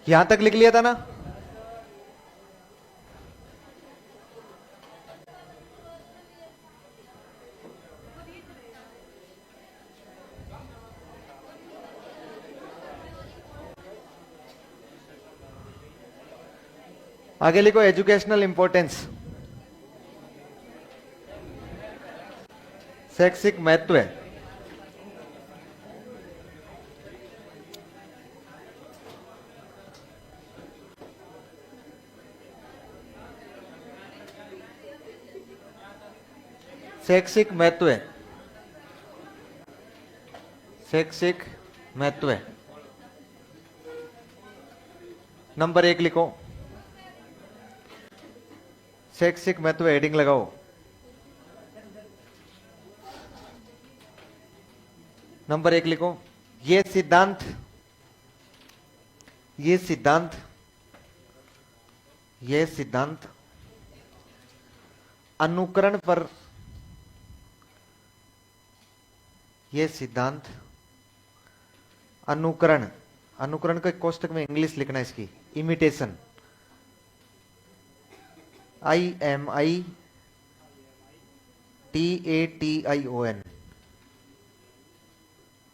यहां तक लिख लिया था ना। आगे लिखो एजुकेशनल इंपॉर्टेंस, शैक्षिक महत्व है। शैक्षिक महत्व है, शैक्षिक महत्व है। नंबर 1 लिखो, शैक्षिक महत्व हेडिंग लगाओ। नंबर 1 लिखो, ये सिद्धांत, ये सिद्धांत, ये सिद्धांत अनुकरण पर, ये सिद्धांत अनुकरण, अनुकरण के कोष्टक में इंग्लिश लिखना है इसकी, इमिटेशन, IMITATION,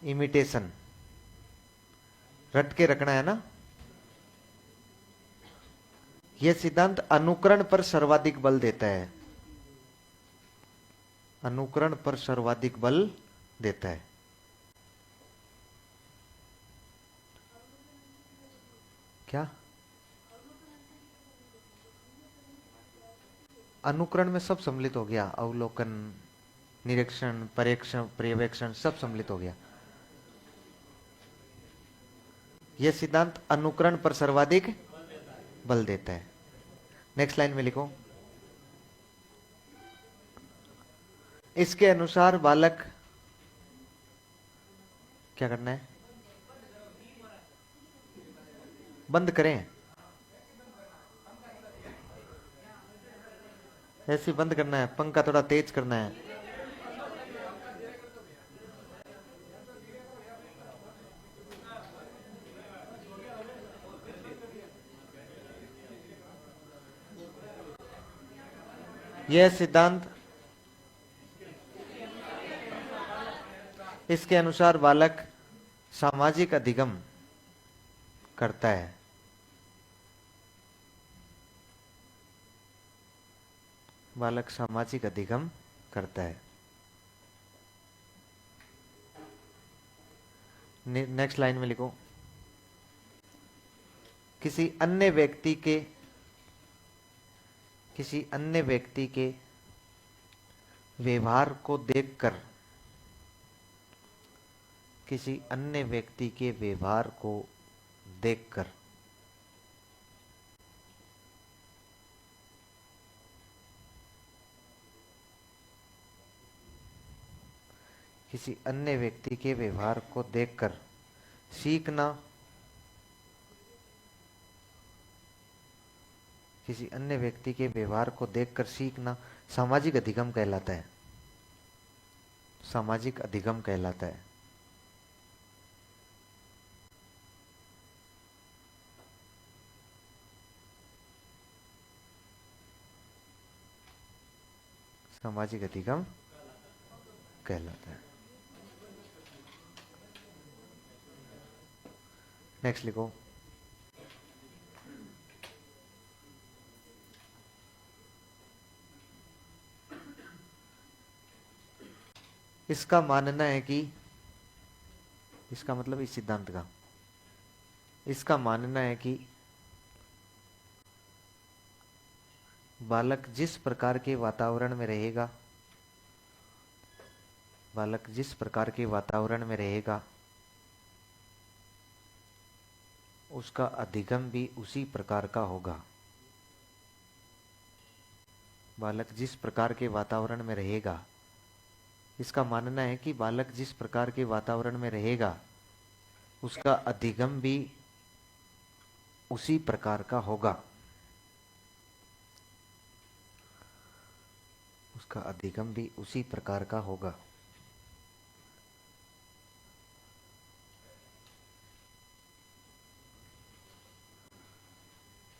इमिटेशन रट के रखना है ना। यह सिद्धांत अनुकरण पर सर्वाधिक बल देता है, अनुकरण पर सर्वाधिक बल देता है। क्या अनुकरण में सब सम्मिलित हो गया, अवलोकन, निरीक्षण, परीक्षण, पर्यवेक्षण सब सम्मिलित हो गया। यह सिद्धांत अनुकरण पर सर्वाधिक बल देता है। नेक्स्ट लाइन में लिखो, इसके अनुसार बालक, क्या करना है, बंद करें, ऐसे बंद करना है, पंखा थोड़ा तेज करना है। यह सिद्धांत, इसके अनुसार बालक सामाजिक अधिगम करता है, बालक सामाजिक अधिगम करता है। नेक्स्ट लाइन में लिखो, किसी अन्य व्यक्ति के, किसी अन्य व्यक्ति के व्यवहार को देखकर, किसी अन्य व्यक्ति के व्यवहार को देखकर किसी अन्य व्यक्ति के व्यवहार को देखकर सीखना, किसी अन्य व्यक्ति के व्यवहार को देखकर सीखना सामाजिक अधिगम कहलाता है, सामाजिक अधिगम कहलाता है। सामाजिक अधिगम कहलाता है। नेक्स्ट लिखो, इसका मानना है कि, इसका मतलब इस सिद्धांत का, इसका मानना है कि बालक जिस प्रकार के वातावरण में रहेगा, बालक जिस प्रकार के वातावरण में रहेगा उसका अधिगम भी उसी प्रकार का होगा। बालक जिस प्रकार के वातावरण में रहेगा, इसका मानना है कि बालक जिस प्रकार के वातावरण में रहेगा उसका अधिगम भी उसी प्रकार का होगा, उसका अधिगम भी उसी प्रकार का होगा।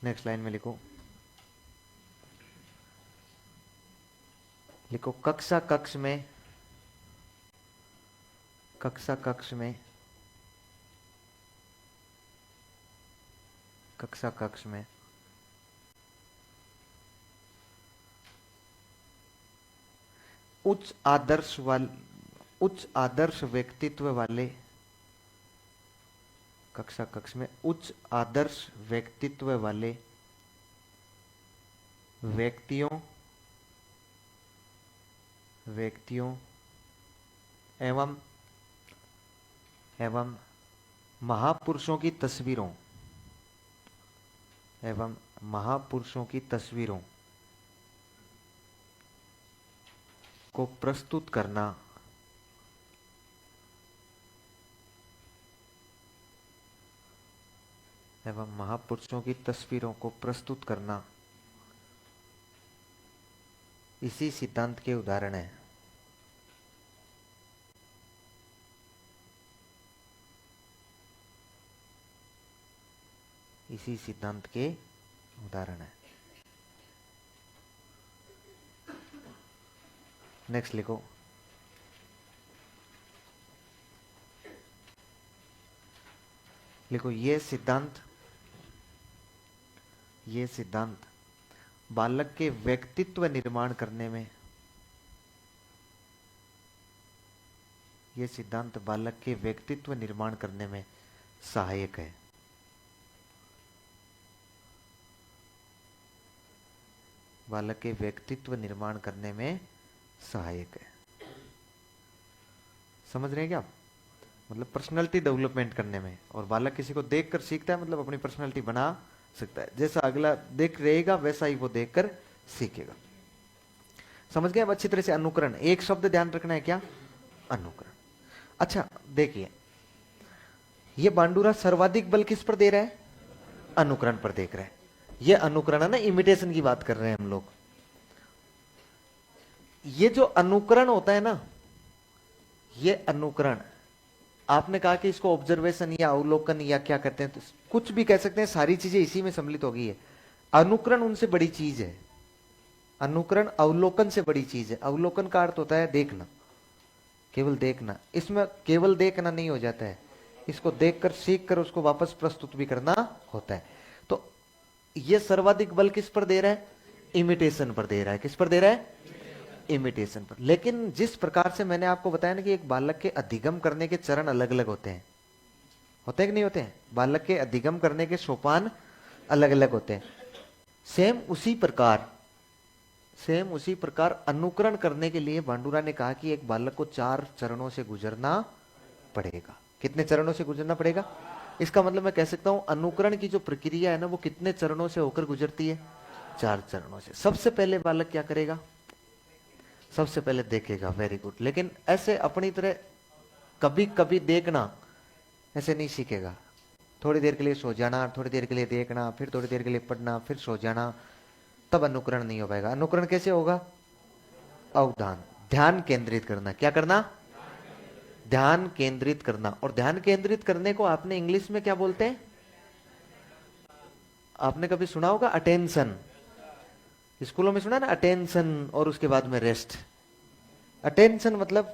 नेक्स्ट लाइन में लिखो, लिखो कक्षा कक्ष में, कक्षा कक्ष में, कक्षा कक्ष में उच्च आदर्श व्यक्तित्व वाले, कक्षा कक्ष में उच्च आदर्श व्यक्तित्व वाले व्यक्तियों एवं महापुरुषों की तस्वीरों, एवं महापुरुषों की तस्वीरों को प्रस्तुत करना, एवं महापुरुषों की तस्वीरों को प्रस्तुत करना इसी सिद्धांत के उदाहरण है। इसी सिद्धांत के उदाहरण है। नेक्स्ट लिखो, लिखो ये सिद्धांत बालक के व्यक्तित्व निर्माण करने में, ये सिद्धांत बालक के व्यक्तित्व निर्माण करने में सहायक है। बालक के व्यक्तित्व निर्माण करने में सहायक है। समझ रहे हैं क्या आप? मतलब पर्सनालिटी डेवलपमेंट करने में, और बालक किसी को देखकर सीखता है, मतलब अपनी पर्सनालिटी बना सकता है। जैसा अगला देख रहेगा वैसा ही वो देखकर सीखेगा। समझ गए अब अच्छी तरह से? अनुकरण, एक शब्द ध्यान रखना है, क्या? अनुकरण। अच्छा देखिए, ये बांडूरा सर्वाधिक बल किस पर दे रहा है? अनुकरण पर देख रहा है। ये अनुकरण है ना, इमिटेशन की बात कर रहे हैं हम लोग। ये जो अनुकरण होता है ना, ये अनुकरण, आपने कहा कि इसको ऑब्जर्वेशन या अवलोकन या क्या कहते हैं, तो कुछ भी कह सकते हैं, सारी चीजें इसी में सम्मिलित हो गई है। अनुकरण उनसे बड़ी चीज है। अनुकरण अवलोकन से बड़ी चीज है। अवलोकन का अर्थ होता है देखना, केवल देखना। इसमें केवल देखना नहीं हो जाता है, इसको देखकर सीखकर उसको वापस प्रस्तुत भी करना होता है। तो ये सर्वाधिक बल किस पर दे रहा है? इमिटेशन पर दे रहा है। किस पर दे रहा है? इमिटेशन पर। लेकिन जिस प्रकार से मैंने आपको बताया ना कि एक बालक के अधिगम करने के चरण अलग अलग होते हैं, होते हैं कि नहीं होते हैं? बालक के अधिगम करने के सोपान अलग अलग होते हैं। सेम उसी प्रकार अनुकरण करने के लिए बांडूरा ने कहा कि एक बालक को 4 चरणों से गुजरना पड़ेगा। कितने चरणों से गुजरना पड़ेगा? इसका मतलब मैं कह सकता हूं अनुकरण की जो प्रक्रिया है ना, वो कितने चरणों से होकर गुजरती है? 4 चरणों से। सबसे पहले बालक क्या करेगा? सबसे पहले देखेगा। Very good. लेकिन ऐसे अपनी तरह कभी कभी देखना ऐसे नहीं सीखेगा। थोड़ी देर के लिए सो जाना, थोड़ी देर के लिए देखना, फिर थोड़ी देर के लिए पढ़ना, फिर सो जाना, तब अनुकरण नहीं हो पाएगा। अनुकरण कैसे होगा? अवधान, ध्यान केंद्रित करना। क्या करना? ध्यान केंद्रित करना। और ध्यान केंद्रित करने को आपने इंग्लिश में क्या बोलते हैं? आपने कभी सुना होगा अटेंशन। स्कूलों में सुना ना, अटेंशन और उसके बाद में रेस्ट। अटेंशन मतलब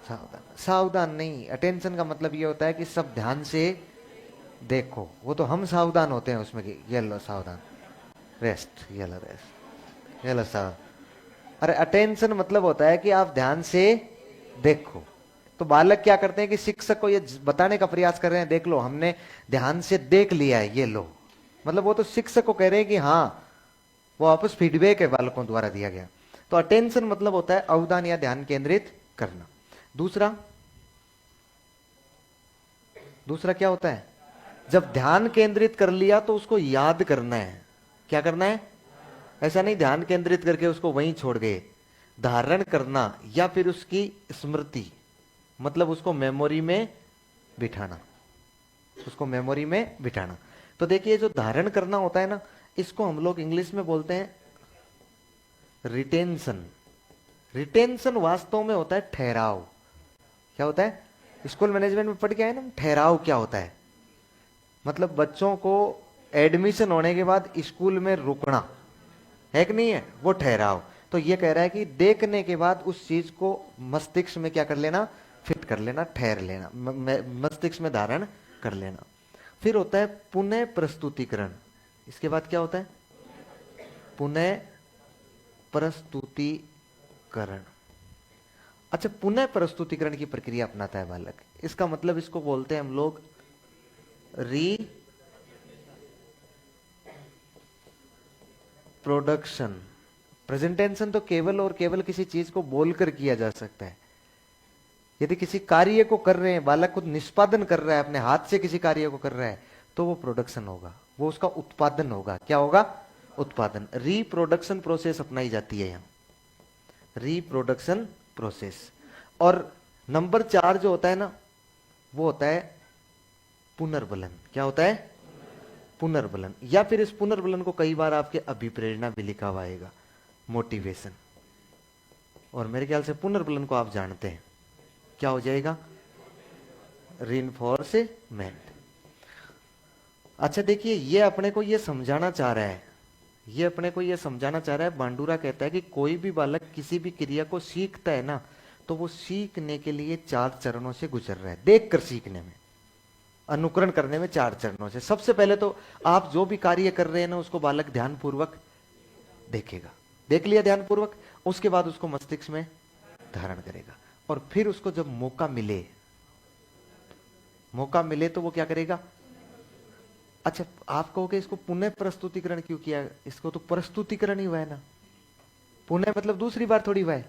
सावधान, सावधान नहीं। अटेंशन का मतलब ये होता है कि सब ध्यान से देखो। वो तो हम सावधान होते हैं उसमें कि ये लो सावधान, रेस्ट, ये लो रेस्ट, ये लो सावधान। अरे अटेंशन मतलब होता है कि आप ध्यान से देखो। तो बालक क्या करते हैं कि शिक्षक को ये बताने का प्रयास कर रहे हैं, देख लो हमने ध्यान से देख लिया है, ये लो। मतलब वो तो शिक्षक को कह रहे हैं कि हाँ, वो वापस फीडबैक है बालकों द्वारा दिया गया। तो अटेंशन मतलब होता है अवधान या ध्यान केंद्रित करना। दूसरा क्या होता है? जब ध्यान केंद्रित कर लिया तो उसको याद करना है। क्या करना है? ऐसा नहीं ध्यान केंद्रित करके उसको वहीं छोड़ गए। धारण करना या फिर उसकी स्मृति, मतलब उसको मेमोरी में बिठाना, उसको मेमोरी में बिठाना। तो देखिए, जो धारण करना होता है ना, इसको हम लोग इंग्लिश में बोलते हैं रिटेंशन। रिटेंशन वास्तव में होता है ठहराव। क्या होता है? स्कूल मैनेजमेंट में पढ़ के आए ना, ठहराव क्या होता है? मतलब बच्चों को एडमिशन होने के बाद स्कूल में रुकना है कि नहीं है, वो ठहराव। तो ये कह रहा है कि देखने के बाद उस चीज को मस्तिष्क में क्या कर लेना, फिट कर लेना, ठहर लेना, मस्तिष्क में धारण कर लेना। फिर होता है पुनः प्रस्तुतिकरण। इसके बाद क्या होता है, पुनः प्रस्तुतिकरण। अच्छा, पुनः प्रस्तुतिकरण की प्रक्रिया अपनाता है बालक। इसका मतलब इसको बोलते हैं हम लोग रिप्रोडक्शन। प्रेजेंटेशन तो केवल और केवल किसी चीज को बोलकर किया जा सकता है। यदि किसी कार्य को कर रहे हैं, बालक खुद निष्पादन कर रहा है, अपने हाथ से किसी कार्य को कर रहा है, तो वो प्रोडक्शन होगा, वो उसका उत्पादन होगा। क्या होगा, उत्पादन। रिप्रोडक्शन प्रोसेस अपनाई जाती है यहां, रिप्रोडक्शन प्रोसेस। और नंबर 4 जो होता है ना, वो होता है पुनर्बलन। क्या होता है, पुनर्बलन। या फिर इस पुनर्बलन को कई बार आपके अभिप्रेरणा भी लिखा हुआ आएगा, मोटिवेशन। और मेरे ख्याल से पुनर्बलन को आप जानते हैं, क्या हो जाएगा, रीइंफोर्समेंट। अच्छा देखिए, ये अपने को ये समझाना चाह रहा है, ये अपने को ये समझाना चाह रहा है, बांडुरा कहता है कि कोई भी बालक किसी भी क्रिया को सीखता है ना, तो वो सीखने के लिए 4 चरणों से गुजर रहा है। देख कर सीखने में, अनुकरण करने में 4 चरणों से। सबसे पहले तो आप जो भी कार्य कर रहे हैं ना, उसको बालक ध्यानपूर्वक देखेगा, देख लिया ध्यानपूर्वक, उसके बाद उसको मस्तिष्क में धारण करेगा। और फिर उसको जब मौका मिले, मौका मिले तो वो क्या करेगा। अच्छा, आप कहोगे इसको पुनः प्रस्तुतिकरण क्यों किया, इसको तो प्रस्तुतिकरण ही हुआ है ना। पुनः मतलब दूसरी बार थोड़ी हुआ है,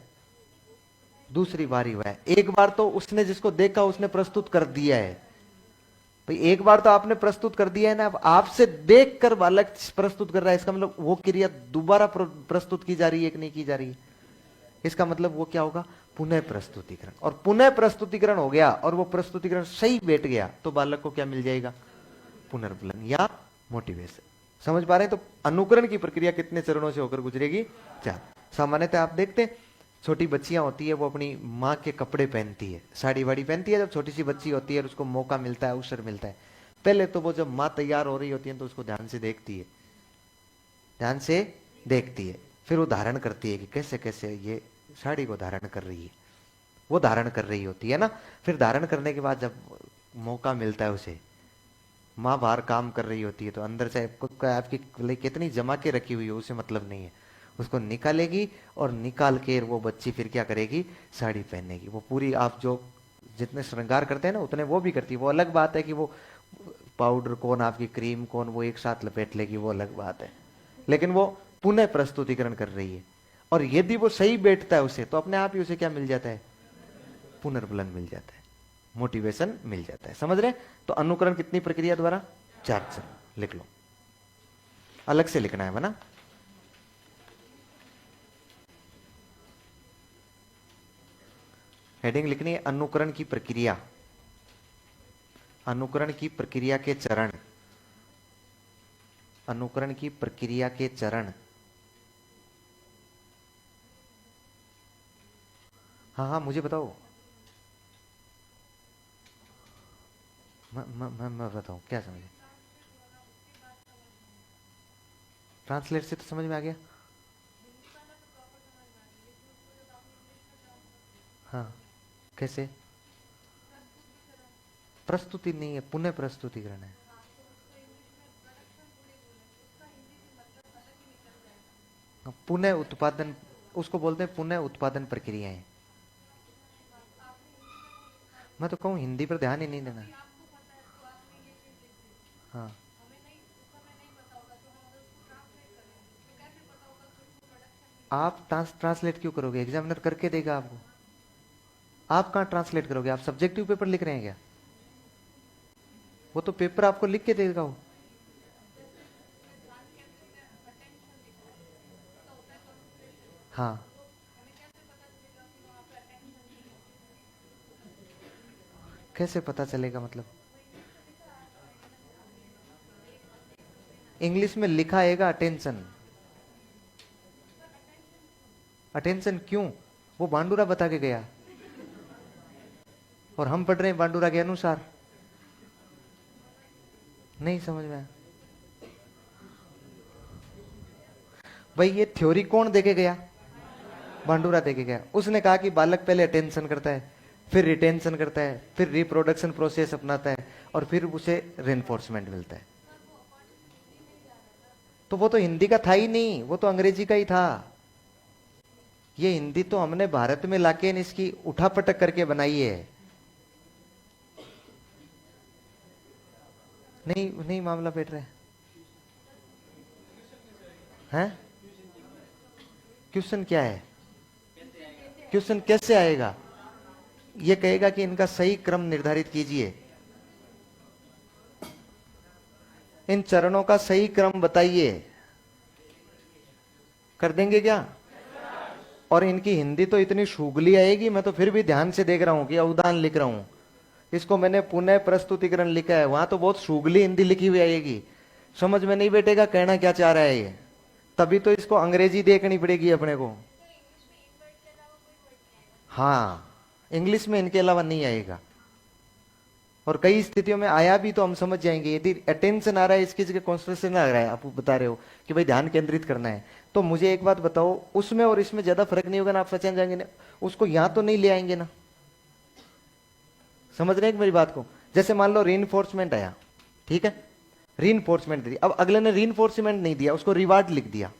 दूसरी बार ही हुआ है। एक बार तो उसने जिसको देखा उसने प्रस्तुत कर दिया है भाई, एक बार तो आपने प्रस्तुत कर दिया है ना। अब आपसे देखकर बालक प्रस्तुत कर रहा है, इसका मतलब वो क्रिया दोबारा प्रस्तुत की जा रही है कि नहीं की जा रही है। इसका मतलब वो क्या होगा, पुनः प्रस्तुतिकरण। और पुनः प्रस्तुतिकरण हो गया और वो प्रस्तुतिकरण सही बैठ गया, तो बालक को क्या मिल जाएगा, पुनर्बलन या मोटिवेशन। समझ पा रहे हैं। तो अनुकरण की प्रक्रिया कितने चरणों से होकर गुजरेगी, 4। सामान्यतः आप देखते हैं छोटी बच्चियां होती है, वो अपनी माँ के कपड़े पहनती है, साड़ी वाड़ी पहनती है। जब छोटी सी बच्ची होती है और उसको मौका मिलता है, अवसर मिलता है, पहले तो वो जब माँ तैयार हो रही होती है तो उसको ध्यान से देखती है, ध्यान से देखती है। फिर वो धारण करती है कि कैसे कैसे ये साड़ी को धारण कर रही है, वो धारण कर रही होती है ना। फिर धारण करने के बाद जब मौका मिलता है उसे, माँ बाहर काम कर रही होती है, तो अंदर से आपकी कितनी जमा के रखी हुई है उसे मतलब नहीं है, उसको निकालेगी और निकाल के वो बच्ची फिर क्या करेगी, साड़ी पहनेगी। वो पूरी, आप जो जितने श्रृंगार करते हैं ना उतने वो भी करती है। वो अलग बात है कि वो पाउडर कौन, आपकी क्रीम कौन, वो एक साथ लपेट लेगी, वो अलग बात है। लेकिन वो पुनः प्रस्तुतिकरण कर रही है। और यदि वो सही बैठता है उसे, तो अपने आप ही उसे क्या मिल जाता है, पुनर्बलन मिल जाता है, मोटिवेशन मिल जाता है। समझ रहे। तो अनुकरण कितनी प्रक्रिया द्वारा, 4 चरण। लिख लो, अलग से लिखना है ना। हेडिंग लिखनी है, अनुकरण की प्रक्रिया, अनुकरण की प्रक्रिया के चरण, अनुकरण की प्रक्रिया के चरण। हाँ हाँ मुझे बताओ, मैं बताऊं क्या समझे। ट्रांसलेट से तो समझ में आ गया। हाँ कैसे, प्रस्तुति नहीं है, पुनः प्रस्तुतिकरण है। पुनः उत्पादन, उसको बोलते हैं पुनः उत्पादन प्रक्रियाएं। मैं तो कहूँ हिंदी पर ध्यान ही नहीं देना। हाँ आप ट्रांसलेट क्यों करोगे, एग्जामिनर करके देगा आपको। आप कहाँ ट्रांसलेट करोगे, आप सब्जेक्टिव पेपर लिख रहे हैं क्या, वो तो पेपर आपको लिख के देगा वो। हाँ कैसे पता चलेगा मतलब, इंग्लिश में लिखा आएगा अटेंशन। अटेंशन क्यों, वो बांडुरा बता के गया और हम पढ़ रहे हैं बांडुरा के अनुसार। नहीं समझ में आया। भाई ये थ्योरी कौन देके गया? भांडूरा देके गया। उसने कहा कि बालक पहले अटेंशन करता है, फिर रिटेंशन करता है, फिर रिप्रोडक्शन प्रोसेस अपनाता है, और फिर उसे रेनफोर्समेंट मिलता है। तो वो तो हिंदी का था ही नहीं, वो तो अंग्रेजी का ही था। ये हिंदी तो हमने भारत में लाके इसकी उठापटक करके बनाई है। नहीं नहीं मामला बैठ रहा है। क्वेश्चन क्या है? क्वेश्चन कैसे आएगा? ये कहेगा कि इनका सही क्रम निर्धारित कीजिए, इन चरणों का सही क्रम बताइए। कर देंगे क्या? और इनकी हिंदी तो इतनी शुगली आएगी, मैं तो फिर भी ध्यान से देख रहा हूं कि अवदान लिख रहा हूं, इसको मैंने पुनः प्रस्तुतिकरण लिखा है, वहां तो बहुत शुगली हिंदी लिखी हुई आएगी, समझ में नहीं बैठेगा कहना क्या चाह रहा है ये। तभी तो इसको अंग्रेजी देखनी पड़ेगी अपने को। हाँ, इंग्लिश में इनके अलावा नहीं आएगा, और कई स्थितियों में आया भी तो हम समझ जाएंगे। यदि अटेंशन आ रहा है, इसकी जगह कॉन्सेंट्रेशन आ रहा है, आप बता रहे हो कि भाई ध्यान केंद्रित करना है, तो मुझे एक बात बताओ, उसमें और इसमें ज्यादा फर्क नहीं होगा ना? आप पहचान जाएंगे ना, उसको यहां तो नहीं ले आएंगे ना? समझ रहे हैं मेरी बात को? जैसे मान लो रीइंफोर्समेंट आया, ठीक है, रीइंफोर्समेंट दिया, अब अगले ने रीइंफोर्समेंट नहीं दिया, उसको रिवार्ड लिख दिया।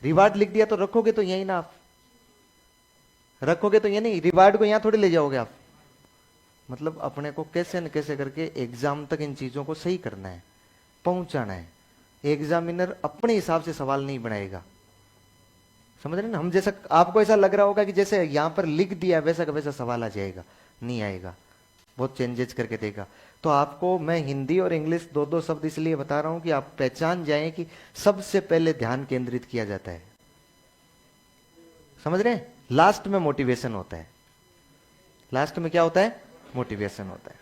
रिवार्ड लिख दिया तो रखोगे तो यही ना, आप रखोगे तो ये नहीं, रिवार्ड को यहां थोड़ी ले जाओगे आप। मतलब अपने को कैसे न कैसे करके एग्जाम तक इन चीजों को सही करना है, पहुंचाना है। एग्जामिनर अपने हिसाब से सवाल नहीं बनाएगा, समझ रहे ना? हम जैसा, आपको ऐसा लग रहा होगा कि जैसे यहां पर लिख दिया वैसा का वैसा सवाल आ जाएगा, नहीं आएगा, बहुत चेंजेस करके देगा। तो आपको मैं हिंदी और इंग्लिश दो दो शब्द इसलिए बता रहा हूं कि आप पहचान जाएं कि सबसे पहले ध्यान केंद्रित किया जाता है, समझ रहे हैं? लास्ट में मोटिवेशन होता है। लास्ट में क्या होता है? मोटिवेशन होता है।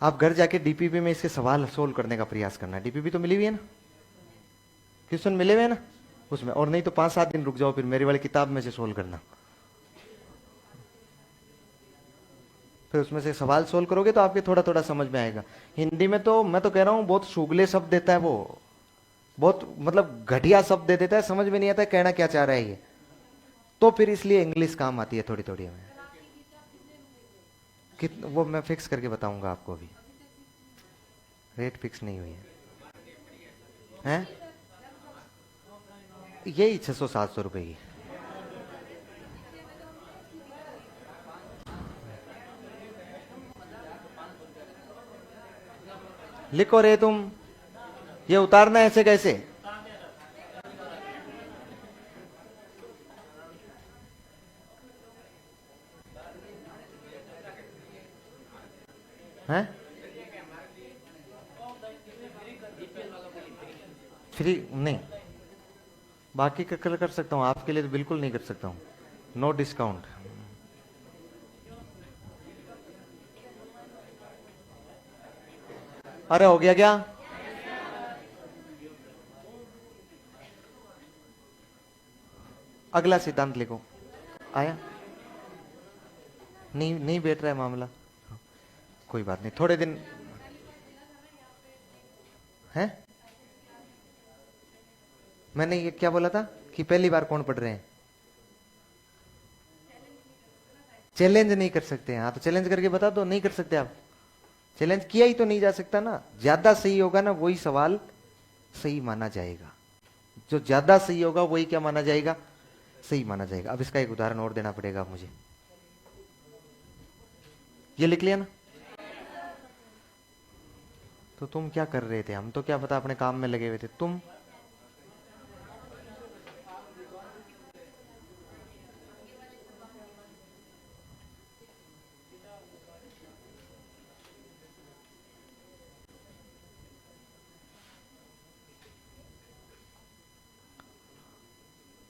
आप घर जाके डीपीपी में इसके सवाल सोल्व करने का प्रयास करना। डीपीपी तो मिली हुई है ना, क्वेश्चन मिले हुए हैं ना उसमें, और नहीं तो 5-7 दिन रुक जाओ, फिर मेरी वाली किताब में से सोल्व करना, फिर उसमें से सवाल सोल्व करोगे तो आपके थोड़ा थोड़ा समझ में आएगा। हिंदी में तो मैं तो कह रहा हूं बहुत शुगले शब्द देता है वो, बहुत मतलब घटिया शब्द दे देता है, समझ में नहीं आता है कहना क्या चाह रहा है ये। तो फिर इसलिए इंग्लिश काम आती है थोड़ी थोड़ी हमें। वो मैं फिक्स करके बताऊंगा आपको, अभी रेट फिक्स नहीं हुई है, हैं? यही 600-700 रुपए की। लिखो रे तुम, ये उतारना ऐसे कैसे? हैं? फ्री नहीं, बाकी का कर सकता हूं, आपके लिए तो बिल्कुल नहीं कर सकता हूं, नो डिस्काउंट। अरे हो गया क्या? अगला सिद्धांत लिखो। आया? नहीं नहीं बैठ रहा है मामला, कोई बात नहीं, थोड़े दिन है। मैंने ये क्या बोला था कि पहली बार कौन पढ़ रहे हैं? चैलेंज नहीं कर सकते? हाँ तो चैलेंज करके बता दो, नहीं कर सकते आप, चैलेंज किया ही तो नहीं जा सकता ना। ज्यादा सही होगा ना वही सवाल सही माना जाएगा, जो ज्यादा सही होगा वही क्या माना जाएगा? सही माना जाएगा। अब इसका एक उदाहरण और देना पड़ेगा मुझे, ये लिख लिया ना? तो तुम क्या कर रहे थे? हम तो क्या पता अपने काम में लगे हुए थे। तुम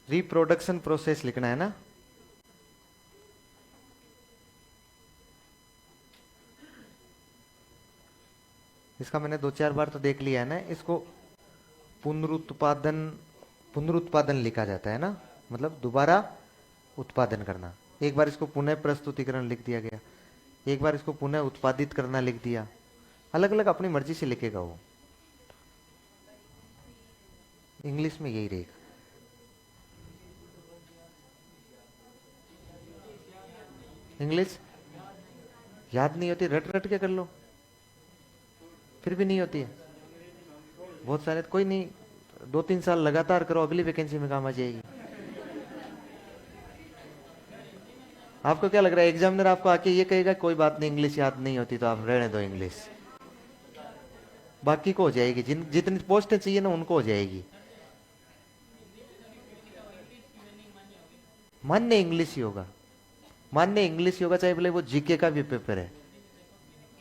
रिप्रोडक्शन प्रोसेस लिखना है ना? इसका मैंने 2-4 बार तो देख लिया है ना। इसको पुनरुत्पादन, पुनरुत्पादन लिखा जाता है ना, मतलब दोबारा उत्पादन करना। एक बार इसको पुनः प्रस्तुतिकरण लिख दिया गया, एक बार इसको पुनः उत्पादित करना लिख दिया, अलग अलग अपनी मर्जी से लिखेगा वो। इंग्लिश में यही रहेगा। इंग्लिश याद नहीं होती, रट रट के कर लो, फिर भी नहीं होती है। बहुत सारे, कोई नहीं, 2-3 साल लगातार करो, अगली वैकेंसी में काम आ जाएगी। आपको क्या लग रहा है, एग्जामिनर आपको आके ये कहेगा कोई बात नहीं इंग्लिश याद नहीं होती तो आप रहने दो इंग्लिश, बाकी को हो जाएगी, जितनी पोस्टें चाहिए ना उनको हो जाएगी। मान्य इंग्लिश ही होगा, मान्य इंग्लिश ही होगा, चाहे बोले वो जीके का भी पेपर है,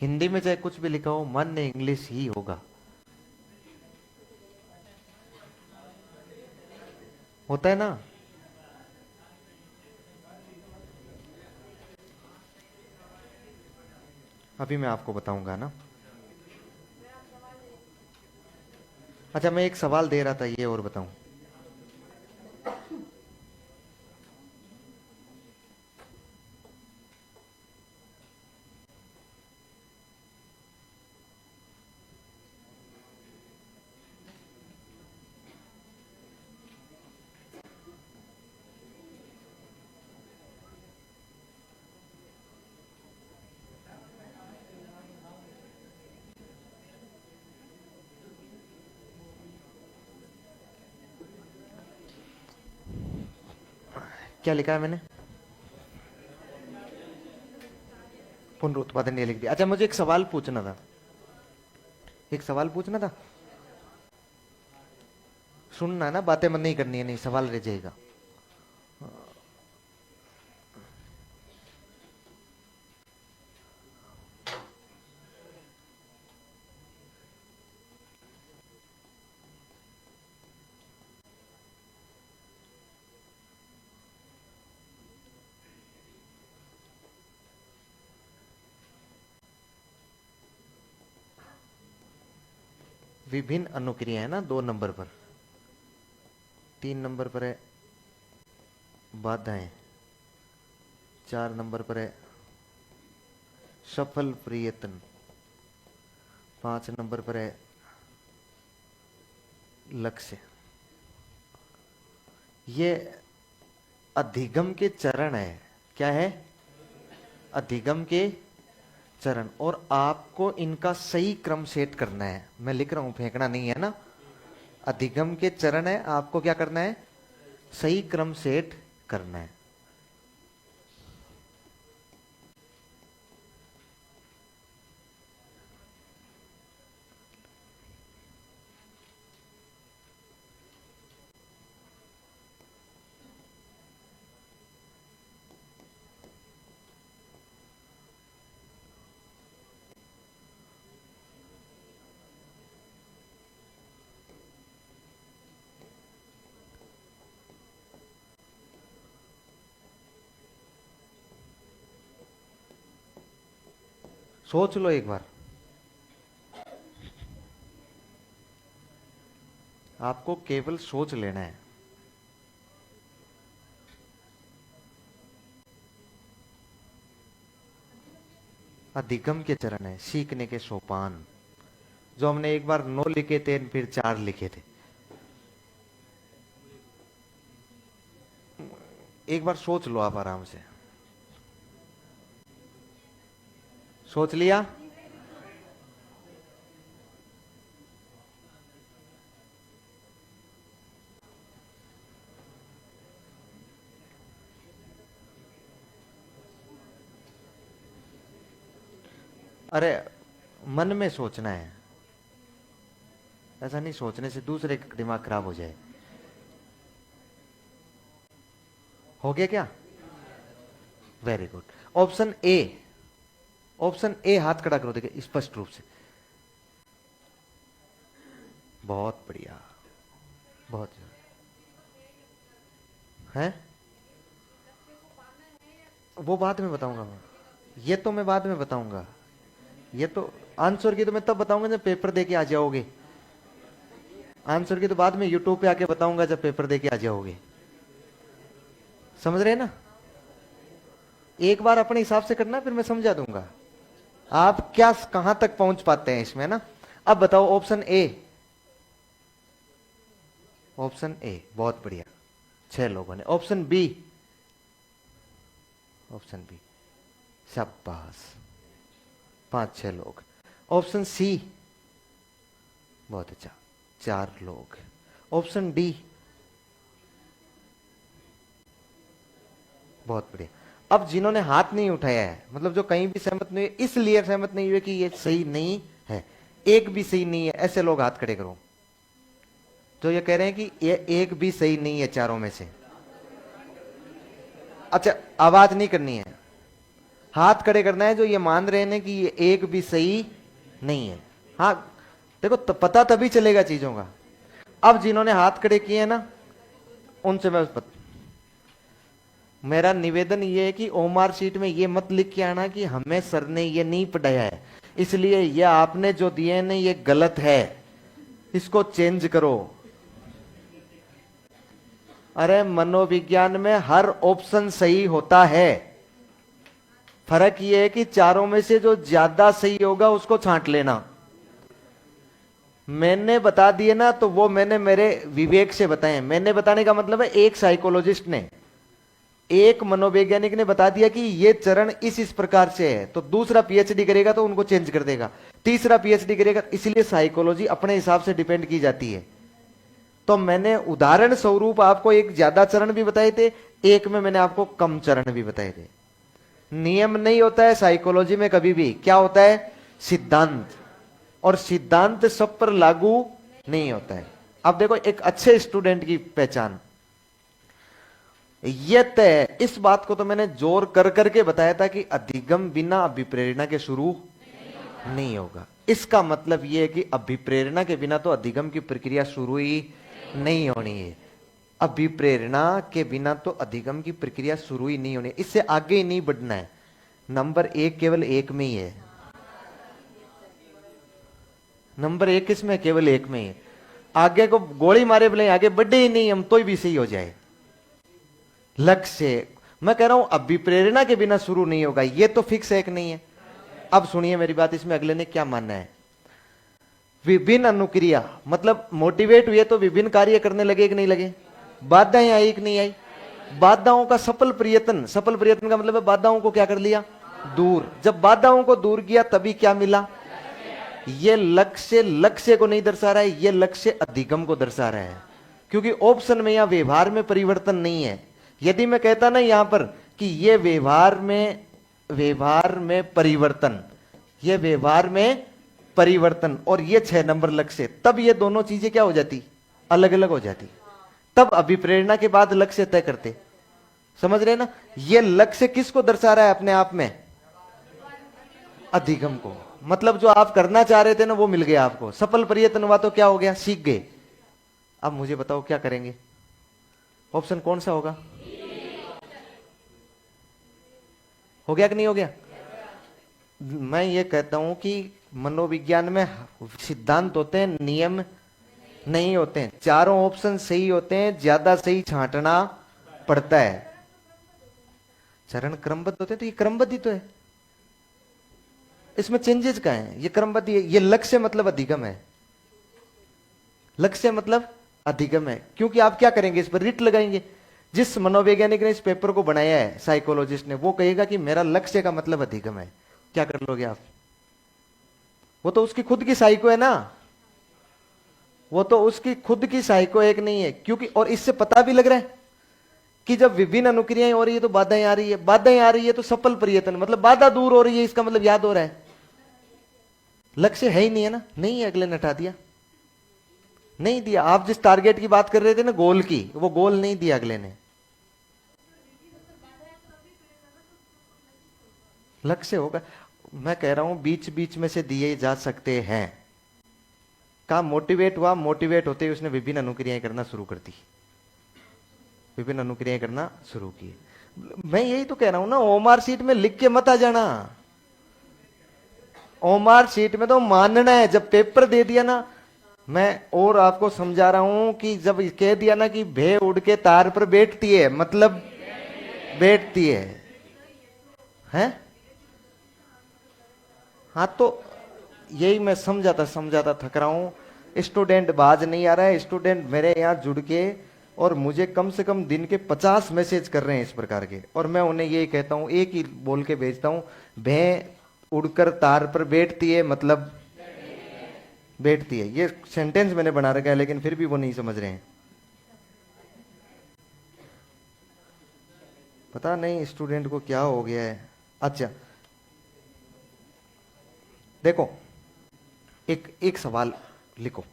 हिंदी में चाहे कुछ भी लिखा हो, मान्य इंग्लिश ही होगा। होता है ना। अभी मैं आपको बताऊंगा ना। अच्छा, मैं एक सवाल दे रहा था, ये और बताऊं। क्या लिखा है मैंने, पुनरुत्पादन ये लिख दिया। अच्छा, मुझे एक सवाल पूछना था, एक सवाल पूछना था, सुनना है ना, बातें मन नहीं करनी है, नहीं सवाल रह जाएगा। विभिन्न अनुक्रिया है ना, 2 नंबर पर, 3 नंबर पर है बाधाएं, 4 नंबर पर है सफल प्रयत्न, 5 नंबर पर है लक्ष्य। ये अधिगम के चरण है। क्या है, अधिगम के चरण, और आपको इनका सही क्रम सेट करना है। मैं लिख रहा हूं, फेंकना नहीं है ना। अधिगम के चरण है, आपको क्या करना है, सही क्रम सेट करना है। सोच लो एक बार, आपको केवल सोच लेना है। अधिगम के चरण है, सीखने के सोपान, जो हमने एक बार 9 लिखे थे, फिर 4 लिखे थे। एक बार सोच लो आप आराम से, सोच लिया। अरे मन में सोचना है, ऐसा नहीं सोचने से दूसरे का दिमाग खराब हो जाए। हो गया क्या, very good. Option A, option A, हाथ खड़ा करो, देखिए स्पष्ट रूप से। बहुत बढ़िया, बहुत है। वो बाद में बताऊंगा मैं, ये तो मैं बाद में बताऊंगा। ये तो आंसर की तो मैं तब बताऊंगा जब पेपर दे के आ जाओगे। आंसर की तो बाद में यूट्यूब पे आके बताऊंगा जब पेपर दे के आ जाओगे। समझ रहे हैं ना। एक बार अपने हिसाब से करना, फिर मैं समझा दूंगा आप क्या कहां तक पहुंच पाते हैं इसमें ना। अब बताओ ऑप्शन ए, ऑप्शन ए, बहुत बढ़िया, 6 लोगों ने। ऑप्शन बी, ऑप्शन बी, शाबाश, 5-6 लोग। ऑप्शन सी, बहुत अच्छा, 4 लोग। ऑप्शन डी, बहुत बढ़िया। अब जिन्होंने हाथ नहीं उठाया है, मतलब जो कहीं भी सहमत नहीं हुए, इसलिए सहमत नहीं हुए कि ये सही नहीं है, एक भी सही नहीं है, ऐसे लोग हाथ खड़े करो। जो ये कह रहे हैं कि ये एक भी सही नहीं है चारों में से। अच्छा, आवाज नहीं करनी है, हाथ खड़े करना है जो ये मान रहे हैं कि ये एक भी सही नहीं है। हाँ, देखो तो पता तभी चलेगा चीजों का। अब जिन्होंने हाथ खड़े किए हैं ना, उनसे मैं मेरा निवेदन ये है कि ओमार शीट में ये मत लिख के आना कि हमें सर ने ये नहीं पढ़ाया है, इसलिए ये आपने जो दिए ना ये गलत है, इसको चेंज करो। अरे मनोविज्ञान में हर ऑप्शन सही होता है, फर्क ये है कि चारों में से जो ज्यादा सही होगा उसको छांट लेना। मैंने बता दिए ना, तो वो मैंने मेरे विवेक से बताए। मैंने बताने का मतलब है एक साइकोलॉजिस्ट ने, एक मनोवैज्ञानिक ने बता दिया कि ये चरण इस प्रकार से है, तो दूसरा पीएचडी करेगा तो उनको चेंज कर देगा, तीसरा पीएचडी करेगा। इसलिए साइकोलॉजी अपने हिसाब से डिपेंड की जाती है। तो मैंने उदाहरण स्वरूप आपको एक ज्यादा चरण भी बताए थे, एक में मैंने आपको कम चरण भी बताए थे। नियम नहीं होता है साइकोलॉजी में कभी भी, क्या होता है? सिद्धांत, और सिद्धांत सब पर लागू नहीं होता है। अब देखो, एक अच्छे स्टूडेंट की पहचान ये तय, इस बात को तो मैंने जोर कर करके बताया था कि अधिगम बिना अभिप्रेरणा के शुरू नहीं होगा। इसका मतलब यह है कि अभिप्रेरणा के बिना तो अधिगम की प्रक्रिया शुरू ही नहीं होनी है। अभिप्रेरणा के बिना तो अधिगम की प्रक्रिया शुरू ही नहीं होनी, इससे आगे ही नहीं बढ़ना है। नंबर 1 केवल एक में ही है, नंबर 1 किसमें? केवल एक में ही है। आगे को गोली मारे बोले आगे बढ़े ही नहीं हम, तो भी सही हो जाए। लक्ष्य, मैं कह रहा हूं अभिप्रेरणा के बिना शुरू नहीं होगा, ये तो फिक्स है कि नहीं है? अब सुनिए मेरी बात, इसमें अगले ने क्या मानना है। विभिन्न अनुक्रिया, मतलब मोटिवेट हुए तो विभिन्न कार्य करने लगे कि नहीं लगे? बाधाएं आई कि नहीं आई? बाधाओं का सफल प्रयत्न, सफल प्रयत्न का मतलब है बाधाओं को क्या कर लिया? दूर। जब बाधाओं को दूर किया तभी क्या मिला? ये लक्ष्य, लक्ष्य को नहीं दर्शा रहा है, ये लक्ष्य अधिगम को दर्शा रहा है, क्योंकि ऑप्शन में या व्यवहार में परिवर्तन नहीं है। यदि मैं कहता ना यहां पर कि ये व्यवहार में परिवर्तन, ये व्यवहार में परिवर्तन और ये 6 नंबर लक्ष्य, तब ये दोनों चीजें क्या हो जाती? अलग अलग हो जाती। तब अभिप्रेरणा के बाद लक्ष्य तय करते। समझ रहे ना? ये लक्ष्य किसको दर्शा रहा है अपने आप में? अधिगम को। मतलब जो आप करना चाह रहे थे ना वो मिल गया आपको, सफल प्रयत्न हुआ तो क्या हो गया? सीख गए। अब मुझे बताओ क्या करेंगे? ऑप्शन कौन सा होगा? हो गया कि नहीं हो गया? मैं ये कहता हूं कि मनोविज्ञान में सिद्धांत होते हैं, नियम नहीं होते हैं। चारों ऑप्शन सही होते हैं, ज्यादा सही छांटना पड़ता है। चरण क्रमबद्ध होते हैं तो ये क्रमबद्ध ही तो है, इसमें चेंजेस का है, ये क्रमबद्ध है। ये लक्ष्य मतलब अधिगम है, लक्ष्य मतलब अधिगम है। क्योंकि आप क्या करेंगे? इस पर रिट लगाएंगे। जिस मनोवैज्ञानिक ने इस पेपर को बनाया है, साइकोलॉजिस्ट ने, वो कहेगा कि मेरा लक्ष्य का मतलब अधिगम है। क्या कर लोगे आप? वो तो उसकी खुद की साइको है ना, वो तो उसकी खुद की साइको एक नहीं है। क्योंकि और इससे पता भी लग रहा है कि जब विभिन्न अनुक्रियाएं हो रही है तो बाधाएं आ रही है, बाधाएं आ रही है तो सफल प्रयत्न, मतलब बाधा दूर हो रही है, इसका मतलब याद हो रहा है लक्ष्य है ही नहीं है ना। नहीं है, अगले ने हटा दिया, नहीं दिया। आप जिस टारगेट की बात कर रहे थे ना, गोल की, वो गोल नहीं दिया अगले ने। लक्ष्य होगा, मैं कह रहा हूं बीच बीच में से दिए जा सकते हैं। कहा मोटिवेट हुआ, मोटिवेट होते ही उसने विभिन्न अनुक्रियाएं करना शुरू कर दी, विभिन्न अनुक्रियाएं करना शुरू की। मैं यही तो कह रहा हूं ना, ओमार शीट में लिख के मत आ जाना। ओमार शीट में तो मानना है। जब पेपर दे दिया ना, मैं और आपको समझा रहा हूं कि जब कह दिया ना कि भे उड़ के तार पर बैठती है, मतलब बैठती है, हैं? हाँ, तो यही मैं समझाता थक रहा हूं स्टूडेंट बाज नहीं आ रहा है, स्टूडेंट मेरे यहाँ जुड़ के और मुझे कम से कम दिन के 50 मैसेज कर रहे हैं इस प्रकार के, और मैं उन्हें ये कहता हूं, एक ही बोल के भेजता हूं, भैं उड़कर तार पर बैठती है, मतलब बैठती है। ये सेंटेंस मैंने बना रखा है, लेकिन फिर भी वो नहीं समझ रहे हैं। पता नहीं स्टूडेंट को क्या हो गया है। अच्छा देखो, एक एक सवाल लिखो,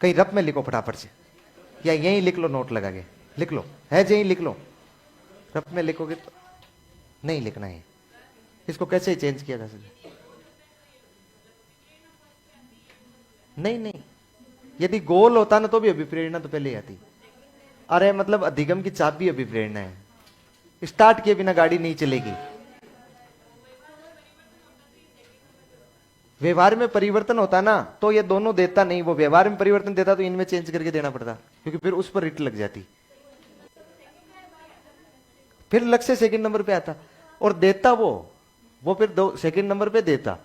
कहीं रफ में लिखो फटाफट से, या यहीं लिख लो, नोट लगा के लिख लो, है यहीं लिख लो। रफ में लिखोगे तो नहीं लिखना है। इसको कैसे चेंज किया जा सकता? नहीं नहीं, यदि गोल होता ना तो भी अभिप्रेरणा तो पहले ही आती। अरे मतलब अधिगम की चाबी अभिप्रेरणा है, स्टार्ट किए बिना गाड़ी नहीं चलेगी। व्यवहार में परिवर्तन होता ना तो ये दोनों देता नहीं, वो व्यवहार में परिवर्तन देता तो इनमें चेंज करके देना पड़ता, क्योंकि फिर उस पर रिट लग जाती, फिर लक्ष्य सेकंड नंबर पे आता और देता वो फिर दो सेकंड नंबर पे देता।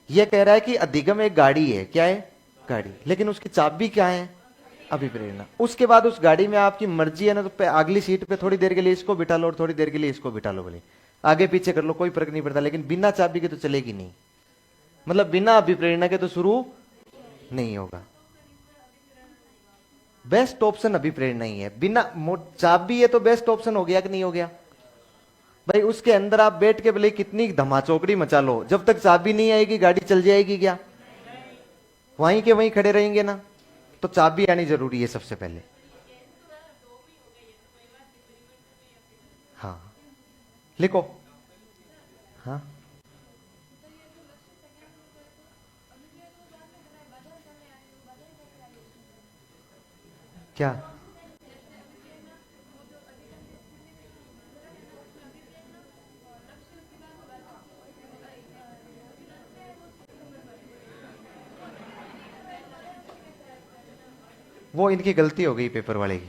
ये कह रहा है कि अधिगम एक गाड़ी है, क्या है? गाड़ी, लेकिन उसकी चाबी क्या है? अभिप्रेरणा। उसके बाद उस गाड़ी में आपकी मर्जी है ना, तो अगली सीट पे थोड़ी देर के लिए इसको बिठा लो और थोड़ी देर के लिए इसको बिठा लो, बोले आगे पीछे कर लो, कोई फर्क नहीं पड़ता, लेकिन बिना चाबी के तो चलेगी नहीं, मतलब बिना अभिप्रेरणा के तो शुरू नहीं होगा। बेस्ट ऑप्शन अभिप्रेरणा ही है, बिना चाबी है तो बेस्ट ऑप्शन हो गया कि नहीं हो गया भाई? उसके अंदर आप बैठ के भले कितनी धमाचौकड़ी मचा लो, जब तक चाबी नहीं आएगी गाड़ी चल जाएगी क्या? वहीं के वहीं खड़े रहेंगे ना। तो चाबी आनी जरूरी है सबसे पहले। हाँ लिखो। हाँ क्या? वो इनकी गलती हो गई पेपर वाले की।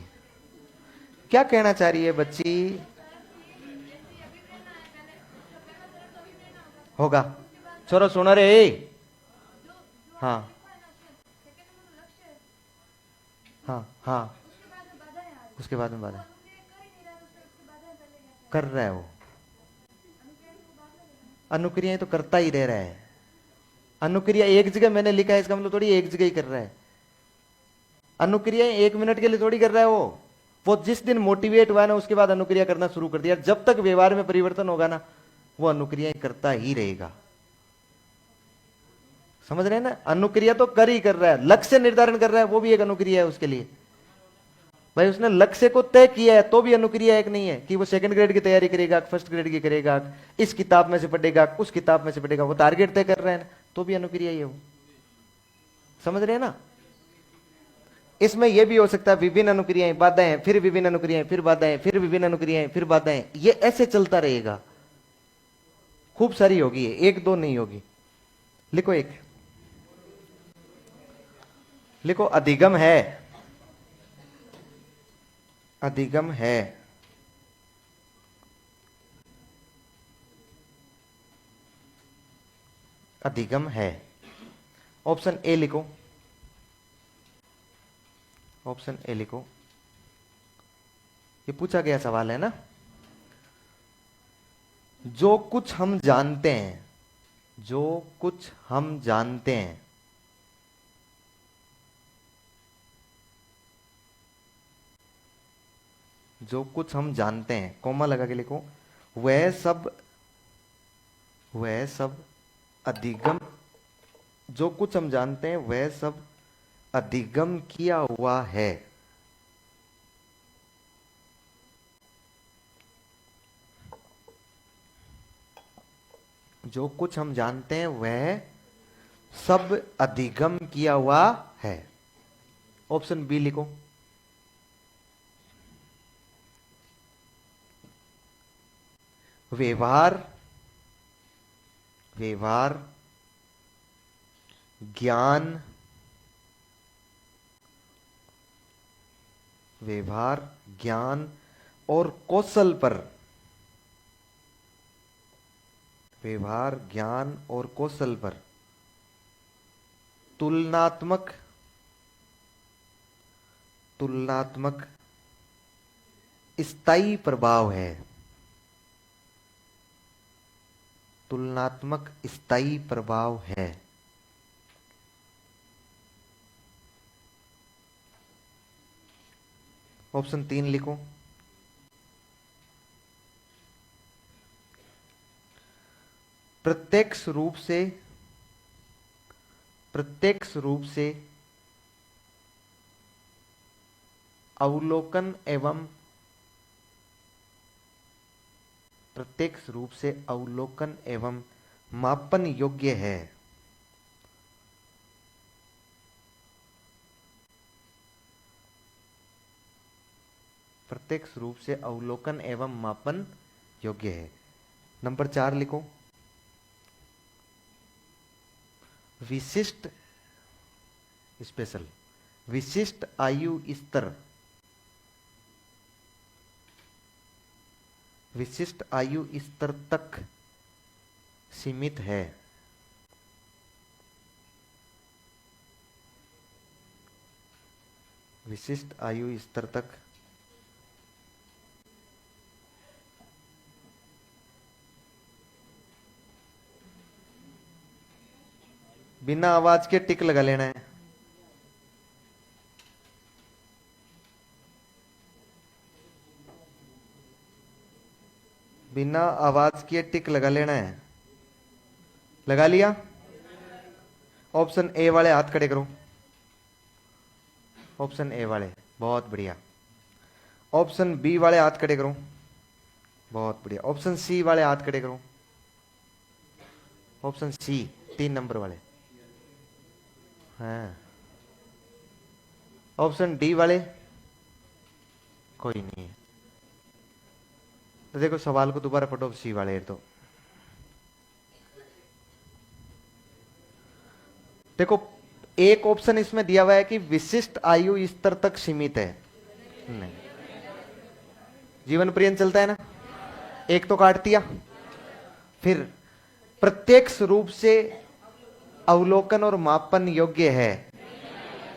क्या कहना चाह रही है बच्ची? होगा, छोरो सुनो रे। हाँ हाँ हाँ, उसके बाद में बाधा कर रहा है वो, अनुक्रियाएं तो करता ही रह रहा है। अनुक्रिया एक जगह मैंने लिखा है, इसका मतलब थोड़ी एक जगह ही कर रहा है। अनुक्रियाएं 1 मिनट के लिए थोड़ी कर रहा है वो जिस दिन मोटिवेट हुआ ना उसके बाद अनुक्रिया करना शुरू कर दिया। जब तक व्यवहार में परिवर्तन होगा ना वो अनुक्रियाएं करता ही रहेगा। समझ रहे हैं ना? अनुक्रिया तो कर ही कर रहा है, लक्ष्य निर्धारण कर रहा है, वो भी एक अनुक्रिया है उसके लिए। भाई उसने लक्ष्य को तय किया है तो भी अनुक्रिया एक नहीं है कि वो सेकंड ग्रेड की तैयारी करेगा, फर्स्ट ग्रेड की करेगा, इस किताब में से पढ़ेगा, उस किताब में से पढ़ेगा, वो टारगेट तय कर रहा है ना, तो भी अनुक्रिया ही है वो। समझ रहे हैं ना? इसमें यह भी हो सकता है विभिन्न अनुक्रियाएं, बाधाएं, फिर विभिन्न अनुक्रियाएं, फिर बाधाएं, फिर विभिन्न अनुक्रियाएं, फिर बाधाएं, ये ऐसे चलता रहेगा। खूब सारी होगी, एक दो नहीं होगी। लिखो एक, लिखो अधिगम है, अधिगम है, अधिगम है। ऑप्शन ए लिखो, ऑप्शन ए लिखो। ये पूछा गया सवाल है ना। जो कुछ हम जानते हैं, जो कुछ हम जानते हैं, जो कुछ हम जानते हैं, कोमा लगा के लिखो, वह सब अधिगम, जो कुछ हम जानते हैं वह सब अधिगम किया हुआ है। जो कुछ हम जानते हैं वह सब अधिगम किया हुआ है। ऑप्शन बी लिखो। व्यवहार, व्यवहार, ज्ञान, व्यवहार, ज्ञान और कौशल पर, व्यवहार, ज्ञान और कौशल पर तुलनात्मक तुलनात्मक स्थायी प्रभाव है। तुलनात्मक स्थायी प्रभाव है। ऑप्शन 3 लिखो। प्रत्यक्ष रूप से अवलोकन एवं प्रत्यक्ष रूप से अवलोकन एवं मापन योग्य है। प्रत्यक्ष रूप से अवलोकन एवं मापन योग्य है। नंबर 4 लिखो। विशिष्ट स्पेशल विशिष्ट आयु स्तर विशिष्ट आयु स्तर तक सीमित है। विशिष्ट आयु स्तर तक बिना आवाज के टिक लगा लेना है। बिना आवाज के टिक लगा लेना है। लगा लिया? ऑप्शन ए वाले हाथ खड़े करो। ऑप्शन ए वाले, बहुत बढ़िया। ऑप्शन बी वाले हाथ खड़े करो, बहुत बढ़िया। ऑप्शन सी वाले हाथ खड़े करो। ऑप्शन सी 3 नंबर वाले, हाँ। ऑप्शन डी वाले कोई नहीं है। तो देखो सवाल को दोबारा पढ़ो। सी वाले तो देखो, एक ऑप्शन इसमें दिया हुआ है कि विशिष्ट आयु स्तर तक सीमित है। नहीं, जीवन पर्यंत चलता है ना। एक तो काट दिया। फिर प्रत्यक्ष रूप से अवलोकन और मापन योग्य है।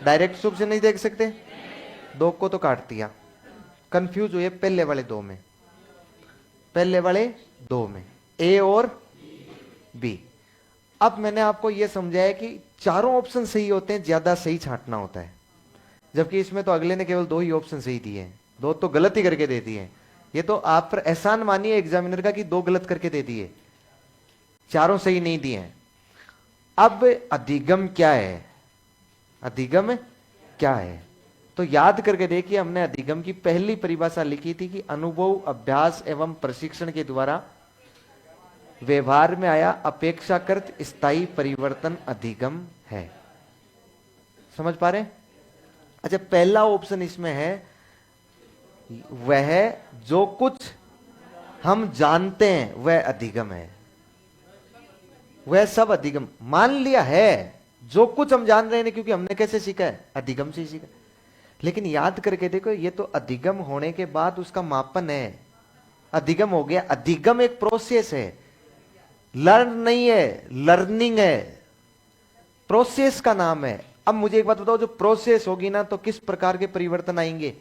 डायरेक्ट रूप से नहीं देख सकते। 2 को तो काट दिया। कंफ्यूज हुए पहले वाले 2 में। पहले वाले 2 में ए और बी। अब मैंने आपको यह समझाया कि चारों ऑप्शन सही होते हैं, ज्यादा सही छांटना होता है। जबकि इसमें तो अगले ने केवल 2 ही ऑप्शन सही दिए हैं, 2 तो गलत ही करके दे दिए। ये तो आप पर एहसान मानिए एग्जामिनर का कि 2 गलत करके दे दिए, चारों सही नहीं दिए हैं। अब अधिगम क्या है? अधिगम क्या है? तो याद करके देखिए, हमने अधिगम की पहली परिभाषा लिखी थी कि अनुभव, अभ्यास एवं प्रशिक्षण के द्वारा व्यवहार में आया अपेक्षाकृत स्थायी परिवर्तन अधिगम है। समझ पा रहे? अच्छा, पहला ऑप्शन इसमें है वह जो कुछ हम जानते हैं वह अधिगम है। वह सब अधिगम मान लिया है, जो कुछ हम जान रहे हैं, क्योंकि हमने कैसे सीखा है? अधिगम से सीखा। लेकिन याद करके देखो, ये तो अधिगम होने के बाद उसका मापन है। अधिगम हो गया। अधिगम एक प्रोसेस है, लर्न नहीं है, लर्निंग है। प्रोसेस का नाम है। अब मुझे एक बात बताओ, जो प्रोसेस होगी ना तो किस प्रकार के परिवर्तन आएंगे?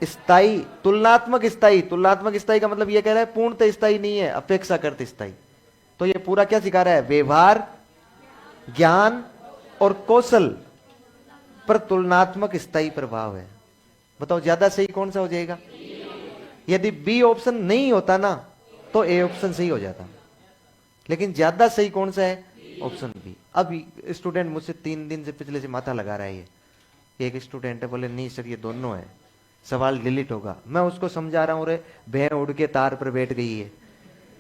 स्थायी, तुलनात्मक स्थायी। तुलनात्मक स्थायी का मतलब यह कह रहा है पूर्णतः स्थायी नहीं है, अपेक्षाकृत स्थायी। तो ये पूरा क्या सिखा रहा है? व्यवहार, ज्ञान और कौशल पर तुलनात्मक स्थायी प्रभाव है। बताओ ज्यादा सही कौन सा हो जाएगा? यदि बी ऑप्शन नहीं होता ना तो ए ऑप्शन सही हो जाता, लेकिन ज्यादा सही कौन सा है? Option B. अब स्टूडेंट मुझसे 3 दिन से पिछले से माथा लगा रहा है। ये एक स्टूडेंट है, बोले नहीं सर ये दोनों है, सवाल डिलीट होगा। मैं उसको समझा रहा हूं, रे भैं उड़ के तार पर बैठ गई है,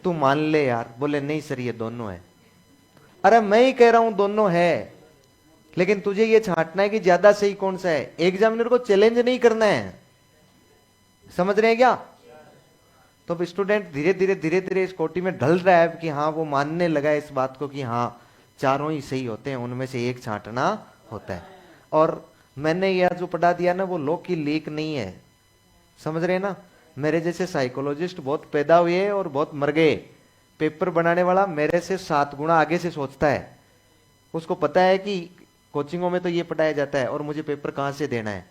तू मान ले यार। बोले नहीं सर ये दोनों है। अरे मैं ही कह रहा हूं दोनों है, लेकिन तुझे ये छांटना है कि ज्यादा सही कौन सा है। एग्जामिनर को चैलेंज नहीं करना है। समझ रहे हैं क्या? तो स्टूडेंट धीरे धीरे इस कोटि में ढल रहा है कि हाँ वो मानने लगा इस बात को कि हाँ चारों ही सही होते हैं, उनमें से एक छांटना होता है। और मैंने यह जो पढ़ा दिया ना वो लॉ की लीक नहीं है। समझ रहे हैं ना? मेरे जैसे साइकोलॉजिस्ट बहुत पैदा हुए और बहुत मर गए। पेपर बनाने वाला मेरे से 7 गुना आगे से सोचता है। उसको पता है कि कोचिंगों में तो ये पढ़ाया जाता है और मुझे पेपर कहां से देना है।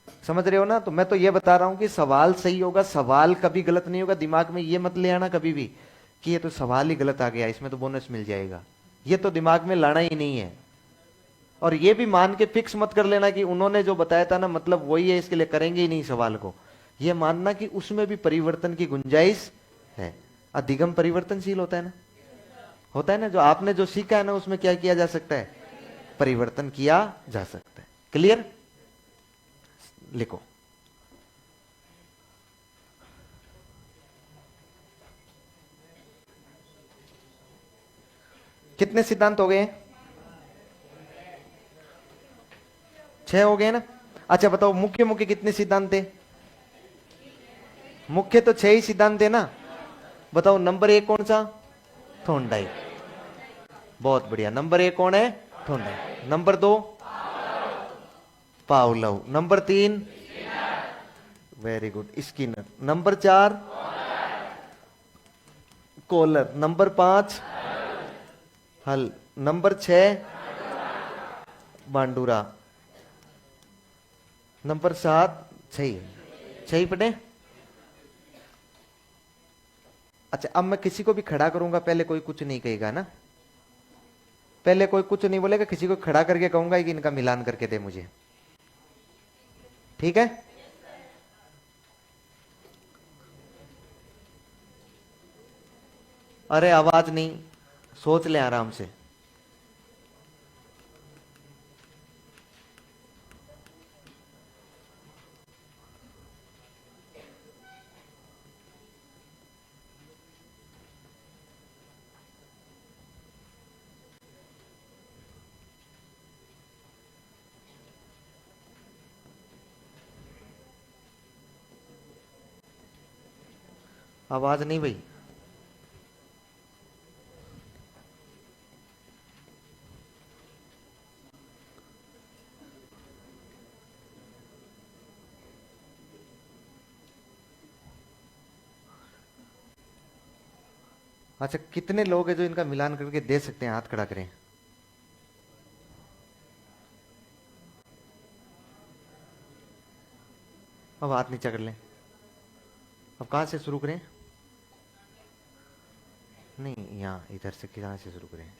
समझ रहे हो ना? तो मैं तो ये बता रहा हूं कि सवाल सही होगा, सवाल कभी गलत नहीं होगा। दिमाग में ये मत ले आना कभी भी कि ये तो सवाल ही गलत आ गया, इसमें तो बोनस मिल जाएगा। ये तो दिमाग में लाना ही नहीं है। और ये भी मान के फिक्स मत कर लेना कि उन्होंने जो बताया था ना मतलब वही है, इसके लिए करेंगे ही नहीं सवाल को। ये मानना कि उसमें भी परिवर्तन की गुंजाइश है। अधिगम परिवर्तनशील होता है ना, होता है ना। जो आपने जो सीखा है ना उसमें क्या किया जा सकता है, परिवर्तन किया जा सकता है। क्लियर? लिखो। कितने सिद्धांत हो गए? 6 हो गए ना। अच्छा बताओ, मुख्य मुख्य कितने सिद्धांत थे? मुख्य तो 6 ही सिद्धांत थे ना। बताओ नंबर 1 कौन सा? थॉर्नडाइक। बहुत बढ़िया। नंबर 1 कौन है? Thorndike. Number 2 Pavlov. Number 3 very good Skinner. Number 4 Kohler. Number 5 Hull. Number 6 बांडूरा। Number 7 सही सही पढ़े। अच्छा अब मैं किसी को भी खड़ा करूंगा, पहले कोई कुछ नहीं कहेगा ना, पहले कोई कुछ नहीं बोलेगा, किसी को खड़ा करके कहूंगा कि इनका मिलान करके दे मुझे, ठीक है? अरे आवाज नहीं, सोच ले आराम से। आवाज नहीं भाई। अच्छा कितने लोग हैं जो इनका मिलान करके दे सकते हैं? हाथ खड़ा करें। अब हाथ नीचा कर लें। अब कहां से शुरू करें? नहीं यहाँ इधर से कहां से शुरू करें?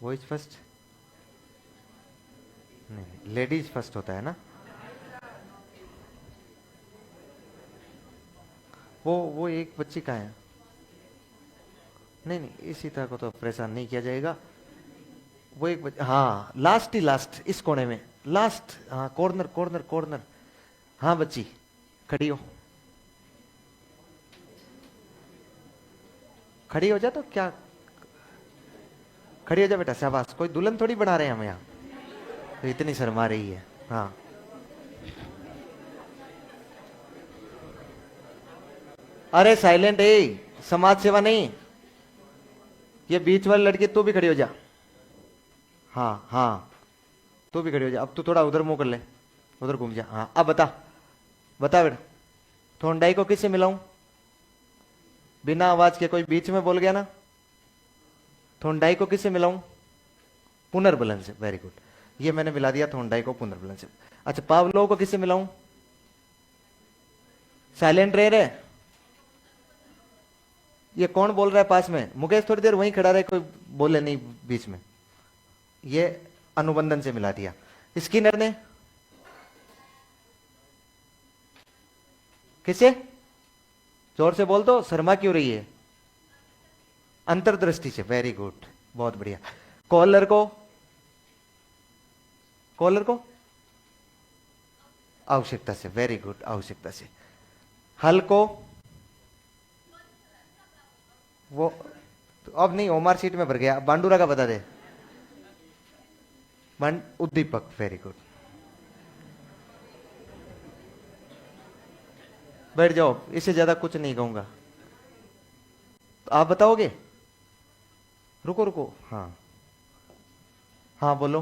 Voice first? नहीं लेडीज फर्स्ट होता है ना। वो एक बच्ची का है। नहीं नहीं इसी तरह को तो परेशान नहीं किया जाएगा। वो एक बच्ची, हाँ लास्ट ही लास्ट इस कोने में लास्ट, हाँ कॉर्नर कॉर्नर कॉर्नर। हाँ बच्ची खड़ी हो, खड़ी हो जा। तो क्या खड़ी हो जा बेटा, शाबाश। कोई दुल्हन थोड़ी बना रहे हैं हम यहाँ, तो इतनी शर्मा रही है। हाँ अरे साइलेंट है, समाज सेवा नहीं। ये बीच वाली लड़की तू भी खड़ी हो जा। हाँ हाँ तू भी खड़ी हो जा। अब तू थोड़ा उधर मुंह कर ले, उधर घूम जा। हाँ अब बता, बता बेटा थोंडाई को किससे मिलाऊं? बिना आवाज के कोई बीच में बोल गया ना। थोंडाई को किससे मिलाऊं? पुनर्बलन से। वेरी गुड, ये मैंने मिला दिया थोंडाई को पुनर्बलन से। अच्छा पावलो को किससे मिलाऊं? साइलेंट रह रहे। ये कौन बोल रहा है पास में? मुकेश थोड़ी देर वहीं खड़ा रहे, कोई बोले नहीं बीच में। ये अनुबंधन से मिला दिया। स्किनर ने किसे? जोर से बोल दो, शर्मा क्यों रही है? अंतर्दृष्टि से। वेरी गुड, बहुत बढ़िया। कॉलर को? कॉलर को आवश्यकता से। वेरी गुड, आवश्यकता से। हल को? वो तो अब नहीं, ओमार सीट में भर गया। बांडूरा का बता दे। उद्दीपक। वेरी गुड, बैठ जाओ, इससे ज्यादा कुछ नहीं कहूंगा। तो आप बताओगे? रुको रुको, हाँ हाँ बोलो।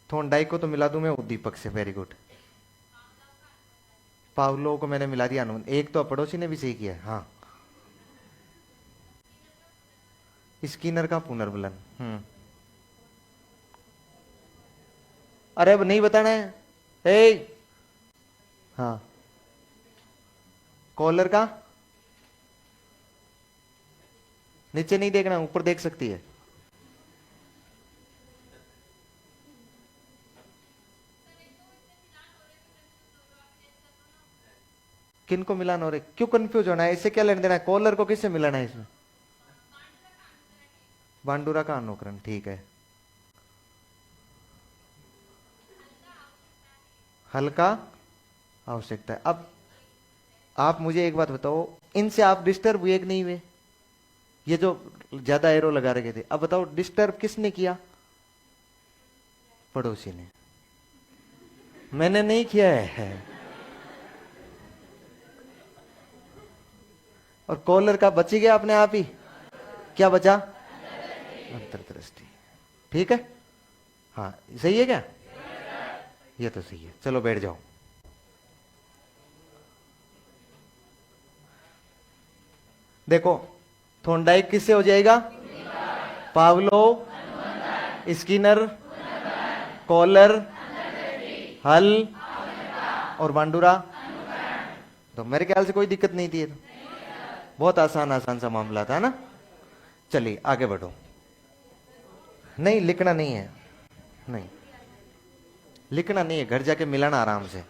थोंडाई को तो मिला दूं मैं उद्दीपक से। Very good. पावलो को मैंने मिला दिया अनुबंध। एक तो पड़ोसी ने भी सही किया। हाँ स्किनर का पुनर्बलन। अरे अब नहीं बताना है। ए हाँ, कॉलर का नीचे नहीं देखना, ऊपर देख सकती है। किनको मिलान हो रहे, क्यों कंफ्यूज होना है, इससे क्या लेना देना है, कॉलर को किससे मिलाना है इसमें? बांडुरा का अनुकरण, ठीक है। हल्का आवश्यकता है। अब आप मुझे एक बात बताओ, इनसे आप डिस्टर्ब हुए कि नहीं हुए? ये जो ज्यादा एरो लगा रखे थे, अब बताओ डिस्टर्ब किसने किया? पड़ोसी ने। मैंने नहीं किया है। और कॉलर का बच ही गया अपने आप ही। क्या बचा? अंतर्दृष्टि। ठीक है, हाँ सही है क्या? ये तो सही है। चलो बैठ जाओ। देखो, थोंडाइक किससे हो जाएगा? पावलोव, स्किनर, कॉलर, हल और बांडुरा। तो मेरे ख्याल से कोई दिक्कत नहीं थी। तो बहुत आसान आसान सा मामला था ना। चलिए आगे बढ़ो। नहीं लिखना नहीं है, नहीं लिखना नहीं है, घर जाके मिलाना आराम से।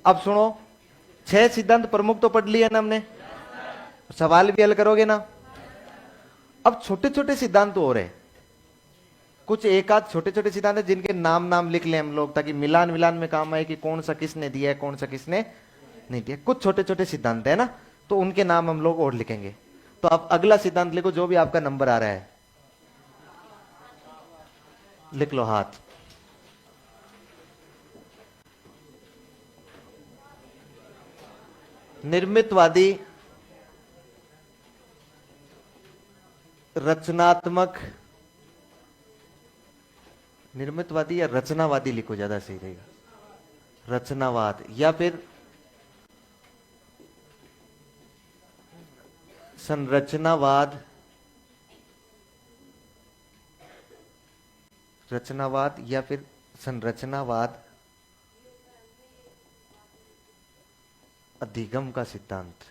अब सुनो, 6 सिद्धांत प्रमुख तो पढ़ लिया ना हमने, सवाल भी हल करोगे ना। अब छोटे छोटे सिद्धांत हो रहे, कुछ एक आध छोटे छोटे सिद्धांत है जिनके नाम नाम लिख ले हम लोग, ताकि मिलान मिलान में काम आए कि कौन सा किसने दिया है, कौन सा किसने नहीं दिया। कुछ छोटे छोटे सिद्धांत है ना, तो उनके नाम हम लोग और लिखेंगे। तो आप अगला सिद्धांत लिखो, जो भी आपका नंबर आ रहा है लिख लो हाथ। निर्मितवादी, रचनात्मक, निर्मितवादी या रचनावादी लिखो, ज्यादा सही रहेगा। रचनावाद या फिर संरचनावाद, रचनावाद या फिर संरचनावाद, अधिगम का सिद्धांत।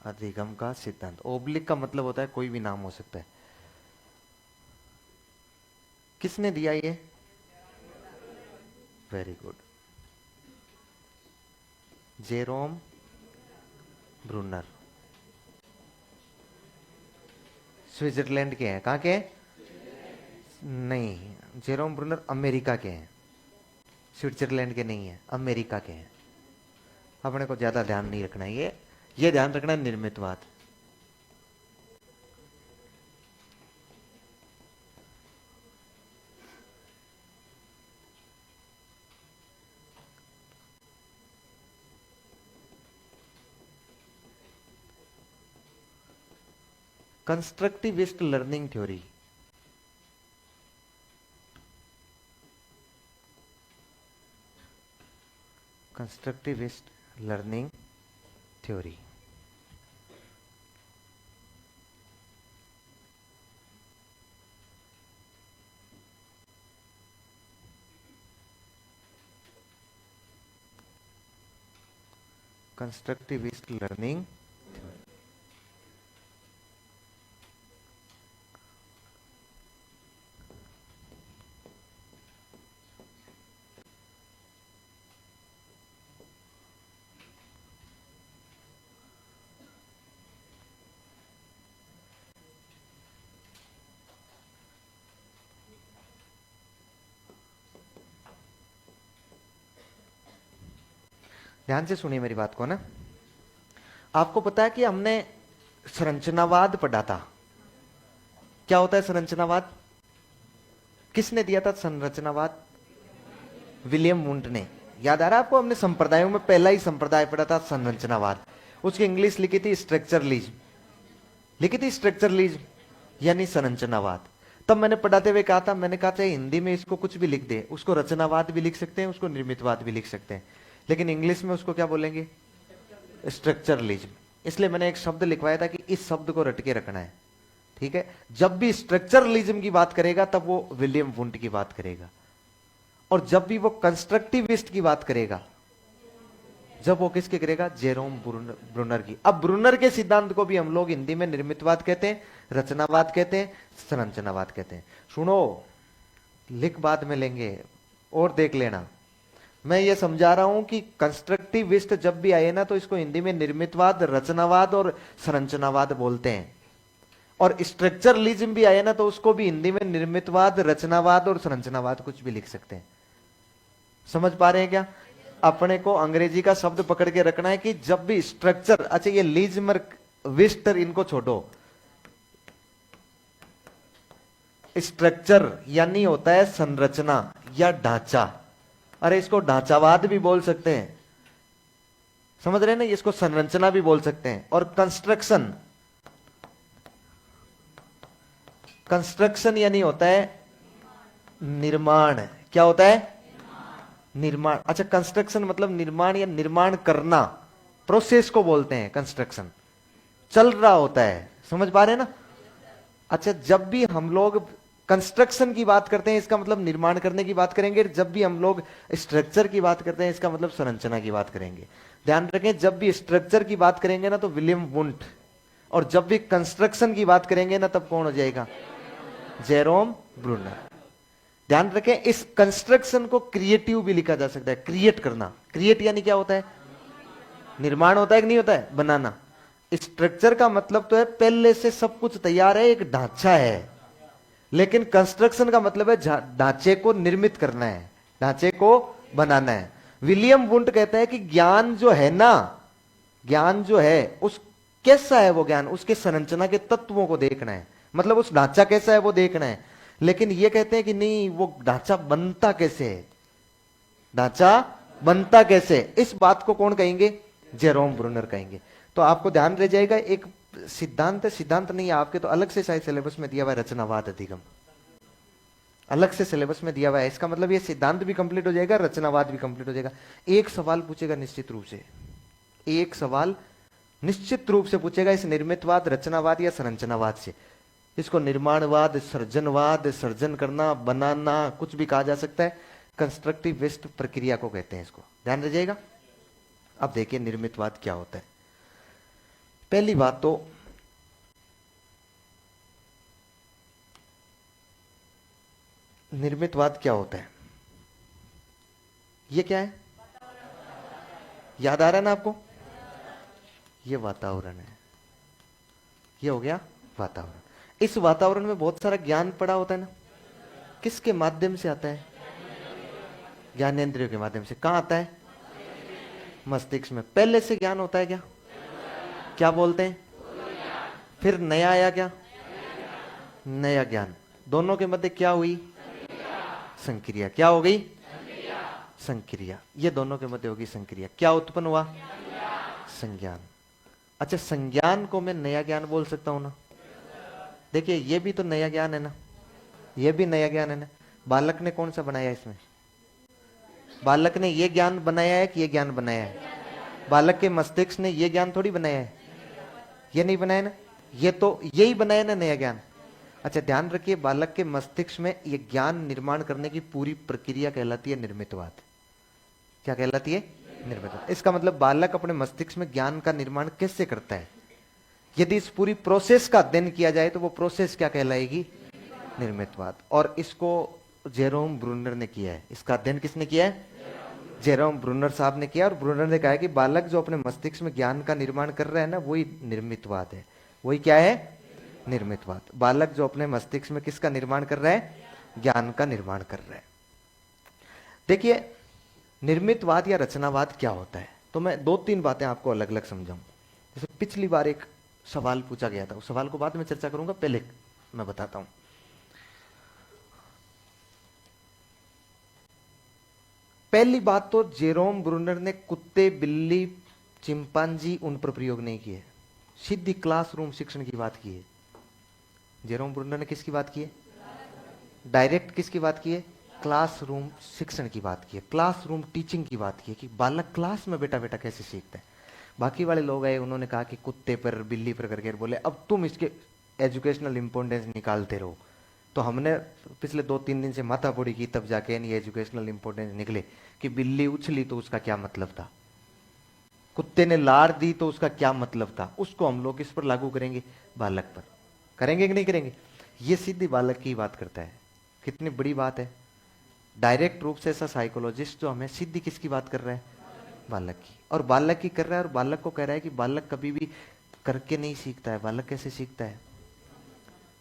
अधिगम का सिद्धांत, ओब्लिक का मतलब होता है कोई भी नाम हो सकता है। किसने दिया ये? Very good, Jerome Bruner. Switzerland के हैं। कहां के हैं? नहीं, जेरोम ब्रूनर अमेरिका के हैं, स्विट्जरलैंड के नहीं है, अमेरिका के हैं। अपने को ज्यादा ध्यान नहीं रखना है, ये ध्यान रखना है निर्मितवाद। Constructivist learning theory, constructivist learning theory. Constructivist learning, ध्यान से सुनिए मेरी बात को ना। आपको पता है कि हमने संरचनावाद पढ़ा था। क्या होता है संरचनावाद? किसने दिया था संरचनावाद? विलियम वुंट ने। याद आ रहा है आपको? हमने संप्रदायों में पहला ही संप्रदाय पढ़ा था संरचनावाद। उसकी इंग्लिश लिखी थी स्ट्रक्चरलिज्म, लिखी थी स्ट्रक्चरलिज्म यानी संरचनावाद। तब मैंने पढ़ाते हुए कहा था, मैंने कहा था हिंदी में इसको कुछ भी लिख दे, उसको रचनावाद भी लिख सकते हैं, उसको निर्मितवाद भी लिख सकते हैं, लेकिन इंग्लिश में उसको क्या बोलेंगे? स्ट्रक्चरलिज्म। इसलिए मैंने एक शब्द लिखवाया था कि इस शब्द को रट के रखना है, ठीक ठीक है। जब भी स्ट्रक्चरलिज्म की बात करेगा तब वो विलियम वुंट की बात करेगा, और जब भी वो कंस्ट्रक्टिविस्ट की बात करेगा जब वो किसके करेगा, जेरोम ब्रूनर की। अब ब्रूनर के सिद्धांत को भी हम लोग हिंदी में निर्मितवाद कहते हैं, रचनावाद कहते हैं, संरचनावाद कहते हैं। सुनो, लिख बाद में लेंगे और देख लेना। मैं ये समझा रहा हूं कि कंस्ट्रक्टिविस्ट जब भी आए ना तो इसको हिंदी में निर्मितवाद, रचनावाद और संरचनावाद बोलते हैं, और स्ट्रक्चरलिज्म भी आए ना तो उसको भी हिंदी में निर्मितवाद, रचनावाद और संरचनावाद कुछ भी लिख सकते हैं। समझ पा रहे हैं क्या? अपने को अंग्रेजी का शब्द पकड़ के रखना है कि जब भी स्ट्रक्चर, अच्छा ये लीजमर, विस्टर इनको छोड़ो, स्ट्रक्चर यानी होता है संरचना या ढांचा। अरे इसको ढांचावाद भी बोल सकते हैं, समझ रहे हैं ना, इसको संरचना भी बोल सकते हैं। और कंस्ट्रक्शन, कंस्ट्रक्शन यानी होता है निर्माण। क्या होता है? निर्माण। अच्छा, कंस्ट्रक्शन मतलब निर्माण या निर्माण करना, प्रोसेस को बोलते हैं कंस्ट्रक्शन। चल रहा होता है, समझ पा रहे हैं ना? अच्छा, जब भी हम लोग कंस्ट्रक्शन की बात करते हैं इसका मतलब निर्माण करने की बात करेंगे, जब भी हम लोग स्ट्रक्चर की बात करते हैं इसका मतलब संरचना की बात करेंगे। ध्यान रखें, जब भी स्ट्रक्चर की बात करेंगे ना तो विलियम वुंट, और जब भी कंस्ट्रक्शन की बात करेंगे ना तब कौन हो जाएगा? Jerome Bruner. ध्यान रखें, इस कंस्ट्रक्शन को क्रिएटिव भी लिखा जा सकता है, क्रिएट करना। क्रिएट यानी क्या होता है? निर्माण होता है कि नहीं होता है? बनाना। स्ट्रक्चर का मतलब तो है पहले से सब कुछ तैयार है, एक ढांचा है, लेकिन कंस्ट्रक्शन का मतलब है ढांचे को निर्मित करना है, ढांचे को बनाना है। विलियम वुंट कहते हैं कि ज्ञान जो है ना, ज्ञान जो है उस कैसा है वो ज्ञान, उसके संरचना के तत्वों को देखना है, मतलब उस ढांचा कैसा है वो देखना है। लेकिन ये कहते हैं कि नहीं, वो ढांचा बनता कैसे है, ढांचा बनता कैसे, इस बात को कौन कहेंगे? जेरोम ब्रूनर कहेंगे। तो आपको ध्यान रह जाएगा, एक सिद्धांत, सिद्धांत नहीं है आपके तो अलग से शायद सिलेबस में दिया हुआ है, रचनावाद अधिगम अलग से सिलेबस में दिया हुआ है। इसका मतलब ये सिद्धांत भी कंप्लीट हो जाएगा, रचनावाद भी कंप्लीट हो जाएगा। एक सवाल पूछेगा निश्चित रूप से, एक सवाल निश्चित रूप से पूछेगा इस निर्मितवाद, रचनावाद या संरचनावाद से। इसको निर्माणवाद, सर्जनवाद, सर्जन करना, बनाना, कुछ भी कहा जा सकता है। कंस्ट्रक्टिविस्ट प्रक्रिया को कहते हैं इसको, ध्यान रह जाएगा। अब देखिए निर्मितवाद क्या होता है। पहली बात तो निर्मितवाद क्या होता है, ये क्या है? याद आ रहा है ना आपको? ये वातावरण है, ये हो गया वातावरण। इस वातावरण में बहुत सारा ज्ञान पड़ा होता है ना, किसके माध्यम से आता है? ज्ञानेंद्रियों के माध्यम से। कहां आता है? मस्तिष्क में। पहले से ज्ञान होता है क्या? क्या बोलते हैं? फिर नया आया क्या? नया ज्ञान। दोनों के मध्य क्या हुई? संक्रिया। क्या हो गई? संक्रिया। ये दोनों के मध्य होगी संक्रिया। क्या उत्पन्न हुआ? संज्ञान। अच्छा, संज्ञान को मैं नया ज्ञान बोल सकता हूं ना? देखिए ये भी तो नया ज्ञान है ना, ये भी नया ज्ञान है ना। बालक ने कौन सा बनाया इसमें? बालक ने ये ज्ञान बनाया है कि ये ज्ञान बनाया है? बालक के मस्तिष्क ने ये ज्ञान थोड़ी बनाया है, ये नहीं बनाया ना, ये तो यही बनाया ना नया ज्ञान। अच्छा ध्यान रखिए, बालक के मस्तिष्क में ये ज्ञान निर्माण करने की पूरी प्रक्रिया कहलाती है निर्मितवाद। क्या कहलाती है? निर्मितवाद। इसका मतलब बालक अपने मस्तिष्क में ज्ञान का निर्माण कैसे करता है, यदि इस पूरी प्रोसेस का अध्ययन किया जाए तो वो प्रोसेस क्या कहलाएगी? निर्मितवाद। और इसको जेरोम ब्रूनर ने किया है। इसका अध्ययन किसने किया है? जेरोम ब्रूनर साहब ने किया। और ब्रूनर ने कहा है कि बालक जो अपने मस्तिष्क में ज्ञान का निर्माण कर रहा है ना, वही निर्मितवाद है। वही क्या है? निर्मितवाद। बालक जो अपने मस्तिष्क में किसका निर्माण कर रहा है? ज्ञान का निर्माण कर रहा है। देखिए निर्मितवाद या रचनावाद क्या होता है, तो मैं दो तीन बातें आपको अलग अलग समझाऊं। जैसे पिछली बार एक सवाल पूछा गया था, उस सवाल को बाद में चर्चा करूंगा, पहले मैं बताता हूं। पहली बात तो जेरोम ब्रूनर ने कुत्ते, बिल्ली, चिंपांजी उन पर प्रयोग नहीं किए, सीधी क्लासरूम शिक्षण की बात की है। जेरोम ब्रूनर ने किसकी बात की है? डायरेक्ट किसकी बात की है? क्लासरूम शिक्षण की बात की है, क्लासरूम टीचिंग की बात की है कि बालक क्लास में बेटा बेटा कैसे सीखता है। बाकी वाले लोग आए, उन्होंने कहा कि कुत्ते पर, बिल्ली पर करके बोले अब तुम इसके एजुकेशनल इंपॉर्टेंस निकालते रहो। तो हमने पिछले 2-3 दिन से माथापौड़ी की, तब जाके ये एजुकेशनल इंपॉर्टेंस निकले कि बिल्ली उछली तो उसका क्या मतलब था, कुत्ते ने लार दी तो उसका क्या मतलब था। उसको हम लोग इस पर लागू करेंगे, बालक पर। करेंगे कि नहीं करेंगे? ये सीधी बालक की बात करता है। कितनी बड़ी बात है। डायरेक्ट रूप से ऐसा साइकोलॉजिस्ट जो हमें सीधी किसकी बात कर रहा है? बालक की। और बालक की कर रहा है, और बालक को कह रहा है कि बालक कभी भी करके नहीं सीखता है। बालक कैसे सीखता है?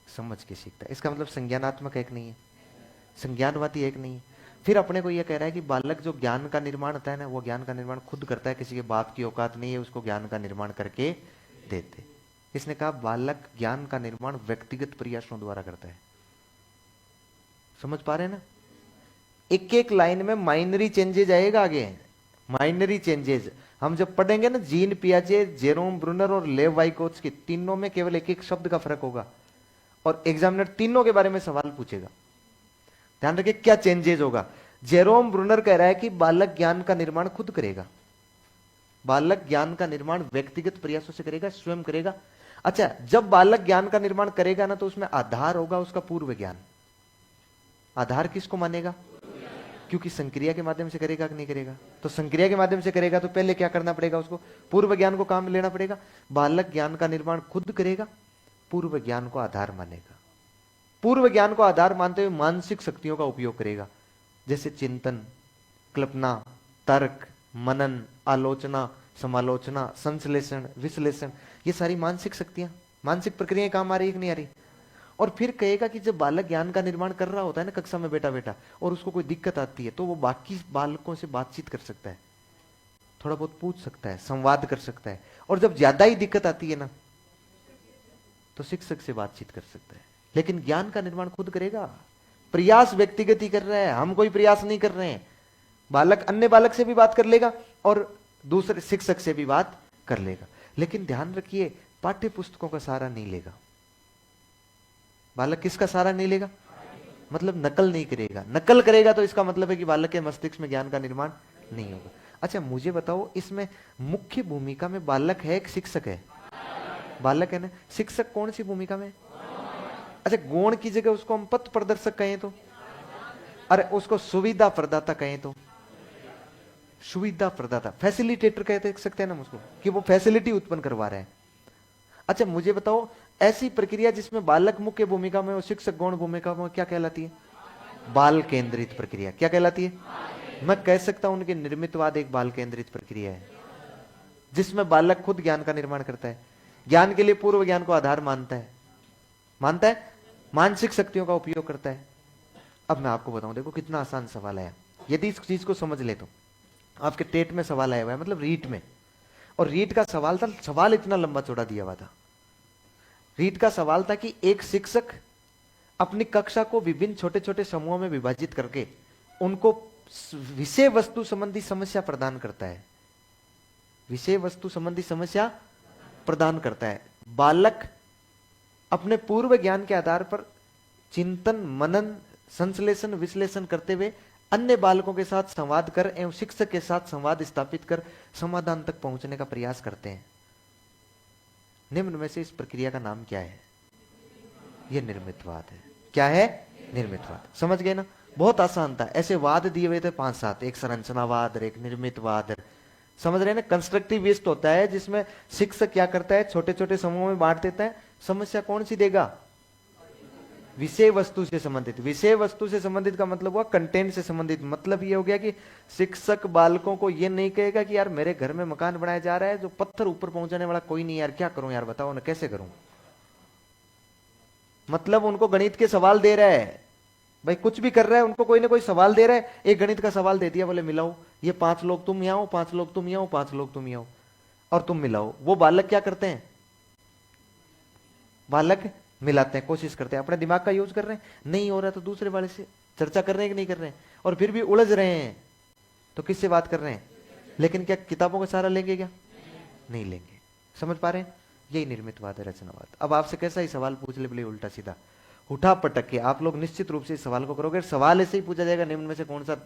समझ के सीखता है। इसका मतलब संज्ञानात्मक है कि नहीं है? संज्ञानवादी है कि नहीं है? फिर अपने को यह कह रहा है कि बालक जो ज्ञान का निर्माण होता है ना, वो ज्ञान का निर्माण खुद करता है, किसी के बाप की औकात नहीं है उसको ज्ञान का निर्माण करके देते। इसने कहा बालक ज्ञान का निर्माण व्यक्तिगत प्रयासों द्वारा करता है। समझ पा रहे हैं ना? एक एक लाइन में माइनरी चेंजेज आएगा आगे, माइनरी चेंजेज। हम जब पढ़ेंगे ना, जीन पियाजे, जेरोम ब्रूनर और लेव वाइकोत्स्की, तीनों में केवल एक एक शब्द का फर्क होगा, और एग्जामिनर तीनों के बारे में सवाल पूछेगा। ध्यान रखिए क्या चेंजेज होगा। जेरोम ब्रूनर कह रहा है कि बालक ज्ञान का निर्माण खुद करेगा। बालक ज्ञान का निर्माण व्यक्तिगत प्रयासों से करेगा, स्वयं करेगा। अच्छा, जब बालक ज्ञान का निर्माण करेगा ना, तो उसमें आधार होगा उसका पूर्व ज्ञान। आधार किसको मानेगा? क्योंकि संक्रिया के माध्यम से करेगा कि नहीं करेगा? तो संक्रिया के माध्यम से करेगा तो पहले क्या करना पड़ेगा? उसको पूर्व ज्ञान को काम में लेना पड़ेगा। बालक ज्ञान का निर्माण खुद करेगा, पूर्व ज्ञान को आधार मानेगा। पूर्व ज्ञान को आधार मानते हुए मानसिक शक्तियों का उपयोग करेगा, जैसे चिंतन, कल्पना, तर्क, मनन, आलोचना, समालोचना, संश्लेषण, विश्लेषण। ये सारी मानसिक शक्तियां, मानसिक प्रक्रियाएं काम आ रही है कि नहीं आ रही? और फिर कहेगा कि जब बालक ज्ञान का निर्माण कर रहा होता है ना कक्षा में बैठा बैठा, और उसको कोई दिक्कत आती है, तो वो बाकी बालकों से बातचीत कर सकता है, थोड़ा बहुत पूछ सकता है, संवाद कर सकता है। और जब ज्यादा ही दिक्कत आती है ना, तो शिक्षक से बातचीत कर सकता है। लेकिन ज्ञान का निर्माण खुद करेगा। प्रयास व्यक्तिगत ही कर रहा है, हम कोई प्रयास नहीं कर रहे हैं। बालक अन्य बालक से भी बात कर लेगा और दूसरे शिक्षक से भी बात कर लेगा। लेकिन ध्यान रखिए, पाठ्य पुस्तकों का सहारा नहीं लेगा बालक। किसका सहारा नहीं लेगा? मतलब नकल नहीं करेगा। नकल करेगा तो इसका मतलब है कि बालक के मस्तिष्क में ज्ञान का निर्माण नहीं होगा। अच्छा, मुझे बताओ, इसमें मुख्य भूमिका में बालक है कि शिक्षक है? बालक है ना। शिक्षक कौन सी भूमिका में? अच्छा, गुण की जगह उसको हम पथ प्रदर्शक कहें तो? अरे उसको सुविधा प्रदाता कहें तो? सुविधा प्रदाता, फैसिलिटेटर कहते सकते हैं ना उसको, कि वो फैसिलिटी उत्पन्न करवा रहे हैं। अच्छा, मुझे बताओ, ऐसी प्रक्रिया जिसमें बालक मुख्य भूमिका में और शिक्षक गौण भूमिका में, क्या कहलाती है? बाल केंद्रित प्रक्रिया। क्या कहलाती है? मैं कह सकता हूं उनकी निर्मितवाद एक बाल केंद्रित प्रक्रिया है, जिसमें बालक खुद ज्ञान का निर्माण करता है, ज्ञान के लिए पूर्व ज्ञान को आधार मानता है, मानसिक शक्तियों का उपयोग करता है। अब मैं आपको बताऊं, देखो कितना आसान सवाल आया। यदि इस चीज को समझ ले तो आपके टेट में सवाल आया हुआ है, मतलब रीट में। और रीट का सवाल था, सवाल इतना लंबा चौड़ा दिया हुआ था। रीट का सवाल था कि एक शिक्षक अपनी कक्षा को विभिन्न छोटे छोटे समूहों में विभाजित करके उनको विषय वस्तु संबंधी समस्या प्रदान करता है। विषय वस्तु संबंधी समस्या प्रदान करता है। बालक अपने पूर्व ज्ञान के आधार पर चिंतन, मनन, संश्लेषण, विश्लेषण करते हुए अन्य बालकों के साथ संवाद कर एवं शिक्षक के साथ संवाद स्थापित कर समाधान तक पहुंचने का प्रयास करते हैं। निम्न में से इस प्रक्रिया का नाम क्या है? यह निर्मितवाद है। क्या है? निर्मितवाद। समझ गए ना? बहुत आसान था। ऐसे वाद दिए हुए थे 5-7, एक संरचनावाद, एक निर्मितवाद। समझ रहे हैं ना? कंस्ट्रक्टिविस्ट होता है जिसमें शिक्षक क्या करता है, छोटे छोटे समूहों में बांट देता है। समस्या कौन सी देगा? विषय वस्तु से संबंधित। विषय वस्तु से संबंधित का मतलब हुआ कंटेंट से संबंधित। मतलब ये हो गया कि शिक्षक बालकों को ये नहीं कहेगा कि यार मेरे घर में मकान बनाया जा रहा है, जो पत्थर ऊपर पहुंचाने वाला कोई नहीं, यार क्या करूं, यार बताओ ना कैसे करूं। मतलब उनको गणित के सवाल दे रहा है, भाई कुछ भी कर रहा है, उनको कोई ना कोई सवाल दे रहा है। एक गणित का सवाल दे दिया, बोले मिलाओ, ये 5 लोग तुम यहाँ हो, 5 लोग तुम यहाँ हो, 5 लोग तुम यहाँ हो, और तुम मिलाओ। वो बालक क्या करते हैं? बालक मिलाते हैं, कोशिश करते हैं, अपने दिमाग का यूज कर रहे हैं। नहीं हो रहा तो दूसरे वाले से चर्चा कर रहे हैं कि नहीं कर रहे हैं। और फिर भी उलझ रहे हैं तो किससे बात कर रहे हैं? लेकिन क्या किताबों का सहारा लेंगे? क्या नहीं लेंगे। समझ पा रहे हैं? यही निर्मितवाद है, रचनावाद। अब आपसे कैसा ही सवाल पूछ ले, बोले उल्टा सीधा उठा पटक के, आप लोग निश्चित रूप से इस सवाल को करोगे। सवाल ऐसे ही पूछा जाएगा, निम्न में से कौन सा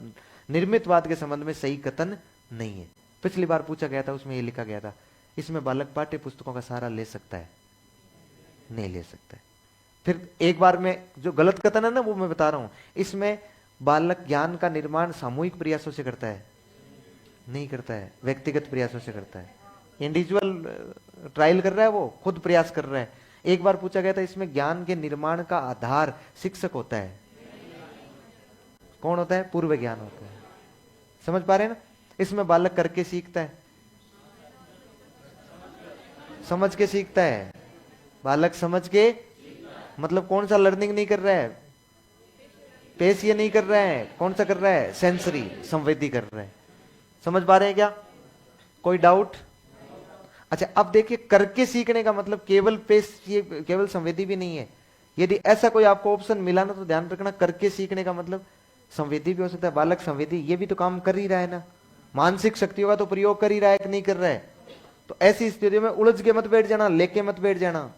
निर्मितवाद के संबंध में सही कथन नहीं है। पिछली बार पूछा गया था, उसमें ये लिखा गया था, इसमें बालक पाठ्य पुस्तकों का सहारा ले सकता है। नहीं ले सकता है। फिर एक बार में जो गलत कथन है ना वो मैं बता रहा हूं, इसमें बालक ज्ञान का निर्माण सामूहिक प्रयासों से करता है? नहीं करता है, व्यक्तिगत प्रयासों से करता है। इंडिविजुअल ट्रायल कर रहा है, वो खुद प्रयास कर रहा है। एक बार पूछा गया था इसमें ज्ञान के निर्माण का आधार शिक्षक होता है? कौन होता है? पूर्व ज्ञान होता है। समझ पा रहे हैं ना? इसमें बालक करके सीखता है, समझ के सीखता है। बालक समझ के, मतलब कौन सा लर्निंग नहीं कर रहा है? पेश ये नहीं कर रहा है, कौन सा कर रहा है? सेंसरी, संवेदी कर रहा है। समझ पा रहे हैं क्या? कोई डाउट? अच्छा अब देखिए, करके सीखने का मतलब केवल पेश, ये केवल संवेदी भी नहीं है। यदि ऐसा कोई आपको ऑप्शन मिला ना तो ध्यान रखना, करके सीखने का मतलब संवेदी भी हो सकता है। बालक संवेदी ये भी तो काम कर ही रहा है ना, मानसिक शक्तियों का तो प्रयोग कर ही रहा है कि नहीं कर रहा है? तो ऐसी स्थिति में उलझ के मत बैठ जाना, लेके मत बैठ जाना।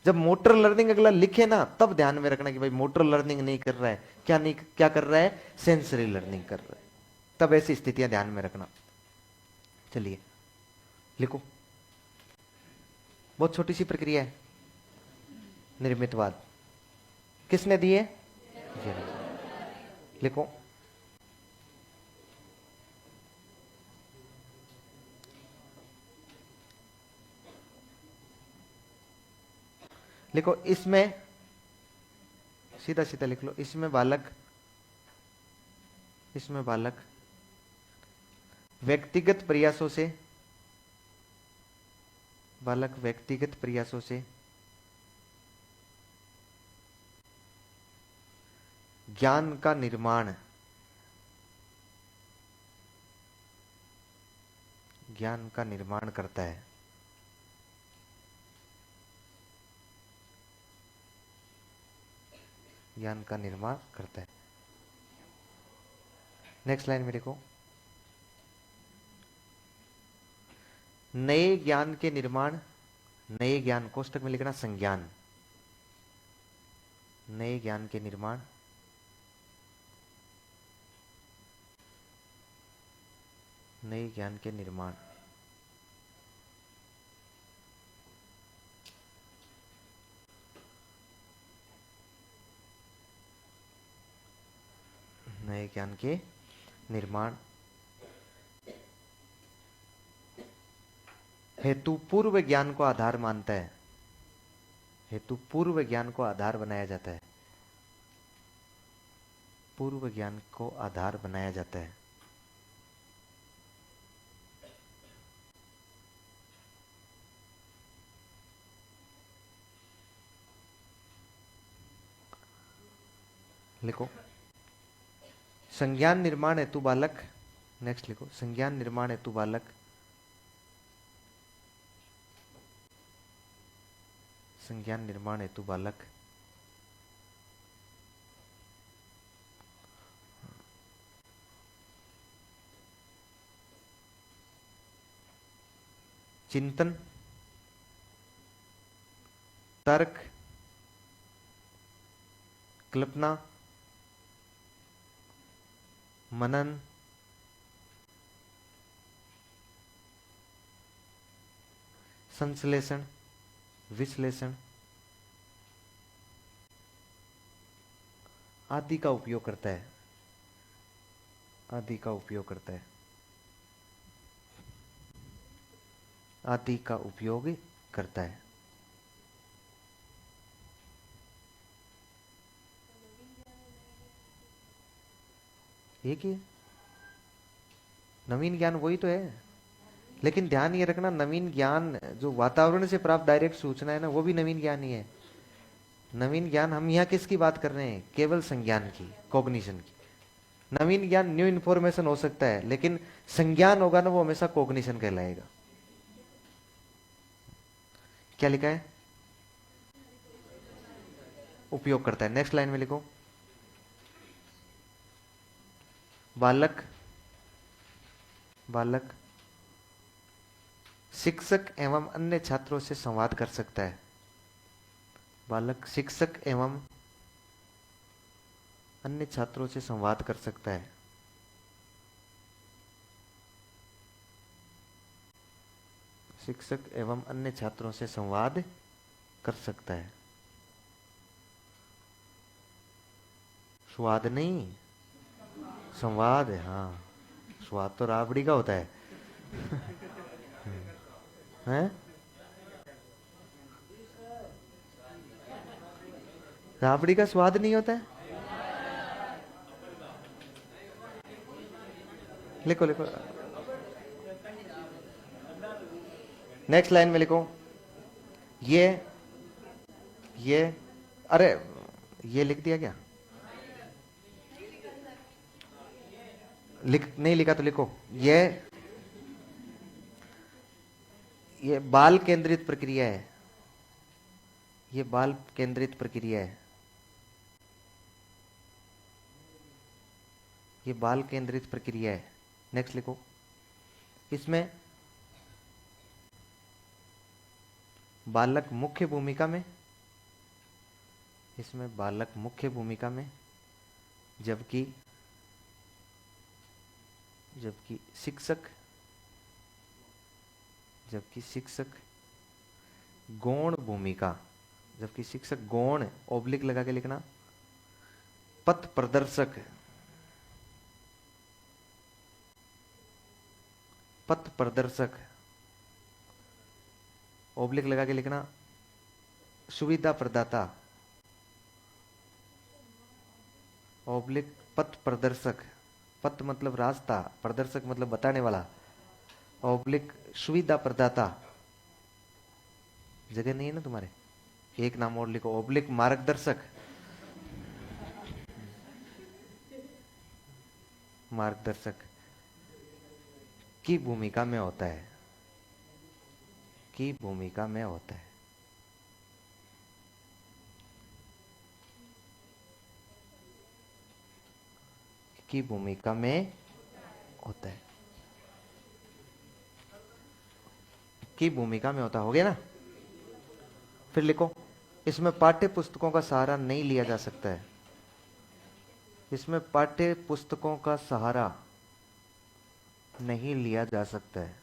जब मोटर लर्निंग अगला लिखे ना तब ध्यान में रखना कि भाई मोटर लर्निंग नहीं कर रहा है, क्या नहीं, क्या कर रहा है? सेंसरी लर्निंग कर रहा है। तब ऐसी स्थितियां ध्यान में रखना। चलिए लिखो, बहुत छोटी सी प्रक्रिया है। निर्मितवाद किसने दिए? लिखो, लिखो इसमें सीधा सीधा लिख लो। इसमें बालक व्यक्तिगत प्रयासों से, बालक व्यक्तिगत प्रयासों से ज्ञान का निर्माण, ज्ञान का निर्माण करता है। ज्ञान का निर्माण करता है। नेक्स्ट लाइन में देखो, नए ज्ञान के निर्माण, नए ज्ञान कोष्टक में लिखना संज्ञान, नए ज्ञान के निर्माण, नए ज्ञान के निर्माण, नए ज्ञान के निर्माण हेतु पूर्व ज्ञान को आधार मानता है। हेतु पूर्व ज्ञान को आधार बनाया जाता है। पूर्व ज्ञान को आधार बनाया जाता है। लिखो, संज्ञान निर्माण हेतु बालक, नेक्स्ट लिखो, संज्ञान निर्माण हेतु बालक, संज्ञान निर्माण हेतु बालक चिंतन, तर्क, कल्पना, मनन, संश्लेषण, विश्लेषण आदि का उपयोग करता है। आदि का उपयोग करता है। आदि का उपयोग करता है। एक ही है। नवीन ज्ञान वही तो है, लेकिन ध्यान ये रखना, नवीन ज्ञान जो वातावरण से प्राप्त डायरेक्ट सूचना है ना, वो भी नवीन ज्ञान ही है। नवीन ज्ञान, हम यहाँ किसकी बात कर रहे हैं? केवल संज्ञान की, कॉग्निशन की। नवीन ज्ञान न्यू इंफॉर्मेशन हो सकता है, लेकिन संज्ञान होगा ना वो हमेशा कॉग्निशन कहलाएगा। क्या लिखा है? उपयोग करता है। नेक्स्ट लाइन में लिखो, बालक शिक्षक एवं अन्य छात्रों से संवाद कर सकता है। बालक शिक्षक एवं अन्य छात्रों से संवाद कर सकता है। शिक्षक एवं अन्य छात्रों से संवाद कर सकता है। स्वाद नहीं, संवाद है। हाँ, स्वाद तो राबड़ी का होता है। हैं? राबड़ी का स्वाद नहीं होता है? लिखो लिखो, नेक्स्ट लाइन में लिखो। ये अरे ये लिख दिया क्या? नहीं लिखा तो लिखो। ये बाल केंद्रित प्रक्रिया है। ये बाल केंद्रित प्रक्रिया है। ये बाल केंद्रित प्रक्रिया है। नेक्स्ट लिखो। इसमें बालक मुख्य भूमिका में, इसमें बालक मुख्य भूमिका में, जबकि शिक्षक गौण भूमिका, जबकि शिक्षक गौण ओब्लिक लगा के लिखना, पथ प्रदर्शक ओब्लिक लगा के लिखना, सुविधा प्रदाता ओब्लिक पथ प्रदर्शक, पथ मतलब रास्ता, प्रदर्शक मतलब बताने वाला, ओब्लिक सुविधा प्रदाता। जगह नहीं है ना तुम्हारे? एक नाम और लिखो, ओब्लिक मार्गदर्शक। मार्गदर्शक की भूमिका में होता है, की भूमिका में होता है। की भूमिका में होता है, की भूमिका में होता। हो गया ना? फिर लिखो, इसमें पाठ्य पुस्तकों का सहारा नहीं लिया जा सकता है। इसमें पाठ्य पुस्तकों का सहारा नहीं लिया जा सकता है।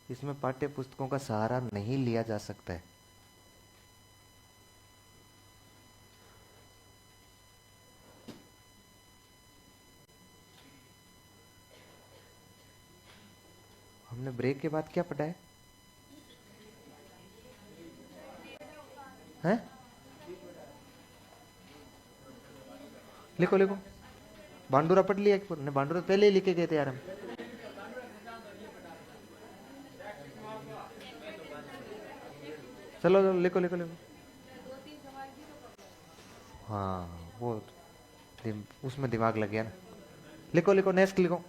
इसमें पाठ्य पुस्तकों का सहारा नहीं लिया जा सकता है। हमने ब्रेक के बाद क्या पढ़ा है? हैं? लिखो लिखो, बांडूरा पढ़ लिया? बांडूरा पहले ही लिखे गए थे यार हम। चलो लिखो लिखो लिखो। हाँ, वो उसमें दिमाग लग गया ना। लिखो लिखो, नेक्स्ट लिखो।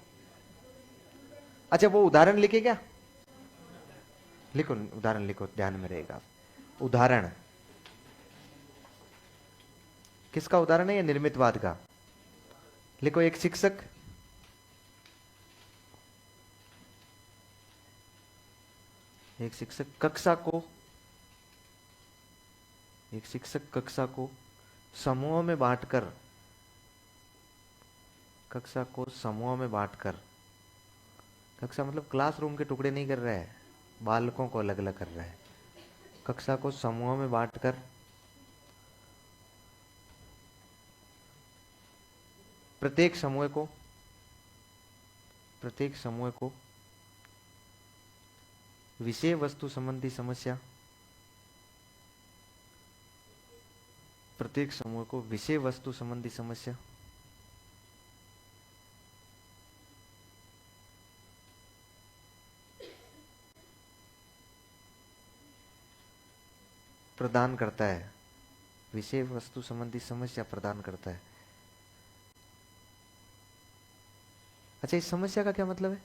अच्छा, वो उदाहरण लिखे क्या? लिखो, उदाहरण लिखो, ध्यान में रहेगा। उदाहरण किसका उदाहरण है? ये निर्मितवाद का। लिखो, एक शिक्षक कक्षा को समूहों में बांटकर, कक्षा मतलब क्लासरूम के टुकड़े नहीं कर रहा है, बालकों को अलग अलग कर रहा है। कक्षा को समूहों में बांटकर प्रत्येक समूह को विषय वस्तु संबंधी समस्या, प्रत्येक समूह को विषय वस्तु संबंधी समस्या प्रदान करता है, विषय वस्तु संबंधी समस्या प्रदान करता है। अच्छा, इस समस्या का क्या मतलब है?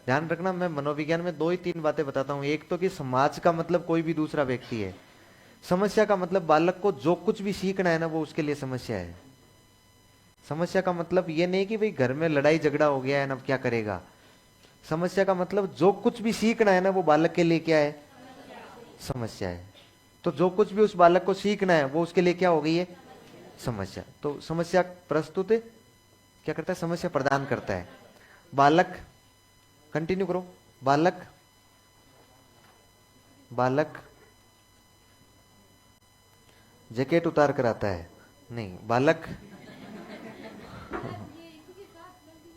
ध्यान रखना, मैं मनोविज्ञान में 2 ही 3 बातें बताता हूं। एक तो कि समाज का मतलब कोई भी दूसरा व्यक्ति है। समस्या का मतलब बालक को जो कुछ भी सीखना है ना, वो उसके लिए समस्या है। समस्या का मतलब ये नहीं कि भाई घर में लड़ाई झगड़ा हो गया है ना, अब क्या करेगा। समस्या का मतलब जो कुछ भी सीखना है ना, वो बालक के लिए क्या है? समस्या है। तो जो कुछ भी उस बालक को सीखना है वो उसके लिए क्या हो गई है? समस्या। तो समस्या प्रस्तुत क्या करता है? समस्या प्रदान करता है। बालक, कंटिन्यू करो। बालक बालक जैकेट उतार कर आता है, नहीं, बालक,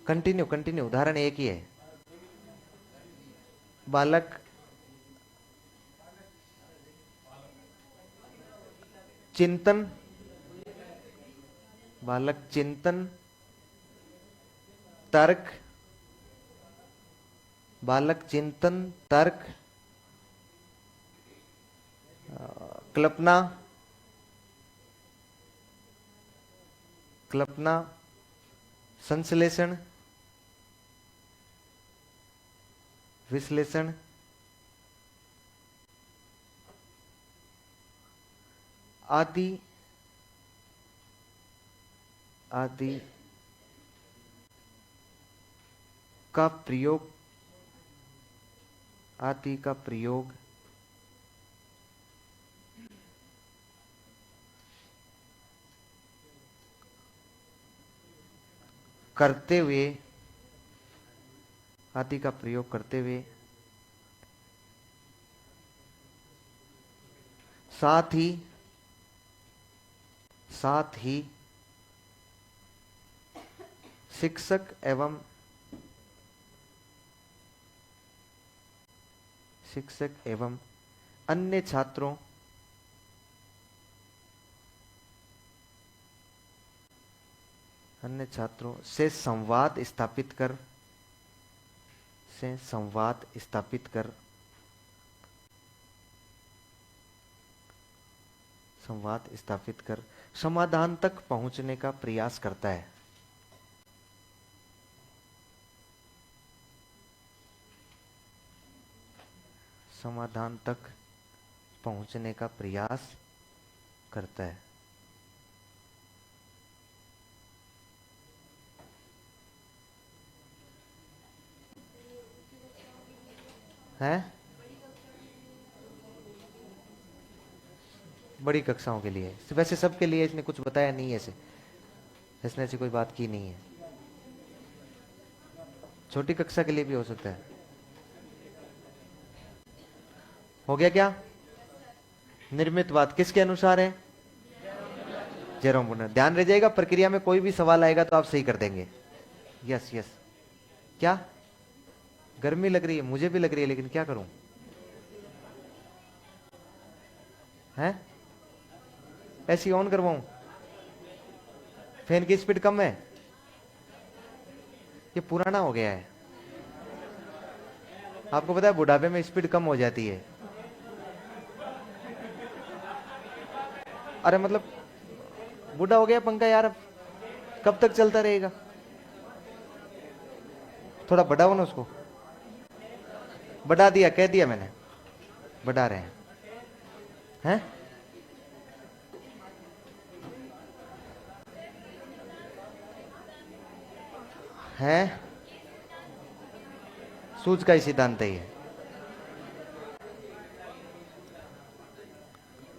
कंटिन्यू कंटिन्यू, उदाहरण एक ही है। बालक चिंतन, बालक चिंतन, तर्क, बालक चिंतन, तर्क, कल्पना, कल्पना, संश्लेषण, विश्लेषण, आदि आदि का प्रयोग, आदि का प्रयोग करते हुए, आदि का प्रयोग करते हुए, साथ ही शिक्षक एवं अन्य छात्रों से संवाद स्थापित कर समाधान तक पहुंचने का प्रयास करता है। समाधान तक पहुंचने का प्रयास करता है। हैं? बड़ी कक्षाओं के लिए, वैसे सबके लिए इसने कुछ बताया नहीं है, इसने ऐसी कोई बात की नहीं है। छोटी कक्षा के लिए भी हो सकता है। हो गया क्या? निर्मितवाद किसके अनुसार है? Jerome Bruner. ध्यान रह जाएगा, प्रक्रिया में कोई भी सवाल आएगा तो आप सही कर देंगे। Yes yes. क्या गर्मी लग रही है? मुझे भी लग रही है, लेकिन क्या करूं? हैं? ऐसी ऑन करवाऊं? फैन की स्पीड कम है? ये पुराना हो गया है। आपको पता है बुढ़ापे में स्पीड कम हो जाती है। अरे मतलब बूढ़ा हो गया पंखा यार, अब कब तक चलता रहेगा? थोड़ा बढ़ाओ ना उसको। बढ़ा दिया, कह दिया मैंने, बढ़ा रहे हैं। हैं? सूझ का ही सिद्धांत है ये।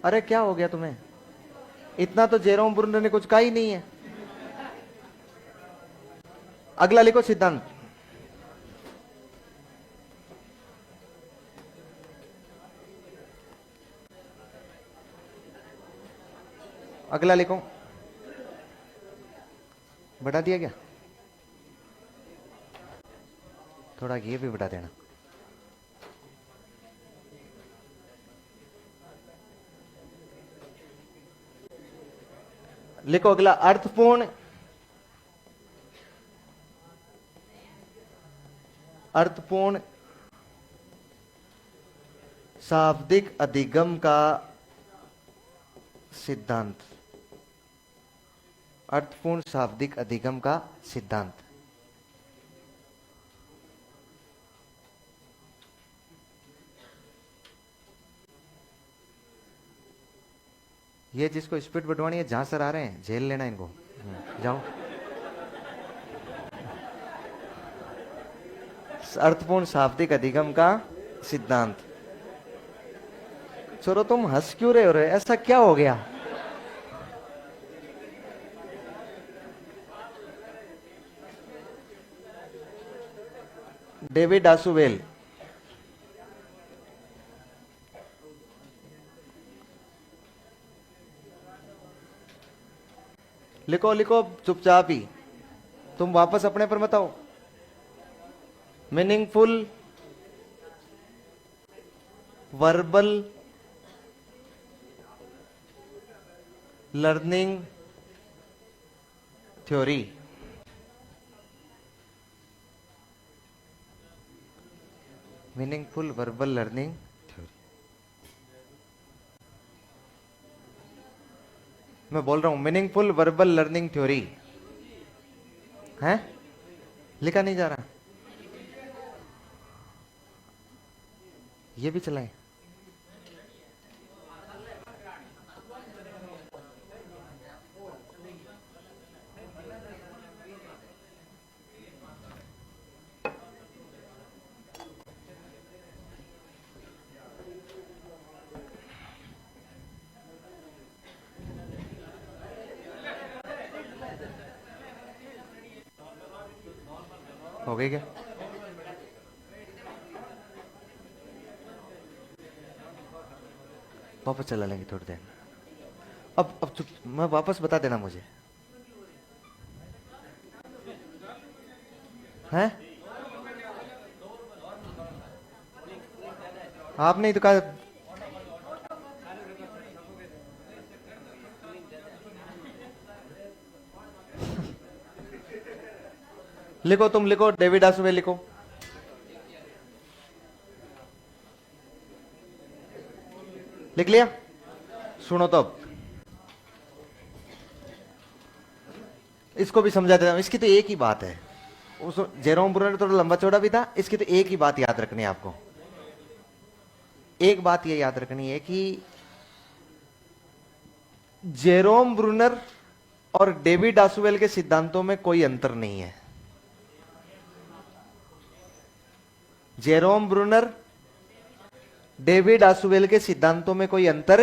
अरे क्या हो गया तुम्हें? इतना तो जेरोम ब्रूनर ने कुछ कहा ही नहीं है। अगला लिखो सिद्धांत। अगला लिखो। बढ़ा दिया क्या? थोड़ा ये भी बढ़ा देना। लिखो अगला, अर्थपूर्ण शाब्दिक अधिगम का सिद्धांत। अर्थपूर्ण शाब्दिक अधिगम का सिद्धांत। ये जिसको स्पीड बढ़वानी है, जहां सर आ रहे हैं झेल लेना इनको। जाओ। अर्थपूर्ण शाब्दिक अधिगम का सिद्धांत। छोरो तुम हंस क्यों रहे हो रे, ऐसा क्या हो गया? डेविड आसुवेल, लिखो लिखो चुपचाप ही, तुम वापस अपने पर मत आओ। Meaningful verbal learning theory. Meaningful verbal learning theory. मैं बोल रहा हूं मीनिंगफुल वर्बल लर्निंग थ्योरी है, लिखा नहीं जा रहा, ये भी चलाएं। हो गई क्या? वापस चला लेंगे थोड़ी देर। अब चुप, मैं वापस बता देना मुझे, हैं? आपने ही तो कहा। लिखो, तुम लिखो, डेविड आसुवेल लिखो। लिख लिया? सुनो तो अब इसको भी समझा देता हूं। इसकी तो एक ही बात है, उस जेरोम ब्रूनर थोड़ा लंबा चौड़ा भी था, इसकी तो एक ही बात याद रखनी है आपको। एक बात ये याद रखनी है कि जेरोम ब्रूनर और डेविड आसुवेल के सिद्धांतों में कोई अंतर नहीं है। जेरोम ब्रूनर, डेविड आसुवेल के सिद्धांतों में कोई अंतर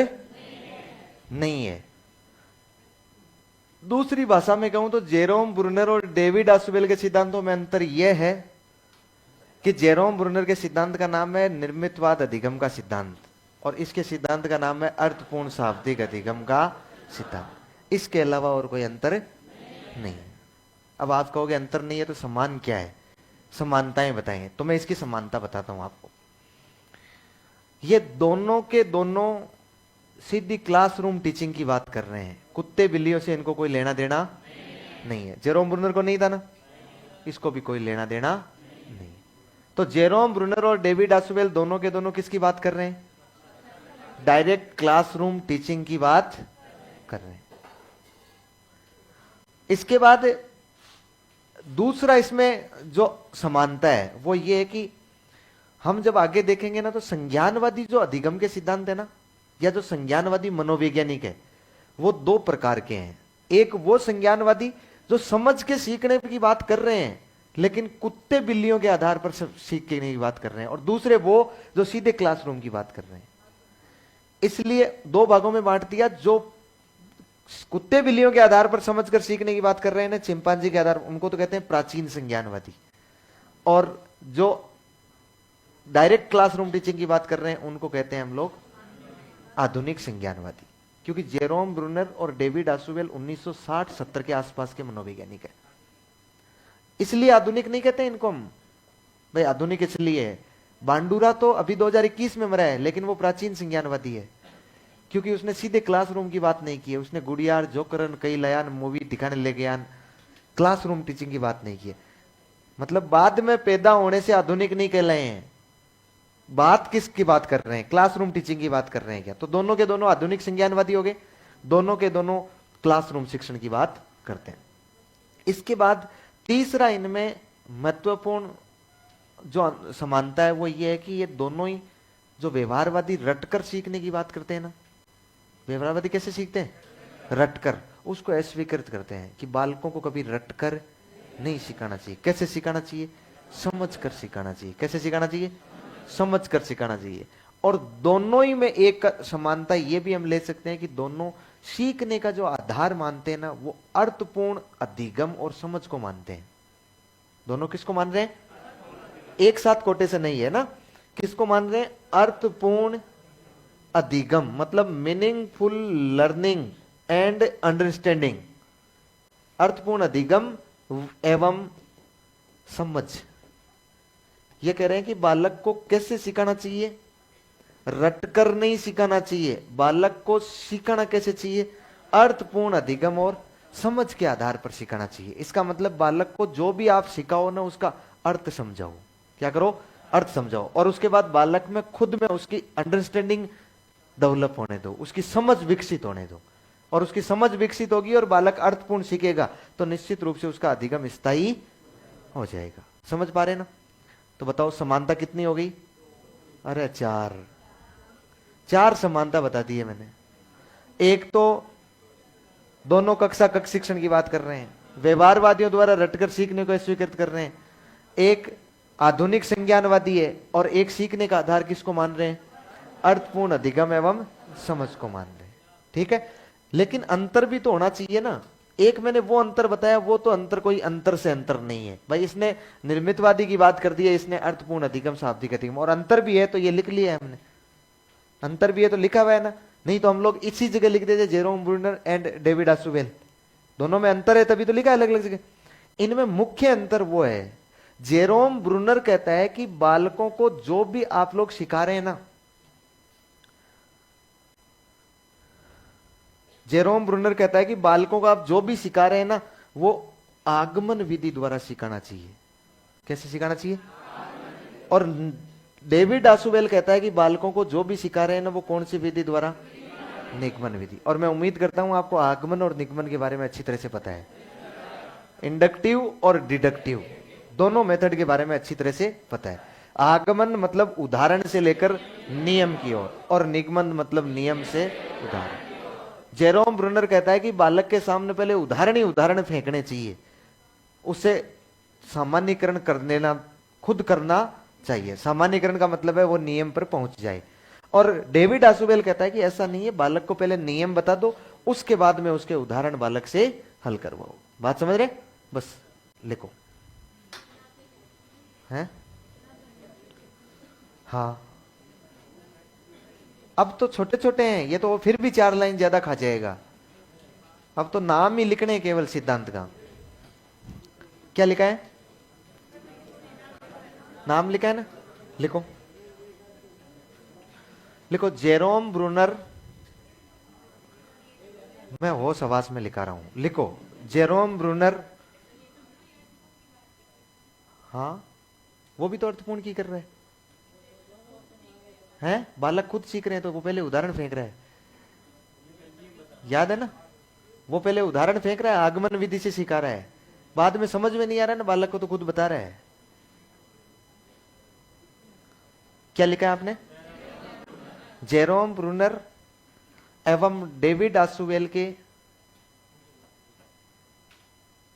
नहीं है। दूसरी भाषा में कहूं तो जेरोम ब्रूनर और डेविड आसुवेल के सिद्धांतों में अंतर यह है कि जेरोम ब्रूनर के सिद्धांत का नाम है निर्मितवाद अधिगम का सिद्धांत, और इसके सिद्धांत का नाम है अर्थपूर्ण शाब्दिक अधिगम का सिद्धांत। इसके अलावा और कोई अंतर नहीं। अब आप कहोगे अंतर नहीं है तो समान क्या है? समानताएं बताएंगे, तो मैं इसकी समानता बताता हूं आपको। ये दोनों के दोनों सीधी क्लासरूम टीचिंग की बात कर रहे हैं। कुत्ते बिल्लियों से इनको कोई लेना देना नहीं है। जेरोम ब्रूनर को नहीं था ना, इसको भी कोई लेना देना नहीं। तो जेरोम ब्रूनर और डेविड आसुवेल दोनों के दोनों किसकी बात कर रहे हैं? डायरेक्ट क्लासरूम टीचिंग की बात कर रहे हैं। इसके बाद दूसरा इसमें जो समानता है वो ये है कि हम जब आगे देखेंगे ना, तो संज्ञानवादी जो अधिगम के सिद्धांत है ना, या जो संज्ञानवादी मनोवैज्ञानिक है, वो दो प्रकार के हैं। एक वो संज्ञानवादी जो समझ के सीखने की बात कर रहे हैं लेकिन कुत्ते बिल्लियों के आधार पर सीखने की बात कर रहे हैं, और दूसरे वो जो सीधे क्लासरूम की बात कर रहे हैं। इसलिए दो भागों में बांट दिया। जो कुत्ते बिल्लियों के आधार पर समझकर सीखने की बात कर रहे हैं ना, चिंपांजी के आधार, उनको तो कहते हैं प्राचीन संज्ञानवादी, और जो डायरेक्ट क्लासरूम टीचिंग की बात कर रहे हैं उनको कहते हैं हम लोग आधुनिक संज्ञानवादी। क्योंकि जेरोम ब्रूनर और डेविड आसुवेल 1960-70 के आसपास के मनोवैज्ञानिक है, इसलिए आधुनिक नहीं कहते इनको हम। भाई आधुनिक इसलिए है, बांडुरा तो अभी 2021 में मरा है, लेकिन वो प्राचीन संज्ञानवादी है क्योंकि उसने सीधे क्लासरूम की बात नहीं की है। उसने गुड़ियार जोकरन कई लयान मूवी दिखाने ले गया, क्लासरूम टीचिंग की बात नहीं की है। मतलब बाद में पैदा होने से आधुनिक नहीं कहलाए हैं। बात किसकी बात कर रहे हैं? क्लासरूम टीचिंग की बात कर रहे हैं क्या? तो दोनों के दोनों आधुनिक संज्ञानवादी हो गए, दोनों के दोनों क्लासरूम शिक्षण की बात करते हैं। इसके बाद तीसरा इनमें महत्वपूर्ण जो समानता है वो ये है कि ये दोनों ही जो व्यवहारवादी रटकर सीखने की बात करते हैं ना, व्यवहारवादी कैसे सीखते हैं? रटकर। उसको अस्वीकृत करते हैं कि बालकों को कभी रटकर नहीं सिखाना चाहिए। कैसे सिखाना चाहिए? समझकर सिखाना चाहिए। कैसे सिखाना चाहिए? समझकर सिखाना चाहिए। और दोनों ही में एक समानता ये भी हम ले सकते हैं कि दोनों सीखने का जो आधार मानते हैं ना, वो अर्थपूर्ण अधिगम और समझ को मानते हैं। दोनों किसको मान रहे हैं? एक साथ कोटेशन नहीं है ना। किसको मान रहे हैं? अर्थपूर्ण अधिगम, मतलब मीनिंगफुल लर्निंग एंड अंडरस्टैंडिंग। अर्थपूर्ण अधिगम एवं समझ। ये कह रहे हैं कि बालक को कैसे सिखाना चाहिए? रटकर नहीं सिखाना चाहिए। बालक को सिखाना कैसे चाहिए? अर्थपूर्ण अधिगम और समझ के आधार पर सिखाना चाहिए। इसका मतलब बालक को जो भी आप सिखाओ ना, उसका अर्थ समझाओ। क्या करो? अर्थ समझाओ। और उसके बाद बालक में खुद में उसकी अंडरस्टैंडिंग डेवलप होने दो, उसकी समझ विकसित होने दो। और उसकी समझ विकसित होगी और बालक अर्थपूर्ण सीखेगा तो निश्चित रूप से उसका अधिगम स्थायी हो जाएगा। समझ पा रहे ना? तो बताओ समानता कितनी हो गई? अरे चार समानता बता दी है मैंने। एक तो दोनों कक्षा कक्ष शिक्षण की बात कर रहे हैं, व्यवहारवादियों द्वारा रटकर सीखने को स्वीकृत कर रहे हैं। एक आधुनिक संज्ञानवादी है और एक सीखने का आधार किसको मान रहे हैं? अर्थपूर्ण अधिगम एवं समझ को मान रहे हैं। ठीक है, लेकिन अंतर भी तो होना चाहिए ना। एक मैंने वो अंतर बताया, वो तो अंतर कोई अंतर से अंतर नहीं है भाई। इसने निर्मितवादी की बात कर दी है, इसने अर्थपूर्ण अधिगम शाब्दिक अधिगम, और अंतर भी है तो ये लिख लिया है हमने। अंतर भी है तो लिखा हुआ है ना, नहीं तो हम लोग इसी जगह लिख देते जेरोम ब्रूनर एंड डेविड आसुवेल। दोनों में अंतर है तभी तो लिखा है अलग अलग जगह। इनमें मुख्य अंतर वो है, जेरोम ब्रूनर कहता है कि बालकों को जो भी आप लोग सिखा रहे हैं ना, जेरोम ब्रूनर कहता है कि बालकों को आप जो भी सिखा रहे हैं ना, वो आगमन विधि द्वारा सिखाना चाहिए। कैसे सिखाना चाहिए? और डेविड आसुवेल कहता है कि बालकों को जो भी सिखा रहे हैं ना, वो कौन सी विधि द्वारा? निगमन विधि। और मैं उम्मीद करता हूं आपको आगमन और निगमन के बारे में अच्छी तरह से पता है। इंडक्टिव और डिडक्टिव दोनों मेथड के बारे में अच्छी तरह से पता है। आगमन मतलब उदाहरण से लेकर नियम की ओर, और निगमन मतलब नियम से उदाहरण। जेरोम ब्रूनर कहता है कि बालक के सामने पहले उदाहरण ही उदाहरण फेंकने चाहिए, उसे सामान्यीकरण करने ना खुद करना चाहिए। सामान्यीकरण का मतलब है वो नियम पर पहुंच जाए। और डेविड आसुवेल कहता है कि ऐसा नहीं है, बालक को पहले नियम बता दो, उसके बाद में उसके उदाहरण बालक से हल करवाओ। बात समझ रहे? बस लिखो। हैं? हाँ, अब तो छोटे छोटे हैं ये, तो फिर भी 4 लाइन ज्यादा खा जाएगा। अब तो नाम ही लिखने हैं केवल सिद्धांत का। क्या लिखा है? नाम लिखा है ना, लिखो। लिखो जेरोम ब्रूनर, मैं होश आवाज में लिखा रहा हूं, लिखो जेरोम ब्रूनर। हाँ, वो भी तो अर्थपूर्ण की कर रहे हैं। बालक खुद सीख रहे हैं तो वो पहले उदाहरण फेंक रहा है, याद है ना? वो पहले उदाहरण फेंक रहा है, आगमन विधि से सिखा रहा है। बाद में समझ में नहीं आ रहा है ना बालक को, तो खुद बता रहा है। क्या लिखा है आपने? जेरोम ब्रूनर एवं डेविड आसुवेल के,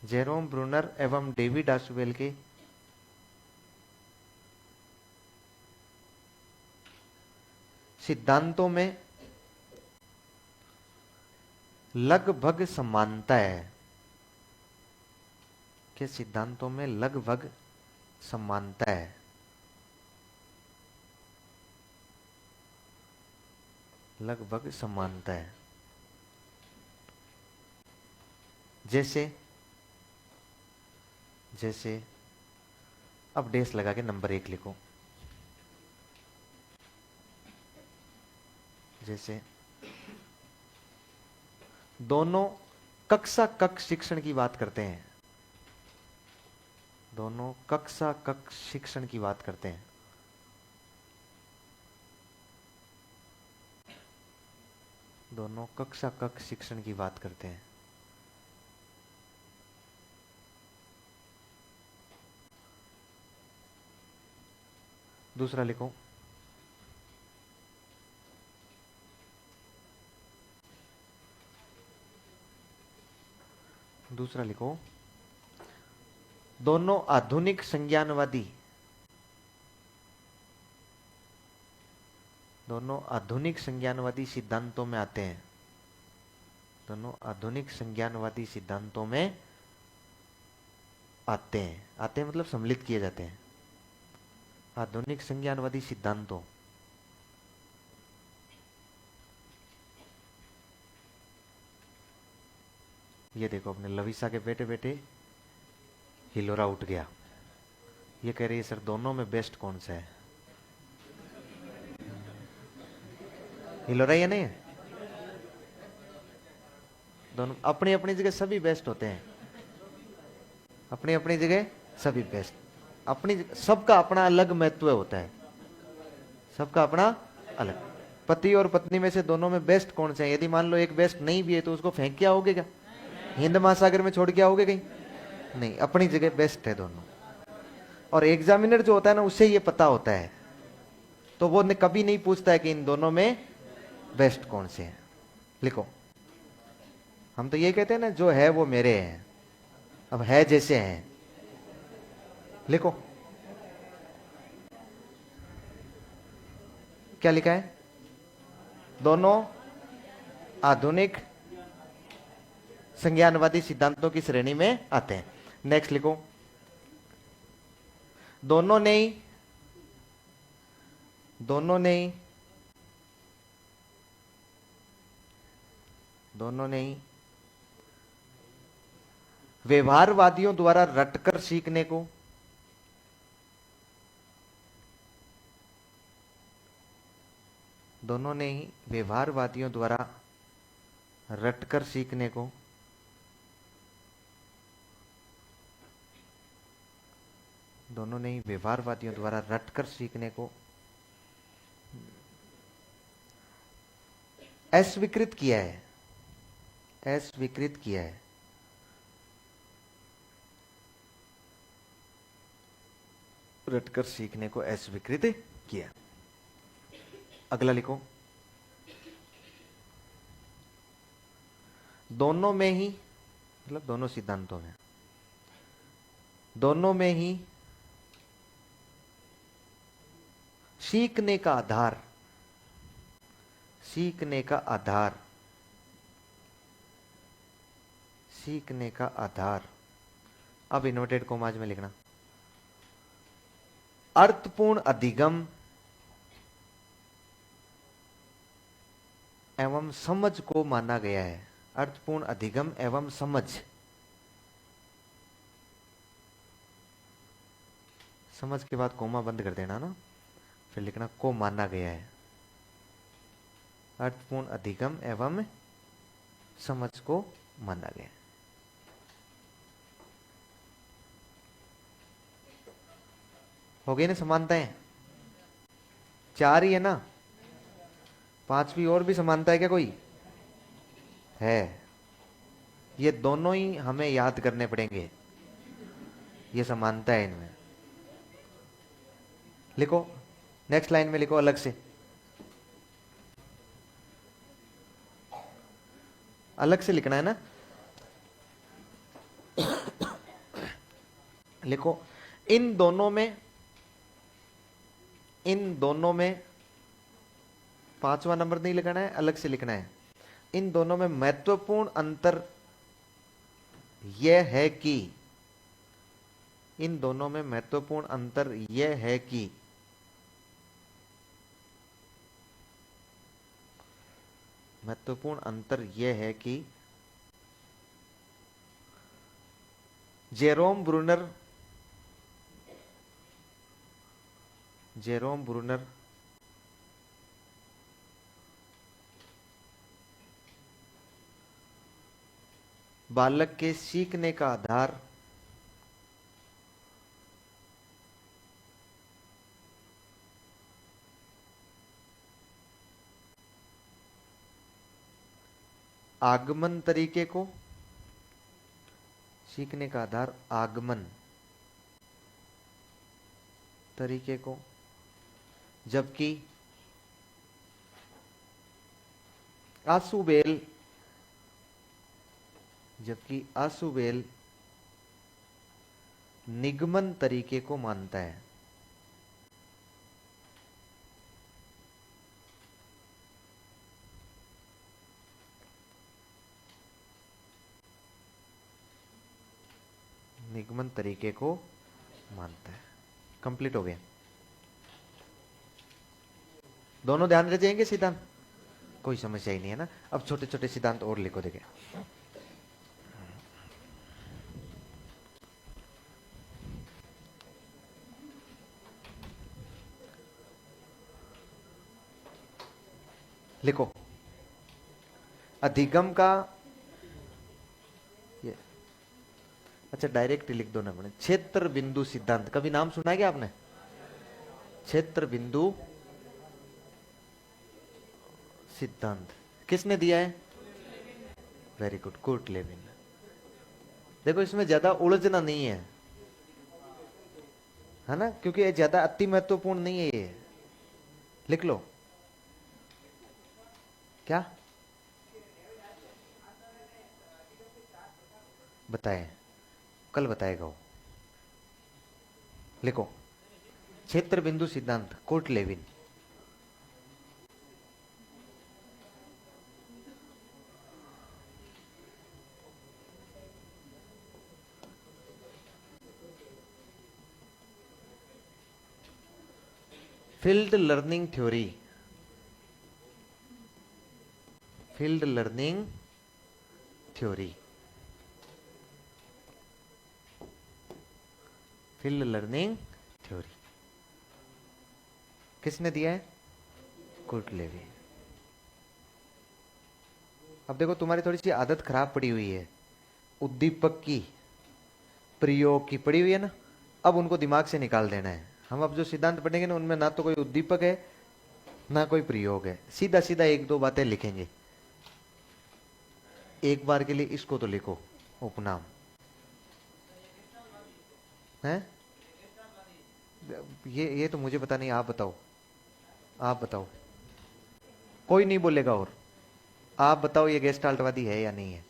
जेरोम ब्रूनर एवं डेविड आसुवेल के सिद्धांतों में लगभग समानता है। के सिद्धांतों में लगभग समानता है। लगभग समानता है। जैसे जैसे अब डेस लगा के नंबर 1 लिखो। जैसे दोनों कक्षा कक्ष शिक्षण की बात करते हैं, दोनों कक्षा कक्ष शिक्षण की बात करते हैं। दोनों कक्षा कक्ष शिक्षण की बात करते हैं। दूसरा लिखो। दूसरा लिखो, दोनों आधुनिक संज्ञानवादी दोनों आधुनिक संज्ञानवादी सिद्धांतों में आते हैं। दोनों आधुनिक संज्ञानवादी सिद्धांतों में आते हैं। आते हैं मतलब सम्मिलित किए जाते हैं। आधुनिक संज्ञानवादी सिद्धांतों, ये देखो अपने लविसा के बेटे बेटे हिलोरा उठ गया। ये कह रही है सर दोनों में बेस्ट कौन सा है? हिलोरा या नहीं है? दोनों अपनी अपनी जगह सभी बेस्ट होते हैं। अपनी अपनी जगह सभी बेस्ट। अपनी सबका अपना अलग महत्व होता है। सबका अपना अलग। पति और पत्नी में से दोनों में बेस्ट कौन सा है? यदि मान लो एक बेस्ट नहीं भी है तो उसको फेंक के आओगे क्या? हिंद महासागर में छोड़ के आओगे कहीं? नहीं, अपनी जगह बेस्ट है दोनों। और एग्जामिनर जो होता है ना, उससे ये पता होता है, तो वो कभी नहीं पूछता है कि इन दोनों में बेस्ट कौन से हैं। लिखो, हम तो ये कहते हैं ना, जो है वो मेरे हैं। अब है जैसे हैं, लिखो क्या लिखा है? दोनों आधुनिक संज्ञानवादी सिद्धांतों की श्रेणी में आते हैं। नेक्स्ट लिखो, दोनों ने ही व्यवहारवादियों द्वारा रटकर सीखने को दोनों ने ही व्यवहारवादियों द्वारा रटकर सीखने को दोनों ने ही व्यवहारवादियों द्वारा रटकर सीखने को अस्वीकृत किया है। अस्वीकृत किया है। रटकर सीखने को अस्वीकृत किया। अगला लिखो, दोनों में ही मतलब दोनों सिद्धांतों में, दोनों में ही सीखने का आधार, सीखने का आधार, सीखने का आधार, अब इन्वर्टेड कॉमाज में लिखना, अर्थपूर्ण अधिगम एवं समझ को माना गया है। अर्थपूर्ण अधिगम एवं समझ, समझ के बाद कोमा बंद कर देना ना, फिर लिखना को माना गया है। अर्थपूर्ण अधिगम एवं समझ को माना गया है। हो गई ना समानताएं? 4 ही है ना? 5वीं और भी समानता है क्या कोई? है। ये दोनों ही हमें याद करने पड़ेंगे, ये समानता है इनमें। लिखो, नेक्स्ट लाइन में लिखो अलग से, अलग से लिखना है ना। लिखो, इन दोनों में 5वां नंबर नहीं लिखना है, अलग से लिखना है। इन दोनों में महत्वपूर्ण अंतर यह है कि, इन दोनों में महत्वपूर्ण अंतर यह है कि महत्वपूर्ण अंतर यह है कि जेरोम ब्रूनर बालक के सीखने का आधार आगमन तरीके को, सीखने का आधार आगमन तरीके को, जबकि आसुबेल निगमन तरीके को मानता है। निगमन तरीके को मानता है। कंप्लीट हो गया। दोनों ध्यान रह जाएंगे सिद्धांत, कोई समस्या ही नहीं है ना। अब छोटे छोटे सिद्धांत और लिखो देखिए। लिखो अधिगम का ये, अच्छा डायरेक्ट लिख दो ना मैंने। क्षेत्र बिंदु सिद्धांत कभी नाम सुना है क्या आपने? क्षेत्र बिंदु सिद्धांत किसने दिया है? Very good, Kurt Lewin. देखो इसमें ज्यादा उलझना नहीं है ना, क्योंकि ये ज्यादा अति महत्वपूर्ण नहीं है ये। लिख लो क्या बताए, कल बताएगा वो। लिखो क्षेत्र बिंदु सिद्धांत, Kurt Lewin. Field learning theory, field learning theory, field learning theory किसने दिया है? Kurt Lewin. अब देखो तुम्हारी थोड़ी सी आदत खराब पड़ी हुई है, उद्दीपक की, प्रयोग की पड़ी हुई है ना। अब उनको दिमाग से निकाल देना है। हम अब जो सिद्धांत पढ़ेंगे ना उनमें ना तो कोई उद्दीपक है ना कोई प्रयोग है, सीधा सीधा एक दो बातें लिखेंगे। एक बार के लिए इसको तो लिखो, उपनाम है। ये तो मुझे पता नहीं, आप बताओ, आप बताओ। कोई नहीं बोलेगा और आप बताओ ये गेस्टाल्टवादी है या नहीं है?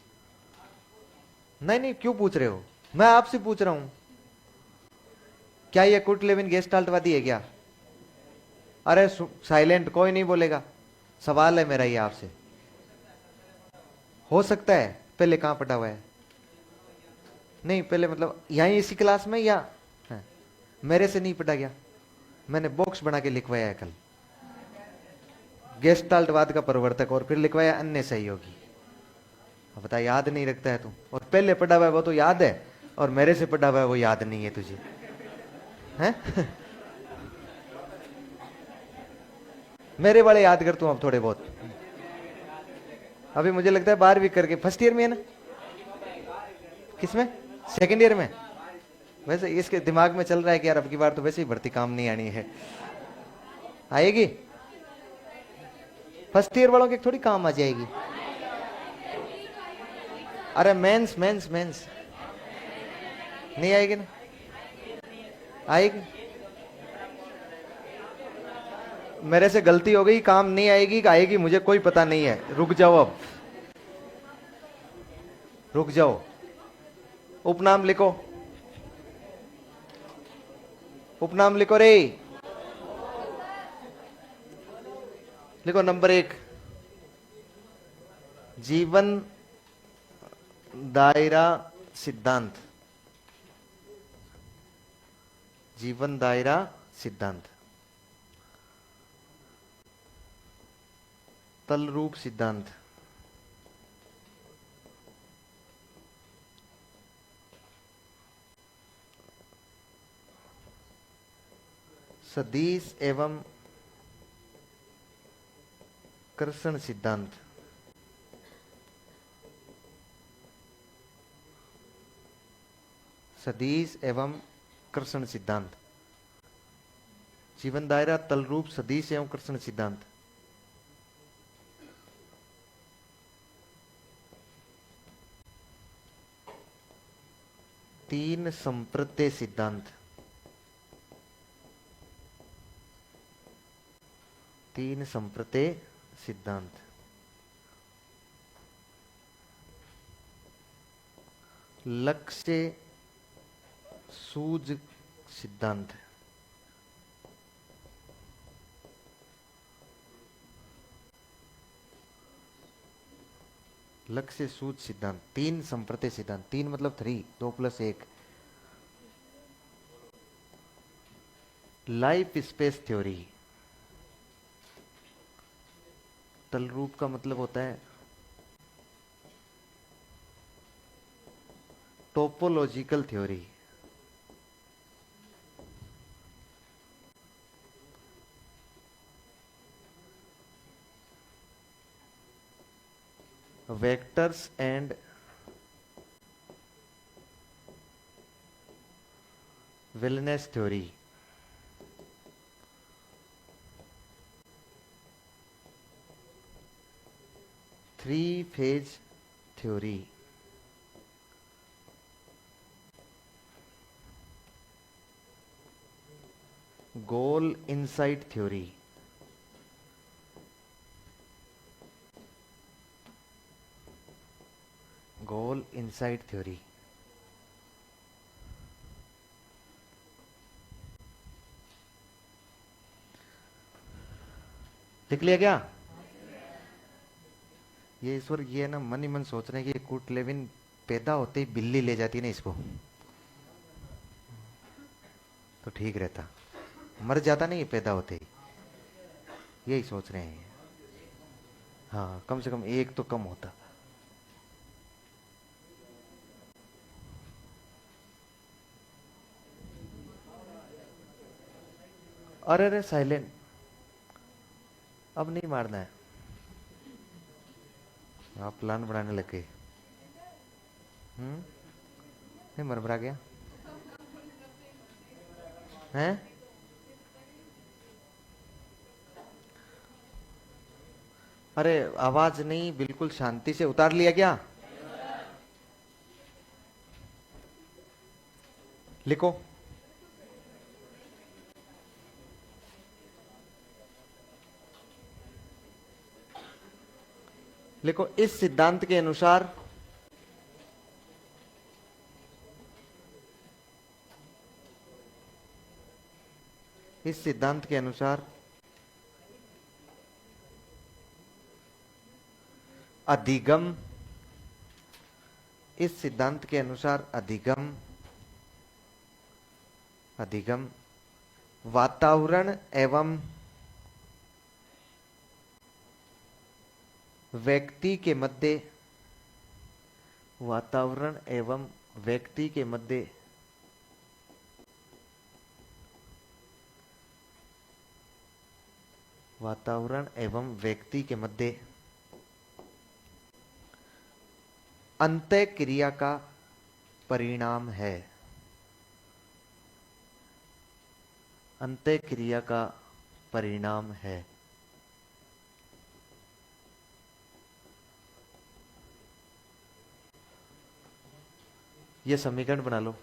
नहीं नहीं, क्यों पूछ रहे हो? मैं आपसे पूछ रहा हूं, क्या ये कुर्ट लेविन गेस्टाल्टवादी है क्या? अरे साइलेंट, कोई नहीं बोलेगा। सवाल है मेरा ये आपसे। हो सकता है। पहले कहां पढ़ा हुआ है? नहीं पहले मतलब यहीं इसी क्लास में या है? मेरे से नहीं पढ़ा गया, मैंने बॉक्स बना के लिखवाया है कल, गेस्टाल्टवाद का प्रवर्तक, और फिर लिखवाया अन्य सहयोगी। अब बता, याद नहीं रखता है तू? और पहले पढ़ा हुआ है वो तो याद है, और मेरे से पढ़ा हुआ है वो याद नहीं है तुझे, हैं? मेरे वाले याद कर तू अब थोड़े बहुत। अभी मुझे लगता है 12वीं करके फर्स्ट ईयर में है ना? किसमें? सेकंड ईयर में। वैसे इसके दिमाग में चल रहा है कि यार अब की बार तो वैसे ही भर्ती काम नहीं आनी है। आएगी फर्स्ट ईयर वालों के थोड़ी काम आ जाएगी। अरे मेंस मेंस मेंस नहीं आएगी ना? आएगी। मेरे से गलती हो गई, काम नहीं आएगी कि आएगी मुझे कोई पता नहीं है। रुक जाओ, अब रुक जाओ। उपनाम लिखो, उपनाम लिखो रे। लिखो नंबर 1, जीवन दायरा सिद्धांत, जीवन दायरा सिद्धांत। तलरूप सिद्धांत, सदिश एवं कर्षण सिद्धांत, सदिश एवं कर्षण सिद्धांत। जीवन दायरा, तलरूप, सदिश एवं कर्षण सिद्धांत। तीन संप्रत्यय सिद्धांत, तीन संप्रत्यय सिद्धांत। लक्ष्य सूझ सिद्धांत, लक्ष्य सूझ सिद्धांत। तीन संप्रत्यय सिद्धांत, तीन मतलब 3, 2 + 1, लाइफ स्पेस थ्योरी, तल रूप का मतलब होता है topological theory. Vectors and wellness theory, three phase theory, goal insight theory, goal insight theory. लिख लिया क्या? ये ईश्वर, ये ना मन ही मन सोच रहे हैं कि कूट लेविन पैदा होते ही बिल्ली ले जाती ना इसको, तो ठीक रहता। मर जाता नहीं ये पैदा होते ही, यही सोच रहे हैं। हाँ, कम से कम एक तो कम होता। अरे अरे साइलेंट, अब नहीं मारना है। आप प्लान बनाने लगे। नहीं मरमरा गया हैं? अरे आवाज नहीं, बिल्कुल शांति से उतार लिया क्या? लिखो। लिखो, इस सिद्धांत के अनुसार इस सिद्धांत के अनुसार अधिगम, इस सिद्धांत के अनुसार अधिगम, अधिगम वातावरण एवं व्यक्ति के मध्य, वातावरण एवं व्यक्ति के मध्य वातावरण एवं व्यक्ति के मध्य अंतः क्रिया का परिणाम है। अंतः क्रिया का परिणाम है। यह समीकरण बना लो।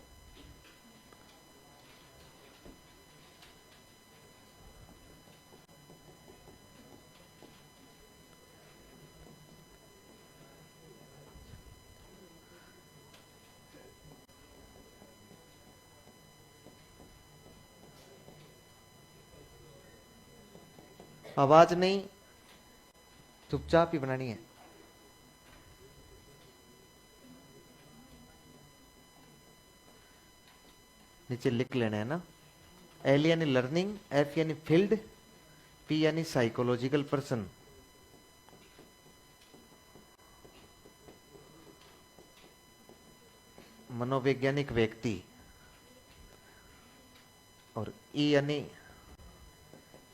आवाज नहीं, चुपचाप ही बनानी है। नीचे लिख लेना है ना। एल यानी लर्निंग, एफ यानी फील्ड, पी यानी साइकोलॉजिकल पर्सन, मनोवैज्ञानिक व्यक्ति, और ई यानी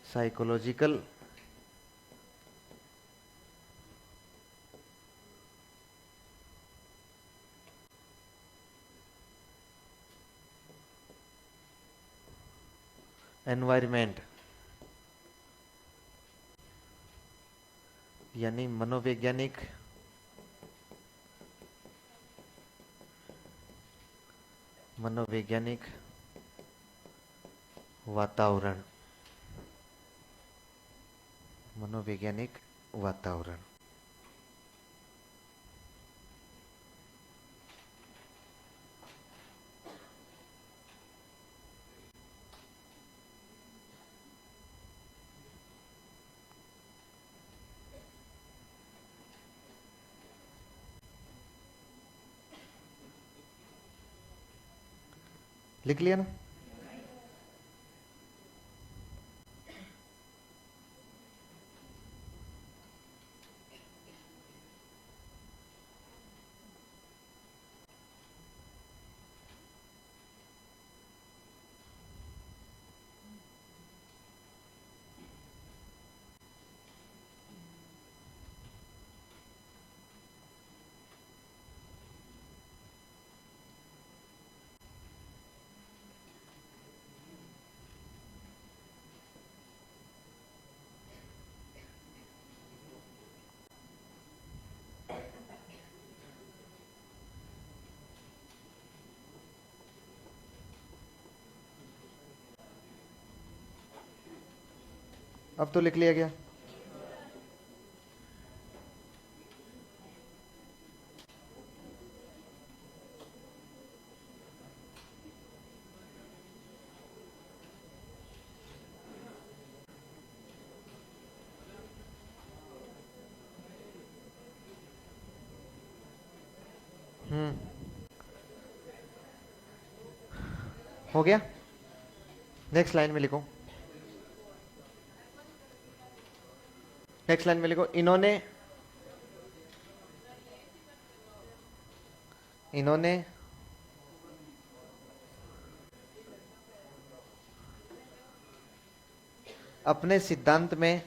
साइकोलॉजिकल एनवायरमेंट, यानी मनोवैज्ञानिक मनोवैज्ञानिक वातावरण, मनोवैज्ञानिक वातावरण। लिख लिया ना? अब तो लिख लिया गया। हो गया। नेक्स्ट लाइन में लिखो, नेक्स्ट लाइन में लिखो, इन्होंने अपने सिद्धांत में,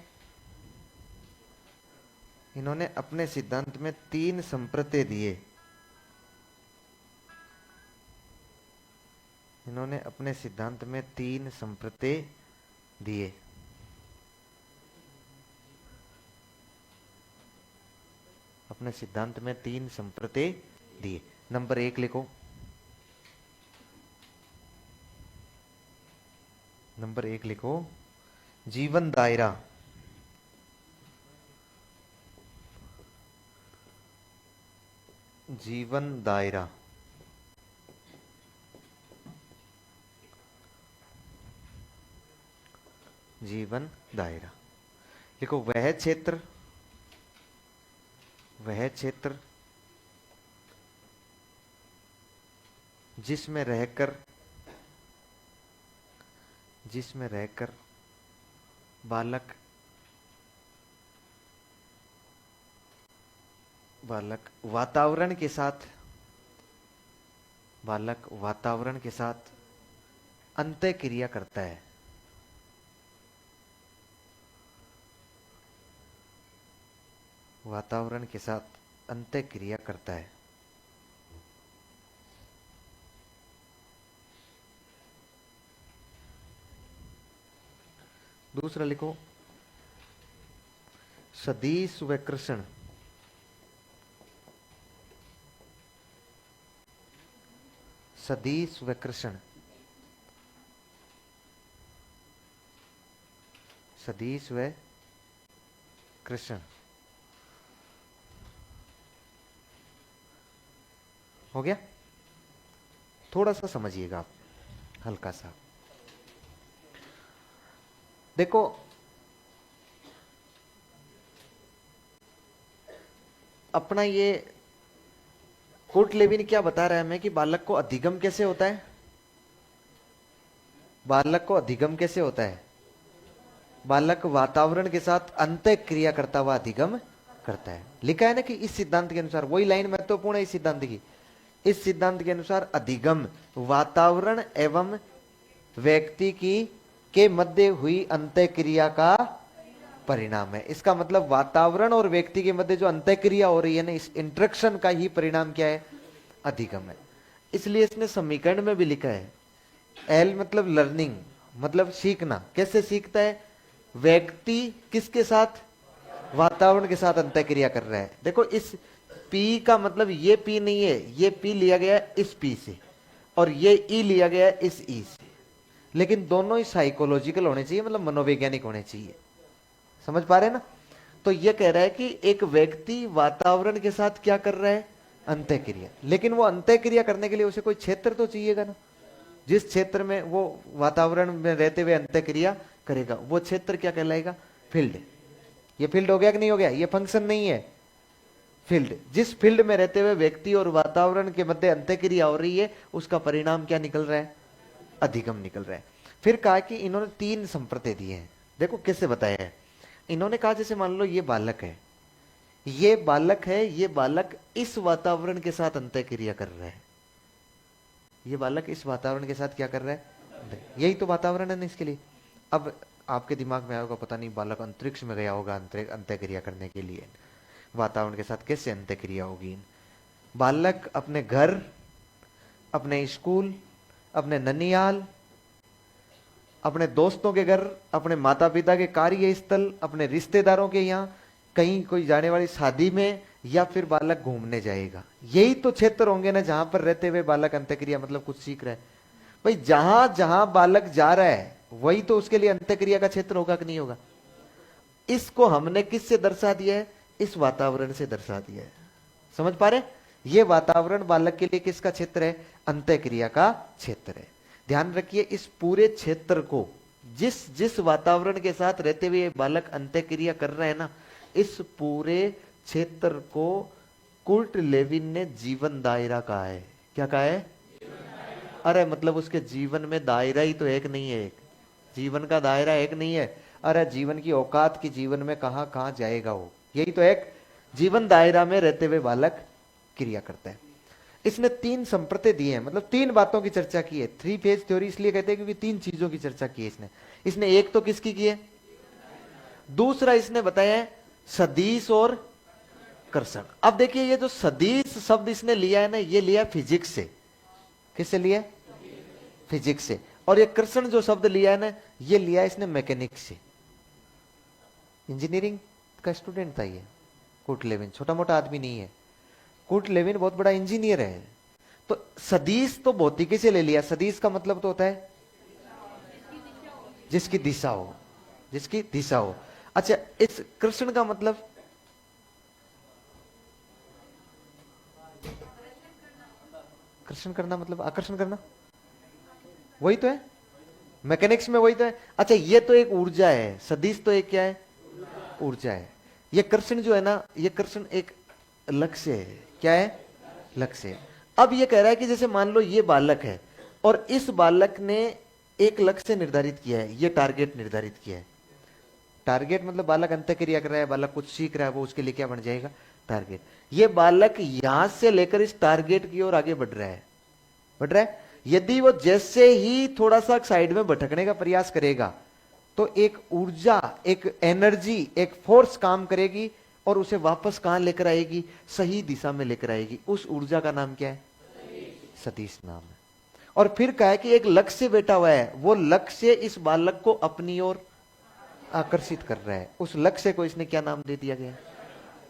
इन्होंने अपने सिद्धांत में 3 संप्रत्यय दिए। इन्होंने अपने सिद्धांत में 3 संप्रत्यय दिए। अपने सिद्धांत में 3 संप्रत्यय दिए। नंबर 1 लिखो, नंबर 1 लिखो, जीवन दायरा। जीवन दायरा, जीवन दायरा लिखो, वह क्षेत्र, वह क्षेत्र जिसमें रहकर, जिसमें रहकर बालक वातावरण के साथ, बालक वातावरण के साथ अंतःक्रिया करता है। वातावरण के साथ अंतःक्रिया करता है। दूसरा लिखो, सदिश व कृष्ण, सदिश व कृष्ण, सदिश व कृष्ण। हो गया। थोड़ा सा समझिएगा आप, हल्का सा देखो, अपना ये कोर्ट लेविन क्या बता रहा है हमें कि बालक को अधिगम कैसे होता है। बालक को अधिगम कैसे होता है? बालक वातावरण के साथ अंतःक्रिया करता हुआ अधिगम करता है। लिखा है ना कि इस सिद्धांत के अनुसार, वही लाइन महत्वपूर्ण है इस सिद्धांत की। इस सिद्धांत के अनुसार अधिगम वातावरण एवं व्यक्ति की के मध्य हुई अंतःक्रिया का परिणाम है। इसका मतलब वातावरण और व्यक्ति के मध्य जो अंतःक्रिया हो रही है ना, इस इंटरेक्शन का ही परिणाम क्या है? अधिगम है। इसलिए इसने समीकरण में भी लिखा है, एल मतलब लर्निंग, मतलब सीखना। कैसे सीखता है? व्यक्ति किसके साथ? वातावरण के साथ अंतःक्रिया कर रहा है। देखो इस पी का मतलब ये पी नहीं है, ये पी लिया गया है इस पी से और ये ई लिया गया है इस ई से, लेकिन दोनों ही साइकोलॉजिकल होने चाहिए, मतलब मनोवैज्ञानिक होने चाहिए। समझ पा रहे हैं ना? तो ये कह रहा है कि एक व्यक्ति वातावरण के साथ क्या कर रहा है? अंतःक्रिया। लेकिन वो अंतःक्रिया करने के लिए उसे कोई क्षेत्र तो चाहिएगा ना। जिस क्षेत्र में वो वातावरण में रहते हुए अंतःक्रिया करेगा वो क्षेत्र क्या कहलाएगा? फील्ड। ये फील्ड हो गया कि नहीं हो गया? ये फंक्शन नहीं है, फील्ड। जिस फील्ड में रहते हुए व्यक्ति और वातावरण के मध्य अंतःक्रिया हो रही है उसका परिणाम क्या निकल रहा है? अधिगम निकल रहा है। फिर कहा कि इन्होंने 3 संप्रत्यय दिए हैं। देखो कैसे बताया है। इन्होंने कहा जैसे मान लो ये बालक है, ये बालक है, ये बालक इस वातावरण के साथ अंतःक्रिया कर रहा है। ये बालक इस वातावरण के साथ क्या कर रहा है? यही तो वातावरण है ना इसके लिए। अब आपके दिमाग में आया होगा, पता नहीं बालक अंतरिक्ष में गया होगा अंतःक्रिया करने के लिए, वातावरण के साथ कैसे अंतःक्रिया होगी? बालक अपने घर, अपने स्कूल, अपने ननियाल, अपने दोस्तों के घर, अपने माता पिता के कार्यस्थल, अपने रिश्तेदारों के यहाँ, कहीं कोई जाने वाली शादी में, या फिर बालक घूमने जाएगा। यही तो क्षेत्र होंगे ना जहां पर रहते हुए बालक अंतःक्रिया मतलब कुछ सीख रहा है। भाई जहां जहां बालक जा रहा है वही तो उसके लिए अंतःक्रिया का क्षेत्र होगा कि नहीं होगा? इसको हमने किससे दर्शा दिया है? इस वातावरण से दर्शा दिया है। समझ पा रहे? ये वातावरण बालक के लिए किसका क्षेत्र है? अंतःक्रिया का क्षेत्र है। ध्यान रखिए, इस पूरे क्षेत्र को जिस जिस वातावरण के साथ रहते हुए बालक अंतःक्रिया कर रहे हैं ना, इस पूरे क्षेत्र को कुर्ट लेविन ने जीवन दायरा कहा है। क्या कहा है? अरे मतलब उसके जीवन में दायरा ही तो एक नहीं है, एक जीवन का दायरा एक नहीं है। अरे जीवन की औकात की जीवन में कहां कहां जाएगा वो, यही तो एक जीवन दायरा में रहते हुए बालक क्रिया करता है। इसने 3 संप्रते दिए हैं, मतलब 3 बातों की चर्चा की है। 3 फेज थ्योरी इसलिए कहते हैं क्योंकि 3 चीजों की चर्चा की है इसने एक तो किसकी की है? दूसरा इसने बताया है सदिश और कर्षण। अब देखिए, ये जो सदिश शब्द इसने लिया है ना, ये लिया फिजिक्स से। किससे लिया? फिजिक्स से। और ये कर्षण जो शब्द लिया है ना, ये लिया इसने मैकेनिक्स से। इंजीनियरिंग का स्टूडेंट था ये कुर्ट लेविन, छोटा मोटा आदमी नहीं है। कुर्ट लेविन बहुत बड़ा इंजीनियर है। तो सदिश तो भौतिकी से ले लिया। सदिश का मतलब तो होता है जिसकी दिशा हो, जिसकी दिशा हो। अच्छा, इस कृष्ण का मतलब कृष्ण करना, मतलब आकर्षण करना, वही तो है मैकेनिक्स में, वही तो है। अच्छा, ये तो एक ऊर्जा है, सदिश तो एक क्या है? ऊर्जा है। ये कृष्ण जो है ना, ये कृष्ण एक लक्ष्य है। क्या है? लक्ष्य है। अब ये कह रहा है कि जैसे मान लो ये बालक है और इस बालक ने एक लक्ष्य निर्धारित किया है, ये टारगेट निर्धारित किया है। टारगेट मतलब बालक अंतःक्रिया कर रहा है, बालक कुछ सीख रहा है, वो उसके लिए क्या बन जाएगा? टारगेट। ये बालक यहां से लेकर इस टारगेट की ओर आगे बढ़ रहा है, बढ़ रहा है। यदि वो जैसे ही थोड़ा सा साइड में भटकने का प्रयास करेगा तो एक ऊर्जा, एक एनर्जी, एक फोर्स काम करेगी और उसे वापस कहां लेकर आएगी? सही दिशा में लेकर आएगी। उस ऊर्जा का नाम क्या है? सदिश नाम है। और फिर कहा है कि एक लक्ष्य बैठा हुआ है, वो लक्ष्य इस बालक को अपनी ओर आकर्षित कर रहा है। उस लक्ष्य को इसने क्या नाम दे दिया गया?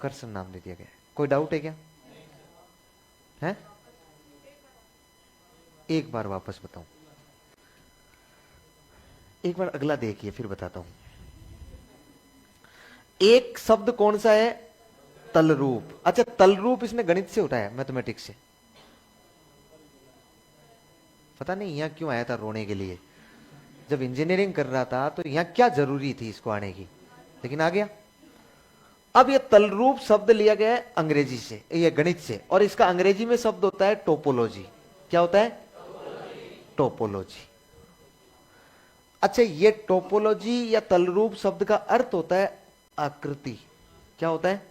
कर्षण नाम दे दिया गया। कोई डाउट है क्या? है? एक बार वापस बताऊं, एक बार अगला देखिए फिर बताता हूं। एक शब्द कौन सा है? तल रूप। अच्छा, तल रूप इसने गणित से उठाया, मैथमेटिक्स से। पता नहीं यहां क्यों आया था रोने के लिए। जब इंजीनियरिंग कर रहा था तो यहां क्या जरूरी थी इसको आने की, लेकिन आ गया। अब ये तल रूप शब्द लिया गया है अंग्रेजी से, ये गणित से, और इसका अंग्रेजी में शब्द होता है टोपोलॉजी। क्या होता है? टोपोलॉजी। अच्छा, ये टोपोलॉजी या तल रूप शब्द का अर्थ होता है आकृति। क्या होता है?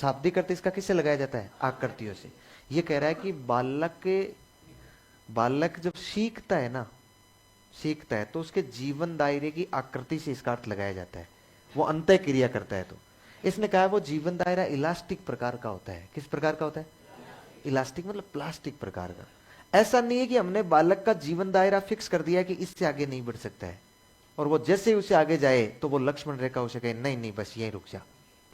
शाब्दिक अर्थ इसका किससे लगाया जाता है? आकृतियों से। ये कह रहा है कि बालक जब सीखता है ना, सीखता है तो उसके जीवन दायरे की आकृति से इसका अर्थ लगाया जाता है। वो अंतःक्रिया करता है तो इसने कहा वो जीवन दायरा इलास्टिक प्रकार का होता है। किस प्रकार का होता है? इलास्टिक मतलब प्लास्टिक प्रकार का। ऐसा नहीं है कि हमने बालक का जीवन दायरा फिक्स कर दिया कि इससे आगे नहीं बढ़ सकता है और वो जैसे ही उसे आगे जाए तो वो लक्ष्मण रेखा उसे कहे नहीं नहीं बस यहीं रुक जा।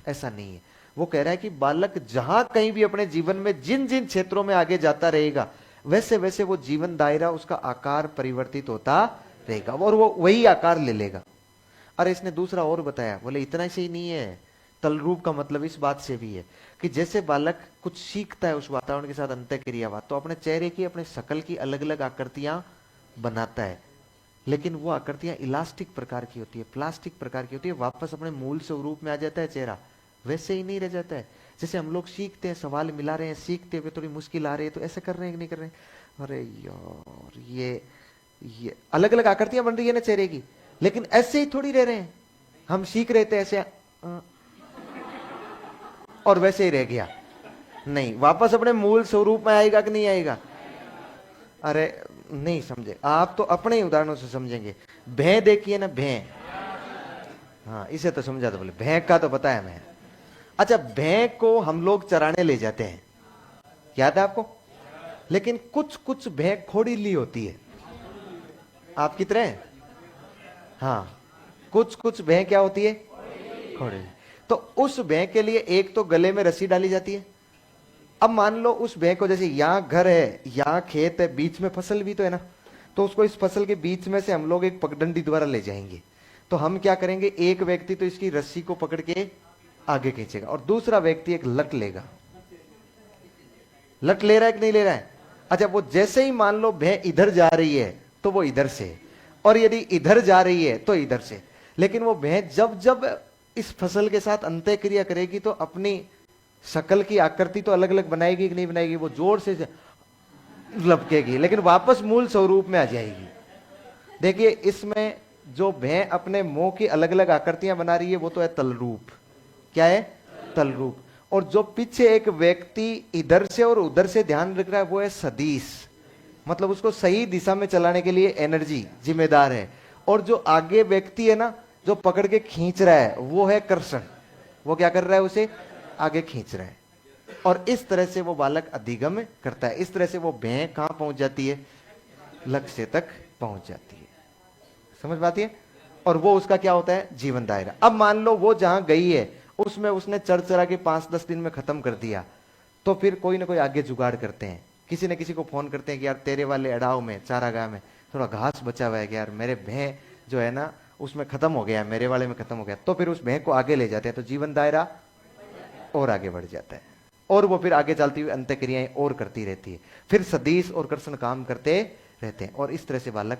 ऐसा नहीं है। वो कह रहा है कि बालक जहां कहीं भी अपने जीवन में जिन जिन क्षेत्रों में आगे जाता रहेगा वैसे वैसे वो जीवन दायरा, उसका आकार परिवर्तित होता रहेगा और वो वही आकार ले लेगा। अरे इसने दूसरा और बताया, बोले इतना से ही नहीं है, तल रूप का मतलब इस बात से भी है कि जैसे बालक कुछ सीखता है उस वातावरण के साथ अंतःक्रिया, तो अपने चेहरे की, अपने शकल की अलग अलग आकृतियां बनाता है, लेकिन वो आकृतियां इलास्टिक प्रकार की होती है, प्लास्टिक प्रकार की होती है। वापस अपने मूल स्वरूप में आ जाता है चेहरा, वैसे ही नहीं रह जाता है। जैसे हम लोग सीखते हैं, सवाल मिला रहे हैं, सीखते हुए थोड़ी मुश्किल आ रही है तो ऐसे कर रहे हैं कि नहीं कर रहे हैं? अरे यार ये अलग अलग आकृतियां बन रही है ना चेहरे की, लेकिन ऐसे ही थोड़ी रह रहे हैं। हम सीख रहे थे ऐसे और वैसे ही रह गया, नहीं, वापस अपने मूल स्वरूप में आएगा कि नहीं आएगा? अरे नहीं समझे आप, तो अपने ही उदाहरणों से समझेंगे। भैं देखिए ना, भैं, हाँ इसे तो समझा, तो बोले भैं का तो बताया मैं। अच्छा, भैं को हम लोग चराने ले जाते हैं, याद है आपको? लेकिन कुछ कुछ भैं खोड़ीली होती है, आपकी तरह। हाँ, कुछ कुछ भैं क्या होती है? खोड़ीली। तो उस भैं के लिए एक तो गले में रस्सी डाली जाती है। अब मान लो उस भैं को, जैसे यहां घर है, यहां खेत है, बीच में फसल भी तो है ना, तो उसको इस फसल के बीच में से हम लोग एक पगडंडी द्वारा ले जाएंगे। तो हम क्या करेंगे, एक व्यक्ति तो इसकी रस्सी को पकड़ के आगे खींचेगा और दूसरा व्यक्ति एक लट लेगा। लट ले रहा है कि नहीं ले रहा है? अच्छा, वो जैसे ही मान लो भैं इधर जा रही है तो वो इधर से, और यदि इधर जा रही है तो इधर से। लेकिन वो भैं जब जब इस फसल के साथ अंतःक्रिया करेगी तो अपनी शकल की आकृति तो अलग अलग बनाएगी कि नहीं बनाएगी? वो जोर से लपकेगी लेकिन वापस मूल स्वरूप में आ जाएगी। देखिए, इसमें जो भैं अपने मुंह की अलग अलग आकृतियां बना रही है वो तो है तल रूप। क्या है? तल रूप। और जो पीछे एक व्यक्ति इधर से और उधर से ध्यान रख रहा है वो है सदिश, मतलब उसको सही दिशा में चलाने के लिए एनर्जी जिम्मेदार है। और जो आगे व्यक्ति है ना, जो पकड़ के खींच रहा है, वो है कर्षण। वो क्या कर रहा है? उसे आगे खींच रहा है। और इस तरह से वो बालक अधिगम करता है। इस तरह से वो भैं कहां पहुंच जाती है? लक्ष्य तक पहुंच जाती है। समझ पाती है? और वो उसका क्या होता है? जीवन दायरा। अब मान लो वो जहां गई है उसमें उसने चढ़ चढ़ा के 5-10 दिन में खत्म कर दिया, तो फिर कोई ना कोई आगे जुगाड़ करते हैं। किसी न किसी को फोन करते हैं कि यार तेरे वाले अड़ाव में, चारागाह में थोड़ा घास बचा हुआ है कि यार मेरे भैं जो है ना उसमें खत्म हो गया, मेरे वाले में खत्म हो गया। तो फिर उस भैं को आगे ले जाते हैं, तो जीवन दायरा और आगे बढ़ जाता है। और वो फिर आगे चलती हुई अंतःक्रियाएं और करती रहती है। फिर सदिश और कर्षण काम करते रहते हैं और इस तरह से बालक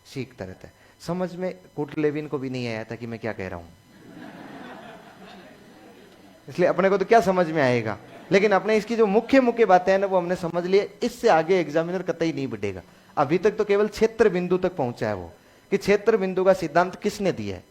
सीखता रहता है। समझ में कुटलेविन को भी नहीं आया था कि मैं क्या कह रहा हूं, इसलिए अपने को तो क्या समझ में आएगा, लेकिन अपने इसकी जो मुख्य मुख्य बातें हैं ना वो हमने समझ लिए। इससे आगे एग्जामिनर कतई नहीं बढ़ेगा। अभी तक तो केवल क्षेत्र बिंदु तक पहुंचा है वो, कि क्षेत्र बिंदु का सिद्धांत किसने दिया है।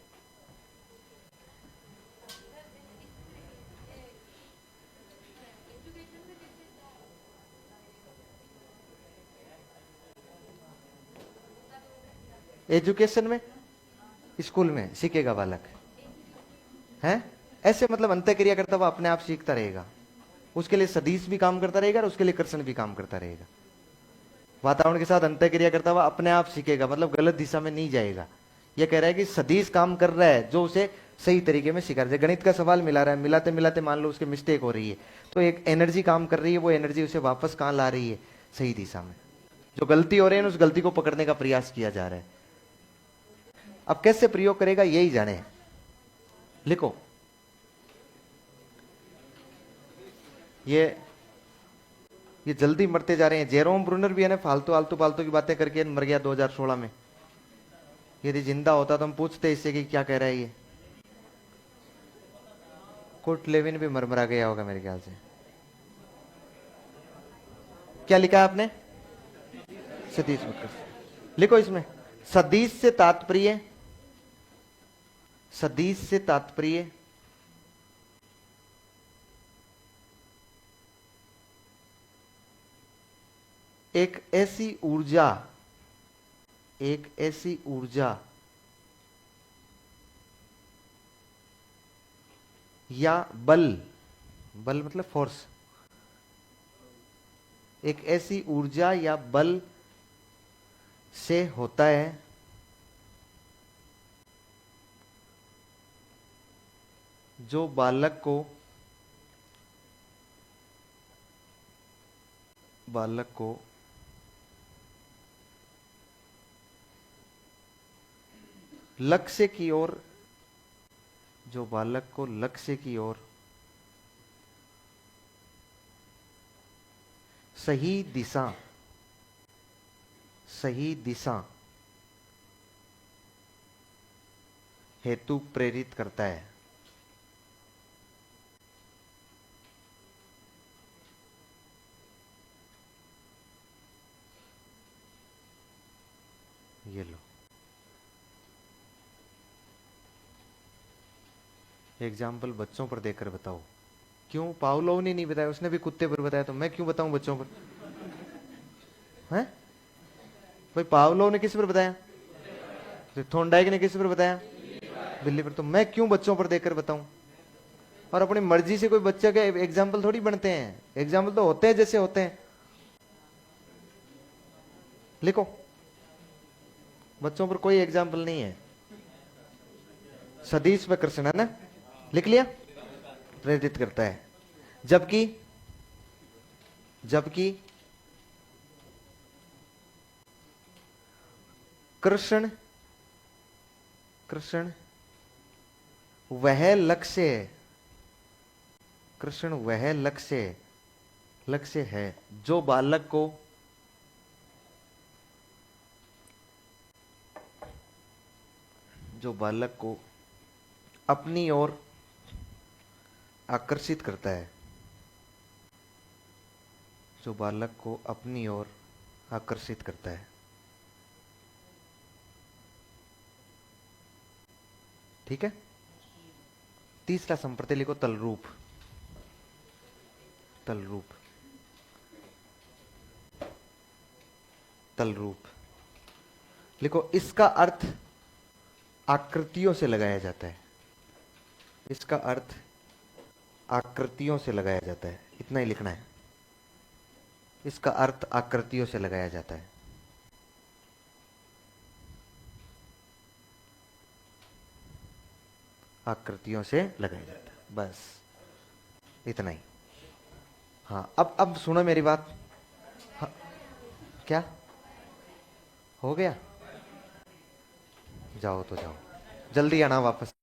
एजुकेशन में, स्कूल में सीखेगा बालक है ऐसे, मतलब अंतःक्रिया करता हुआ अपने आप सीखता रहेगा। उसके लिए सदिश भी काम करता रहेगा और उसके लिए कर्षण भी काम करता रहेगा। वातावरण के साथ अंतःक्रिया करता हुआ अपने आप सीखेगा, मतलब गलत दिशा में नहीं जाएगा। यह कह रहा है कि सदिश काम कर रहा है जो उसे सही तरीके में सिखा रहा है। गणित का सवाल मिला रहा है, मिलाते मिलाते मान लो उसके मिस्टेक हो रही है, तो एक एनर्जी काम कर रही है, वो एनर्जी उसे वापस कहां ला रही है? सही दिशा में। जो गलती हो रही है उस गलती को पकड़ने का प्रयास किया जा रहा है। अब कैसे प्रयोग करेगा यही जाने। लिखो, ये जल्दी मरते जा रहे हैं। जेरोम ब्रूनर भी है ना, फालतू आलतू फालतू की बातें करके मर गया 2016 में। यदि जिंदा होता तो हम पूछते इससे कि क्या कह रहा है ये। कुर्ट लेविन भी मरमरा गया होगा मेरे ख्याल से। क्या लिखा है आपने? सदिश मत लिखो इसमें। सदिश से तात्पर्य, सदिश से तात्पर्य एक ऐसी ऊर्जा, एक ऐसी ऊर्जा या बल, बल मतलब फोर्स, एक ऐसी ऊर्जा या बल से होता है जो बालक को लक्ष्य की ओर, जो बालक को लक्ष्य की ओर सही दिशा हेतु प्रेरित करता है। ये लो, एग्जाम्पल बच्चों पर देकर बताओ। क्यों? पावलोव ने नहीं बताया, उसने भी कुत्ते पर बताया, तो मैं क्यों बताऊं बच्चों पर? हैं भाई, पावलोव ने किस पर बताया? थोंडाइक ने किस पर बताया? बिल्ली पर। तो मैं क्यों बच्चों पर देकर बताऊं? और अपनी मर्जी से कोई बच्चा के एग्जाम्पल थोड़ी बनते हैं। एग्जाम्पल तो होते हैं जैसे होते हैं। लिखो, बच्चों पर कोई एग्जाम्पल नहीं है। सदिश व कृष्ण है ना, लिख लिया? प्रेरित करता है। जबकि कृष्ण वह लक्ष्य है कृष्ण, वह लक्ष्य है जो बालक को अपनी ओर आकर्षित करता है, जो बालक को अपनी ओर आकर्षित करता है। ठीक है। तीसरा संप्रति लिखो तलरूप। तलरूप, तलरूप लिखो। इसका अर्थ आकृतियों से लगाया जाता है, इसका अर्थ आकृतियों से लगाया जाता है, इतना ही लिखना है। इसका अर्थ आकृतियों से लगाया जाता है। आकृतियों से लगाया जाता है, बस इतना ही। हाँ, अब सुनो मेरी बात। हाँ, क्या हो गया? जाओ तो जाओ, जल्दी आना वापस।